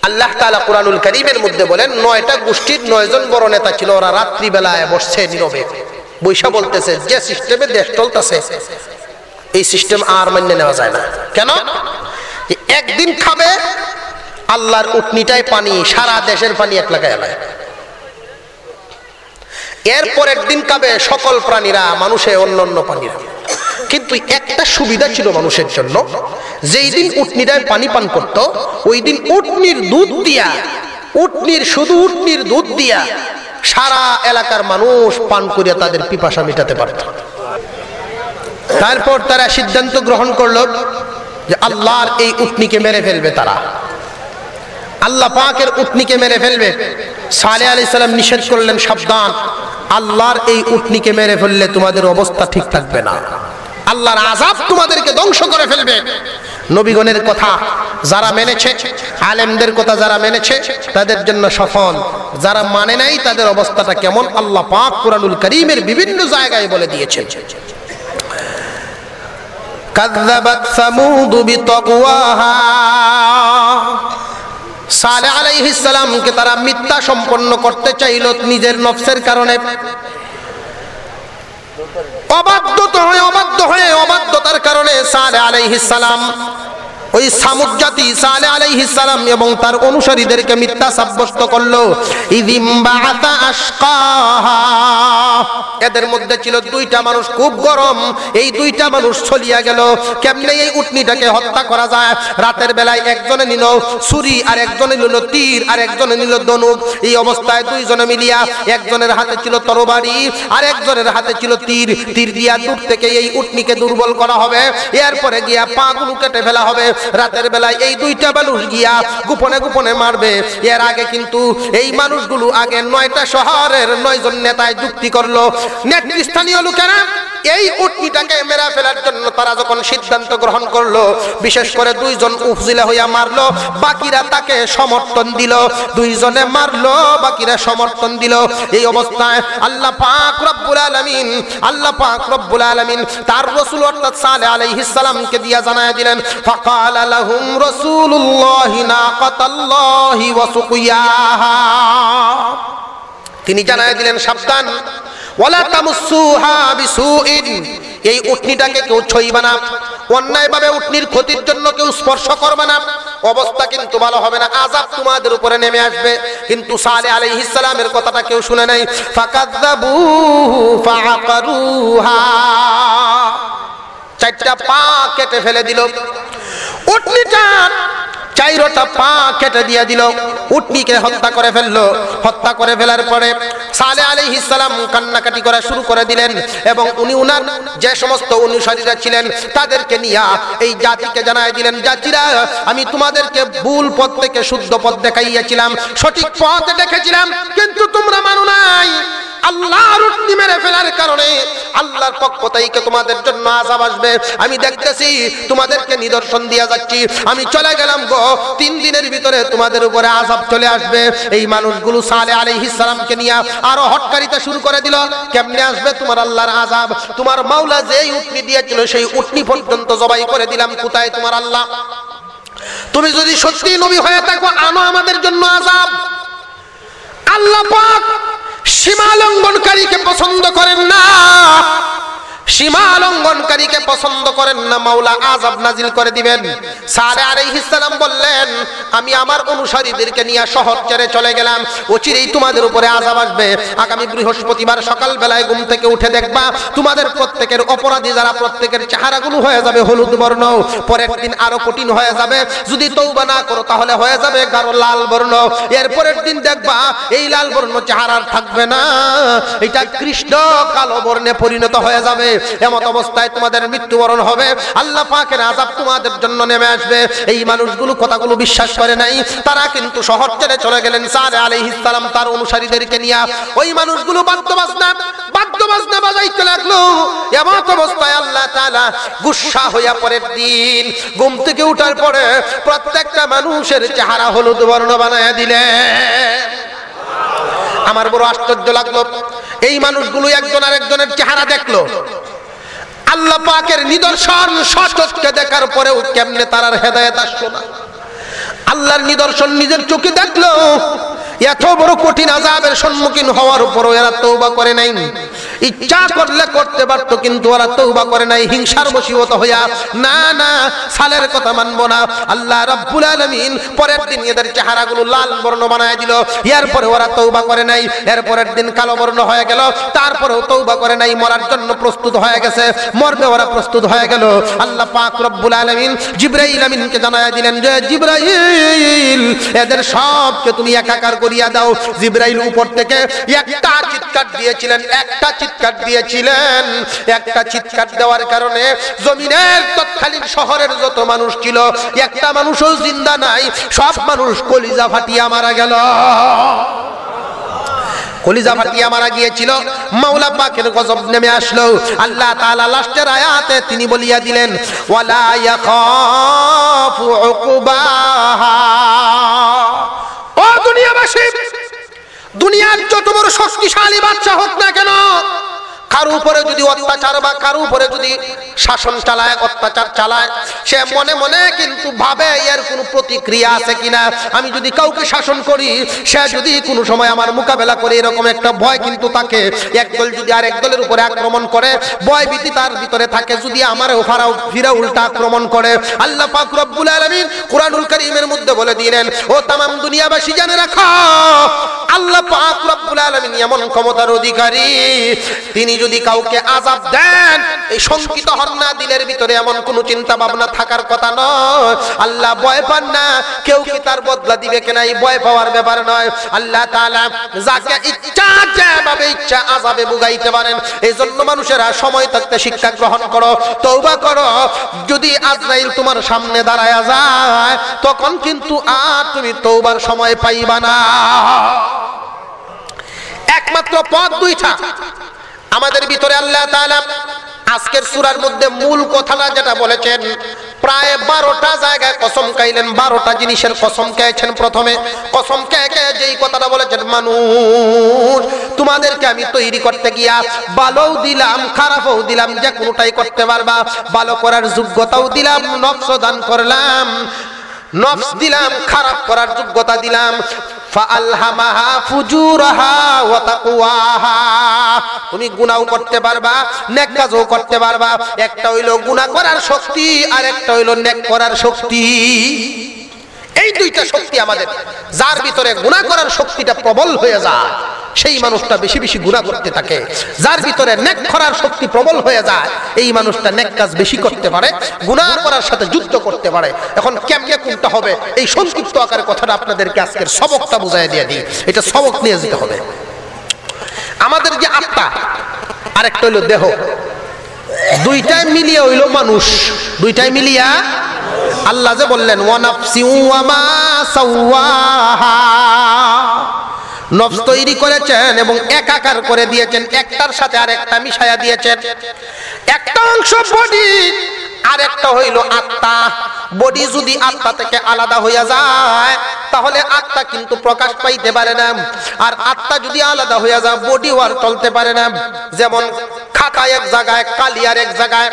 আল্লাহ তাআলা কুরআনুল কারীমের মধ্যে বলেন 9টা গোষ্ঠীর 9 জন বড় নেতা ছিল। ওরা রাত্রি বেলায় বসছে নীরবে, বৈশা বলতেছে যে সিস্টেমে দেশ চলতেছে এই সিস্টেম আর মান্য নেওয়া যায় না। কেন? একদিন খাবে আল্লাহর উটনিটাই পানি, সারা দেশের পানি এক লাগায় এলায়। এরপরের দিন খাবে সকল প্রাণীরা, মানুষে অন্যান্য প্রাণীরা। কিন্তু একটা সুবিধা ছিল মানুষের জন্য, যেই দিন উটনিটায় পানি পান করত, ওই দিন উটনির দুধ দিয়া, শুধু উটনির দুধ দিয়া সারা এলাকার মানুষ পান করিয়া তাদের পিপাসা মেটাতে পারত। তারপর তারা সিদ্ধান্ত গ্রহণ করলো যে আল্লাহর এই উটনিকে মেরে ফেলবে। তারা আল্লাহ পাকের উটনিকে মেরে ফেলবে। সালেহ আলাইহিস সালাম নিষেধ করলেন, সাবধান, আল্লাহর এই উটনিকে মেরে ফেললে তোমাদের অবস্থা ঠিক থাকবে না, আল্লাহর আযাব তোমাদেরকে ধ্বংস করে ফেলবে। নবীগণের কথা যারা মেনেছে, আলেমদের কথা যারা মেনেছে তাদের জন্য সফল, যারা মানে নাই তাদের অবস্থাটা কেমন আল্লাহ পাক কুরআনুল কারীমের বিভিন্ন জায়গায় বলে দিয়েছেন। কাযযাবাত সামুদ বিতাকওয়াহা, সালেহ আলাইহিস সালামকে তারা মিথ্যা সম্পন্ন করতে চাইল নিজের নফসের কারণে। অবাধ্যতার কারণে সালেহ আলাইহিস সালাম, ওই সামুদ জাতি সালেহ আলাইহিস সালাম এবং তার অনুসারীদেরকে মিথ্যা সাব্যস্ত করলো। ইযিম বাআতা আশকাহা, এদের মধ্যে ছিল দুইটা মানুষ খুব গরম, এই দুইটা মানুষ চলিয়া গেল। কেমনে এই উটনিটাকে হত্যা করা যায়? রাতের বেলায় একজনে নিল ছুরি, আর একজনে নিল তীর, আর একজনে নিল ধনুক। এই অবস্থায় দুইজনে মিলিয়া, একজনের হাতে ছিল তরবারি আর একজনের হাতে ছিল তীর। তীর দিয়া দূর থেকে এই উটনিকে দুর্বল করা হবে, এরপরে গিয়া পা গুলো কেটে ফেলা হবে। রাতের বেলায় এই দুইটা মানুষ গিয়া গোপনে গোপনে মারবে। এর আগে কিন্তু এই মানুষগুলো আগে 9টা শহরের 9 জন নেতায় যুক্তি করলো। নেতৃস্থানীয় লোকেরা এই উটনিটাকে মেরে ফেলার জন্য তারা যখন সিদ্ধান্ত গ্রহণ করলো, বিশেষ করে 2 জন উপজিলা হইয়া মারলো, বাকিরা তাকে সমর্থন দিল। 2 জনে মারলো, বাকিরা সমর্থন দিল। এই অবস্থায় আল্লাহ পাক রব্বুল আলামিন তার রাসূল অর্থাৎ সালেহ আলাইহিস সালামকে দিয়া জানায়া দিলেন, ফাকালা লাহুম রাসূলুল্লাহি নাকাতাল্লাহি ওয়া সুকিয়াহা। তিনি জানায়া দিলেন, সাবধান, ওয়ালা তামুসুহা বিসুইন, এই উটনিটাকে কেউ ছুঁইবা না, অন্যায়ভাবে উটনির ক্ষতির জন্য কেউ স্পর্শ করবে না, অবস্থা কিন্তু ভালো হবে না, আযাব তোমাদের উপরে নেমে আসবে। কিন্তু সালেহ আলাইহিস সালামের কথাটা কেউ শুনে নাই। ফাকাযাবুহু ফাআকারুহা, 4টা পা কেটে ফেলে দিল। উটনিটা 4টা পা কেটে দিয়ে দিল, উটনিকে হত্যা করে ফেললো। হত্যা করে ফেলার পরে সালেহ আলাইহিস সালাম কান্নাকাটি করা শুরু করে দিলেন, এবং উনি উনার যে সমস্ত অনুসারীরা ছিলেন তাদেরকে নিয়ে এই জাতিকে জানায় দিলেন, জাতিরা, আমি তোমাদেরকে ভুল পথ থেকে শুদ্ধ পথ দেখাইয়াছিলাম, সঠিক পথ দেখেছিলাম, কিন্তু তোমরা মানো নাই। আল্লাহর উটনি মেরে ফেলার কারণে আল্লাহর পক্ষ থেকে তোমাদের জন্য আযাব আসবে। আমি দেখতেছি তোমাদেরকে নিদর্শন দিয়া যাচ্ছি, আমি চলে গেলাম গো, 3 দিনের ভিতরে তোমাদের উপরে আযাব চলে আসবে। এই মানুষগুলো সালেহ আলাইহিস সালামকে নিয়ে আরো হটকারিতা শুরু করে দিল। কেমনে আসবে তোমার আল্লাহর আযাব? তোমার মাওলা যেই উটনি দিয়েছিল সেই উটনি পর্যন্ত জবাই করে দিলাম, কোথায় তোমার আল্লাহ? তুমি যদি সত্যি নবী হয়ে থাকো, আনো আমাদের জন্য আযাব। আল্লাহ পাক সীমা লঙ্ঘনকারীকে পছন্দ করেন না, সীমা লঙ্ঘনকারীকে পছন্দ করেন না, মাওলা আযাব নাজিল করে দিবেন। সালেহ আলাইহিস সালাম বললেন, আমি আমার অনুসারীদেরকে নিয়ে শহর ছেড়ে চলে গেলাম, অচিরেই তোমাদের উপরে আযাব আসবে। আগামী বৃহস্পতিবার সকাল বেলায় ঘুম থেকে উঠে দেখবা তোমাদের প্রত্যেকের অপরাধী যারা, প্রত্যেকের চেহারাগুলো হয়ে যাবে হলুদ বর্ণ, পরের দিন আরো কঠিন হয়ে যাবে, যদি তওবা না করো তাহলে হয়ে যাবে গাঢ় লাল বর্ণ, এর পরের দিন দেখবা এই লাল বর্ণ চেহারা থাকবে না, এটা কৃষ্ণ কালো বর্ণে পরিণত হয়ে যাবে। এমত অবস্থায় তোমাদের মৃত্যুবরণ হবে, আল্লাহ পাকের আযাব তোমাদের জন্য নেমে আসবে। এই মানুষগুলো কথাগুলো বিশ্বাস করে নাই, তারা কিন্তু শহর ছেড়ে চলে গেলেন সালেহ আলাইহিস সালাম তার অনুসারীদেরকে নিয়ে। ওই মানুষগুলো বাদ্যবাজনা বাজাইতে লাগলো। এমত অবস্থায় আল্লাহ তাআলা গুসসা হইয়া পরের দিন ঘুম থেকে উঠার পরে প্রত্যেকটা মানুষের চেহারা হলুদ বর্ণ বানায়া দিলেন। আমার বড় আশ্চর্য লাগলো, এই মানুষগুলো একজন আরেকজনের চেহারা দেখলো, আল্লাহ পাকের নিদর্শন সচক্ষে দেখার পরেও কেমনে তার হেদায়েত আসলো না? আল্লাহর নিদর্শন নিজের চোখে দেখলো, এত বড় কঠিন আযাবের সম্মুখীন হওয়ার উপরও এরা তওবা করে নাই। ইচ্ছা করলে করতে পারতো, কিন্তু ওরা তওবা করে নাই, হিংসার বশীভূত হইয়া না না সালের কথা মানবো না। আল্লাহ রাব্বুল আলামিন পরের দিন এদের চেহারাগুলো লাল বর্ণ বানায় দিল, এরপরে ওরা তওবা করে নাই, এরপরের দিন কালো বর্ণ হয়ে গেল, তারপরেও তওবা করে নাই, মরার জন্য প্রস্তুত হয়ে গেছে, মরবে ওরা প্রস্তুত হয়ে গেল। আল্লাহ পাক রব্বুল আলামিন জিবরাইল আমিনকে জানায় দিলেন যে, জিবরাইল, এদের সবকে তুমি একাকার করিয়া দাও। জিবরাইল উপর থেকে একটা চিৎকার দিয়েছিলেন, একটা চিৎকার দেওয়ার কারণে জমিনের তৎকালীন শহরের যত মানুষ ছিল একটা মানুষও জিন্দা নাই, সব মানুষ কলিজা ফাটিয়া মারা গেল। কলিজা ফাটিয়া মারা গিয়েছিল, মাওলা পাকের গজব নেমে আসলো। আল্লাহ তাআলা লাস্টের আয়াতে তিনি বলিয়া দিলেন, ওয়ালা ইয়াখাফু উকবাহা। ও দুনিয়াবাসী, দুনিয়ার যত বড় শক্তিশালী বাদশা হোক না কেন, কারো উপরে যদি অত্যাচার বা কারো উপরে যদি শাসন চালায়, অত্যাচার চালায়, সে মনে মনে কিন্তু ভাবে এর কোনো প্রতিক্রিয়া আছে কিনা। আমি যদি কাউকে শাসন করি, সে যদি কোনো সময় আমার মোকাবেলা করে, এরকম একটা ভয় কিন্তু তাকে। একদল যদি আর একদলের উপরে আক্রমণ করে, ভয় ভীতি তার ভিতরে থাকে, যদি আমারও ফিরা উল্টা আক্রমণ করে। আল্লাহ পাক রব্বুল আলামিন কুরআনুল কারীমের মধ্যে বলে দিলেন, ও তামাম দুনিয়াবাসী জেনে রাখো, আল্লাহ পাক রব্বুল আলামিন এমন ক্ষমতার অধিকারী, তিনি যদি কাউকে আযাব দেন এই শঙ্কিত হন না, দিলের ভিতরে এমন কোন চিন্তা ভাবনা থাকার কথা নয়। আল্লাহ ভয় পান না, কেউ কি তার বদলা দিবে কিনা এই ভয় পাওয়ার ব্যাপার নয়। আল্লাহ তাআলা যাকে ইচ্ছা যেভাবে ইচ্ছা আযাবে বুগাইতে পারেন। এই জন্য মানুষেরা সময় থাকতে শিক্ষা গ্রহণ করো, তওবা করো। যদি আজরাইল তোমার সামনে দাঁড়ায়া যায় তখন কিন্তু আর তুমি তওবার সময় পাইবা না। একমাত্র পথ দুইটা আমাদের ভিতরে। আল্লাহ তাআলা আজকের সূরার মধ্যে মূল কথাটা যেটা বলেছেন, প্রায় 12টা জায়গায় কসম খাইলেন, 12টা জিনিসের কসম খেয়েছেন। প্রথমে কসম খেয়ে যেই কথাটা বলেছেন, মানুষ তোমাদেরকে আমি তৈরি করতে গিয়া ভালোও দিলাম খারাপও দিলাম, যে কোনোটাই করতে পারবা, ভালো করার যোগ্যতাও দিলাম, নফস দান করলাম, নফস দিলাম, খারাপ করার যোগ্যতা দিলাম। ফাআলহামাহা ফুজুরাহা ওয়া তাকওয়াহা, তুমি গুনাহও করতে পারবা, নেক কাজও করতে পারবা। একটা হইলো গুনাহ করার শক্তি, আর একটা হইলো নেক করার শক্তি। এই দুইটা শক্তি আমাদের। যার ভিতরে গুনাহ করার শক্তিটা প্রবল হয়ে যায় সেই মানুষটা বেশি বেশি গুনাহ করতে থাকে। যার ভিতরে নেক করার শক্তি প্রবল হয়ে যায় এই মানুষটা নেক কাজ বেশি করতে পারে, গুনাহ করার সাথে যুদ্ধ করতে পারে। এখন কেমনে কোনটা হবে এই সংক্ষিপ্ত আকারে কথাটা আপনাদেরকে আজকের সবকটা বুঝাই দিয়ে দিই। এটা সবক নিয়ে যেতে হবে। আমাদের যে আত্মা আর একটা হইলো দেহ, দুইটাই মিলিয়ে হইলো মানুষ। দুইটাই মিলিয়া আল্লাহ যে বললেন ওয়া নাফসি ওয়া মা সাওয়াহা, নফস তৈরি করেছেন এবং একাকার করে দিয়েছেন, একটার সাথে আরেকটা মিশায়া দিয়েছেন। একটা অংশ বডি আর একটা হইল আত্মা। বডি যদি আত্মা থেকে আলাদা হইয়া যায় তাহলে আত্মা কিন্তু প্রকাশ পাইতে পারে না, আর আত্মা যদি আলাদা হইয়া যায় বডিও আর চলতে পারে না। যেমন খাতা এক জায়গায়, কালি আর এক জায়গায়,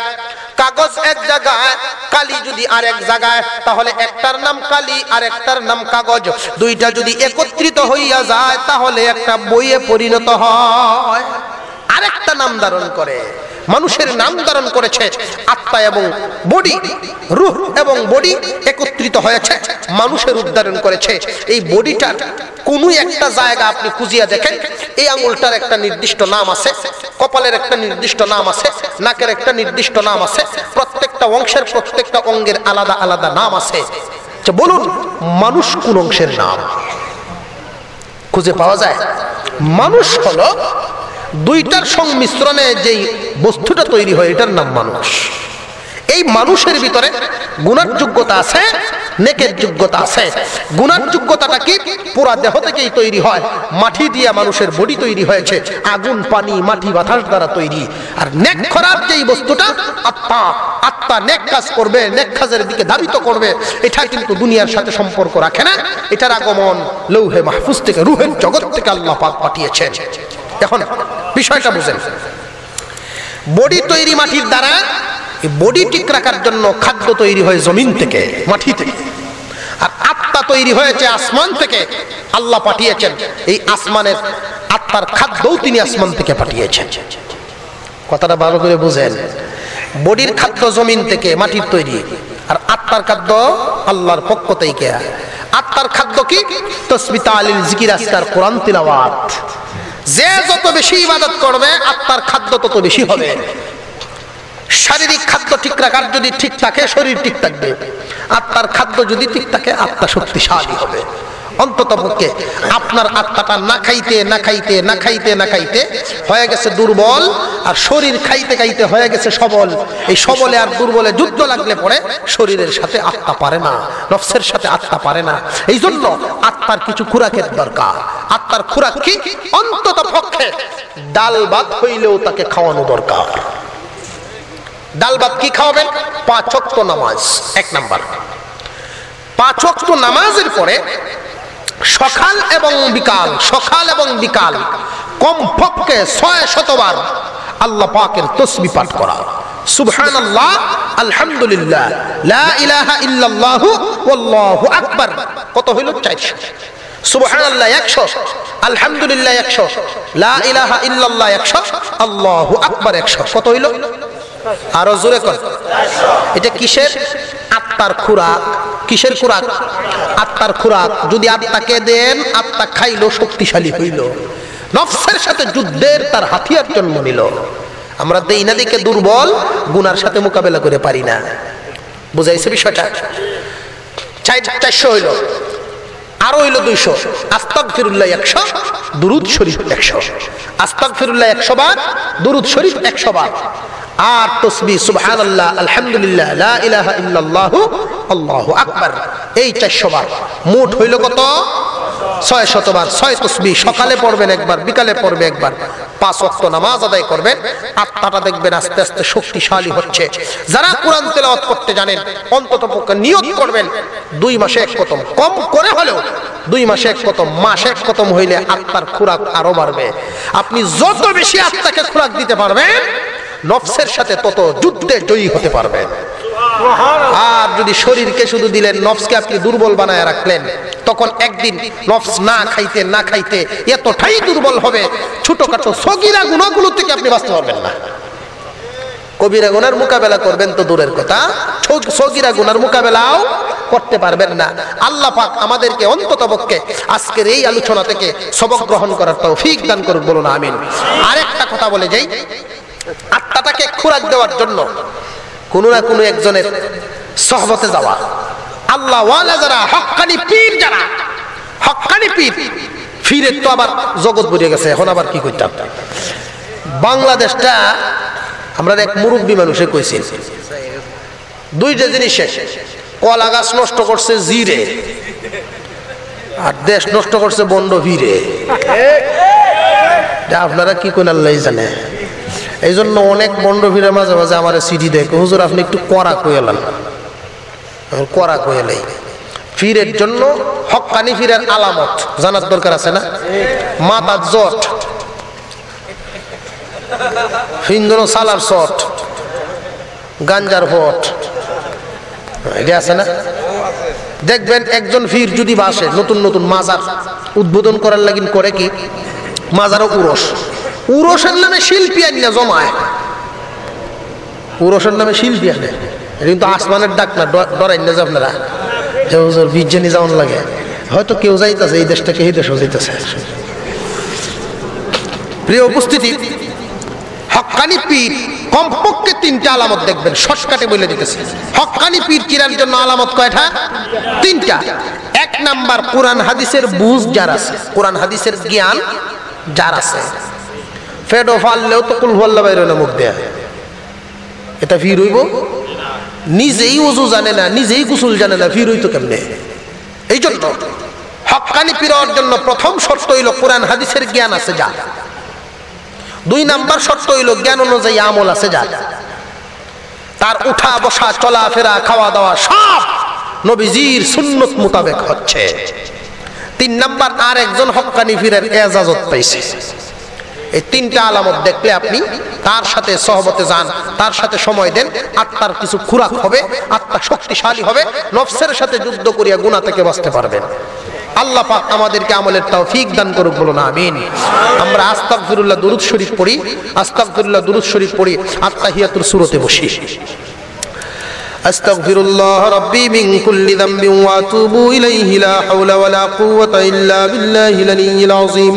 কাগজ এক জায়গায়, কালি যদি আর এক জায়গায়, তাহলে একটার নাম কালি আর একটার নাম কাগজ। দুইটা যদি একত্রিত হইয়া যায় তাহলে একটা বইয়ে পরিণত হয়, আরেকটা নাম ধারণ করে। মানুষের নাম ধারণ করেছে আত্মা এবং বডি, রূহ এবং বডি একত্রিত হয়েছে, মানুষের রূপ ধারণ করেছে। এই বডিটার কোন একটা জায়গা আপনি খুঁজিয়া দেখেন, এই আঙুলটার একটা নির্দিষ্ট নাম আছে, কপালের একটা নির্দিষ্ট নাম আছে, নাকের একটা নির্দিষ্ট নাম আছে, প্রত্যেকটা অংশের প্রত্যেকটা অঙ্গের আলাদা আলাদা নাম আছে। বলুন মানুষ কোন অংশের নাম খুঁজে পাওয়া যায়? মানুষ হলো দুইটার সংমিশ্রণে যেই বস্তুটা তৈরি হয় এটার নাম মানুষ। এই মানুষের ভিতরে গুনার যোগ্যতা আছে, নেকের যোগ্যতা আছে। গুনার যোগ্যতাটা কি? পুরা দেহ থেকেই তৈরি হয়। মাটি দিয়ে মানুষের বডি তৈরি হয়েছে, আগুন, পানি, মাটি, বাতাস দ্বারা তৈরি। আর নেক করার যেই বস্তুটা আত্মা, আত্মা নেক কাজ করবে, নেক কাজের দিকে ধাবিত করবে। এটা কিন্তু দুনিয়ার সাথে সম্পর্ক রাখে না। এটার আগমন লৌহে মাহফুজ থেকে, রুহের জগৎ থেকে আল্লাহ পাক পাঠিয়েছেন। এখন বিষয়টা বুঝেন, বডি তৈরি মাটির দ্বারা। বডি ঠিক রাখার জন্য খাদ্য তৈরি হয় জমিন থেকে, মাটি থেকে। আর আত্মা তৈরি হয়েছে আসমান থেকে, আল্লাহ পাঠিয়েছেন। এই আসমানের আত্মার খাদ্যও তিনি আসমান থেকে পাঠিয়েছেন। কথাটা ভালো করে বুঝেন। বডির খাদ্য জমিন থেকে, মাটির তৈরি, আর আত্মার খাদ্য আল্লাহর পক্ষ থেকে। আত্মার খাদ্য কি? তাসবিহ, তাহলিল, জিকির, আজকার, কোরআন তিলাওয়াত। যে যত বেশি ইবাদত করবে আত্মার খাদ্য তত বেশি হবে। শারীরিক খাদ্য ঠিক রাখার যদি ঠিক থাকে শরীর ঠিক থাকবে, আত্মার খাদ্য যদি ঠিক থাকে আত্মা শক্তিশালী হবে। অন্তত পক্ষে আপনার আত্মাটা না খাইতে না খাইতে না খাইতে না খাইতে হয়ে গেছে দুর্বল, আর শরীর খাইতে খাইতে হয়ে গেছে সবল। এই সবলে আর দুর্বলে যুদ্ধ লাগলে পরে শরীরের সাথে আত্মা পারে না, নফসের সাথে আত্মা পারে না। এই জন্য আত্মার কিছু খুরাকের দরকার। আত্মার খুরাক কি? অন্তত পক্ষে ডাল ভাত হইলেও তাকে খাওয়ানো দরকার। ডাল ভাত কি খাওয়াবেন? 5 ওয়াক্ত নামাজ। 1 নাম্বার, 5 ওয়াক্ত নামাজের পরে সকাল এবং বিকাল, সকাল এবং বিকাল কমপক্ষে 600 বার আল্লাহ পাকের তাসবিহ পাঠ করা। সুবহানাল্লাহ, আলহামদুলিল্লাহ, লা ইলাহা ইল্লাল্লাহু ওয়াল্লাহু আকবার। কত হইল? 400। সুবহানাল্লাহ 100, আলহামদুলিল্লাহ 100, লা ইলাহা ইল্লাল্লাহ 100, আল্লাহু আকবার 100। কত হইল? আরো জোরে কর। এটা কিসের? আত্মার খুরাক। কিসের খোরাক? আত্মার খোরাক। যদি আত্মাকে দেন, আত্মা খাইলো, শক্তিশালী হইল, নফসের সাথে যুদ্ধের তার হাতিয়ার জন্ম নিল। আমরা দেই না দিকে দুর্বল, গুনার সাথে মোকাবেলা করে পারি না। বুঝাইছে বিষয়টা? 400 হইল, আরো হইল 200। আস্তাগফিরুল্লাহ 100, দুরূদ শরীফ 100। আস্তাগফিরুল্লাহ 100 বার, দুরূদ শরীফ 100 বার, আর তাসবিহ সুবহানাল্লাহ, আলহামদুলিল্লাহ, লা ইলাহা ইল্লাল্লাহ, আল্লাহু আকবার, এই 400 বার। মোট হইল কত? 600 বার। 6 তাসবিহ সকালে পড়বেন একবার, বিকালে পড়বে একবার, 5 ওয়াক্ত নামাজ আদায় করবেন। আত্মাটা দেখবেন আস্তে আস্তে শক্তিশালী হচ্ছে। যারা কোরআন তেলাওয়াত করতে জানেন, অন্তত পক্ষে নিয়ত করবেন 2 মাসে 1 খতম, কম করে হলেও 2 মাসে 1 খতম, মাসে 1 খতম হইলে আত্মার খোরাক আরো বাড়বে। আপনি যত বেশি আত্মাকে খোরাক দিতে পারবেন, নফসের সাথে তত যুদ্ধে জয়ী হতে পারবেন। আর যদি শরীরকে শুধু দিলেন, নফসকে আপনি দুর্বল বানায় রাখলেন, তখন একদিন নফস না খাইতে না খাইতে এতটাই দুর্বল হবে, ছোটখাটো সগীরা গুনাহগুলো থেকে আপনি বাঁচতে পারবেন না। কবিরা গুনার মোকাবেলা করবেন তো দূরের কথা, সগীরা গুনার মোকাবেলাও করতে পারবেন না। আল্লাহ পাক আমাদেরকে অন্ততপক্ষে আজকের এই আলোচনা থেকে সবক গ্রহণ করার তৌফিক দান করুন, বলুন আমিন। আরেকটা কথা বলে যাই, আত্মাটাকে খোরাক দেওয়ার জন্য কোনো না কোনো একজনের সহবতে যাওয়া। আল্লাহ ওয়ালা যারা, হক্কানি পীর যারা, হক্কানি পীর, ফিরের তো আবার জগৎ বেরিয়ে গেছে, এখন আবার কি করতাম। বাংলাদেশটা আমরা এক মুরব্বী মানুষে কইছি, 2টা জিনিস, কলা গাছ নষ্ট করছে জিরে, আর দেশ নষ্ট করছে বন্ড ভিড়ে। আপনারা কি কোন আল্লাহ জানে। এই জন্য অনেক বন্ড ভিড়ের মাঝে মাঝে আমার সিডি দেখে, হুজুর আপনি একটু কড়া কইলেন, কড়া কইলেই ফিরের জন্য হক্কানি ফিরের আলামত জানার দরকার আছে না? মাথার জট, হিন্দুনো সালার শট, গাঞ্জার ভট, এটা আছে না? দেখবেন একজন ফির যদি বাসে নতুন নতুন মাজার উদ্বোধন করার লাগিন করে কি, মাজারও উরস, উরসের নামে শিল্পী আনিয়া জমায়, উরসের নামে শিল্পী আনে। কিন্তু আসমানের ডাক না, ডরাই না যে আপনারা যে হুজুর বিজ্ঞানী যেমন লাগে, হয়তো কেউ যাইতেছে এই দেশ থেকে এই দেশও যাইতেছে। প্রিয় উপস্থিতি, হক্কানি পীর কমপক্ষে 3টা আলামত দেখবেন, শর্টকাটে বলে দিতেছি। হক্কানি পীর চিনার জন্য আলামত কয়টা? 3টা। 1 নাম্বার, কোরআন হাদিসের বুঝ যার আছে, কোরআন হাদিসের জ্ঞান যার আছে। ফেডো ফাললেও তো কুল হুয়াল্লাহ বাইরে না মুখ দেয়া, এটা ফির হইব? নিজেই ওযু জানে না, নিজেই গোসল জানে না, ফির হইতো কেমনে? এই জন্য হক্কানি পীর হওয়ার জন্য প্রথম শর্ত হইল কোরআন হাদিসের জ্ঞান আছে যা। 2 নাম্বার শর্ত হইল জ্ঞান অনুযায়ী আমল আছে যা। তার উঠা বসা, চলাফেরা, খাওয়া দাওয়া সব নবীজির সুন্নত মোতাবেক হচ্ছে। 3 নাম্বার, আর একজন হক্কানি পীরের এজাজত পাইছে। এই 3টা আলামত দেখলে আপনি তার সাথে সহবতে যান, তার সাথে সময় দেন, আত্মার কিছু খোরাক হবে, আত্মা শক্তিশালী হবে, নফসের সাথে যুদ্ধ করিয়া গুনাহ থেকে বাঁচতে পারবেন। আল্লাহ পাক আমাদেরকে আমলের তৌফিক দান করুক, বলুন আমিন। আমরা আস্তাগফিরুল্লাহ দুরূদ শরীফ পড়ি, আস্তাগফিরুল্লাহ দুরূদ শরীফ পড়ি, আত্তাহিয়াতুর সূরাতে বসি। আস্তাগফিরুল্লাহ রাব্বি মিন কুল্লি যামবিন ওয়া আতুবু ইলাইহি লা হাওলা ওয়া লা কুওয়াতা ইল্লা বিল্লাহিল আলিয়্যিল আযীম।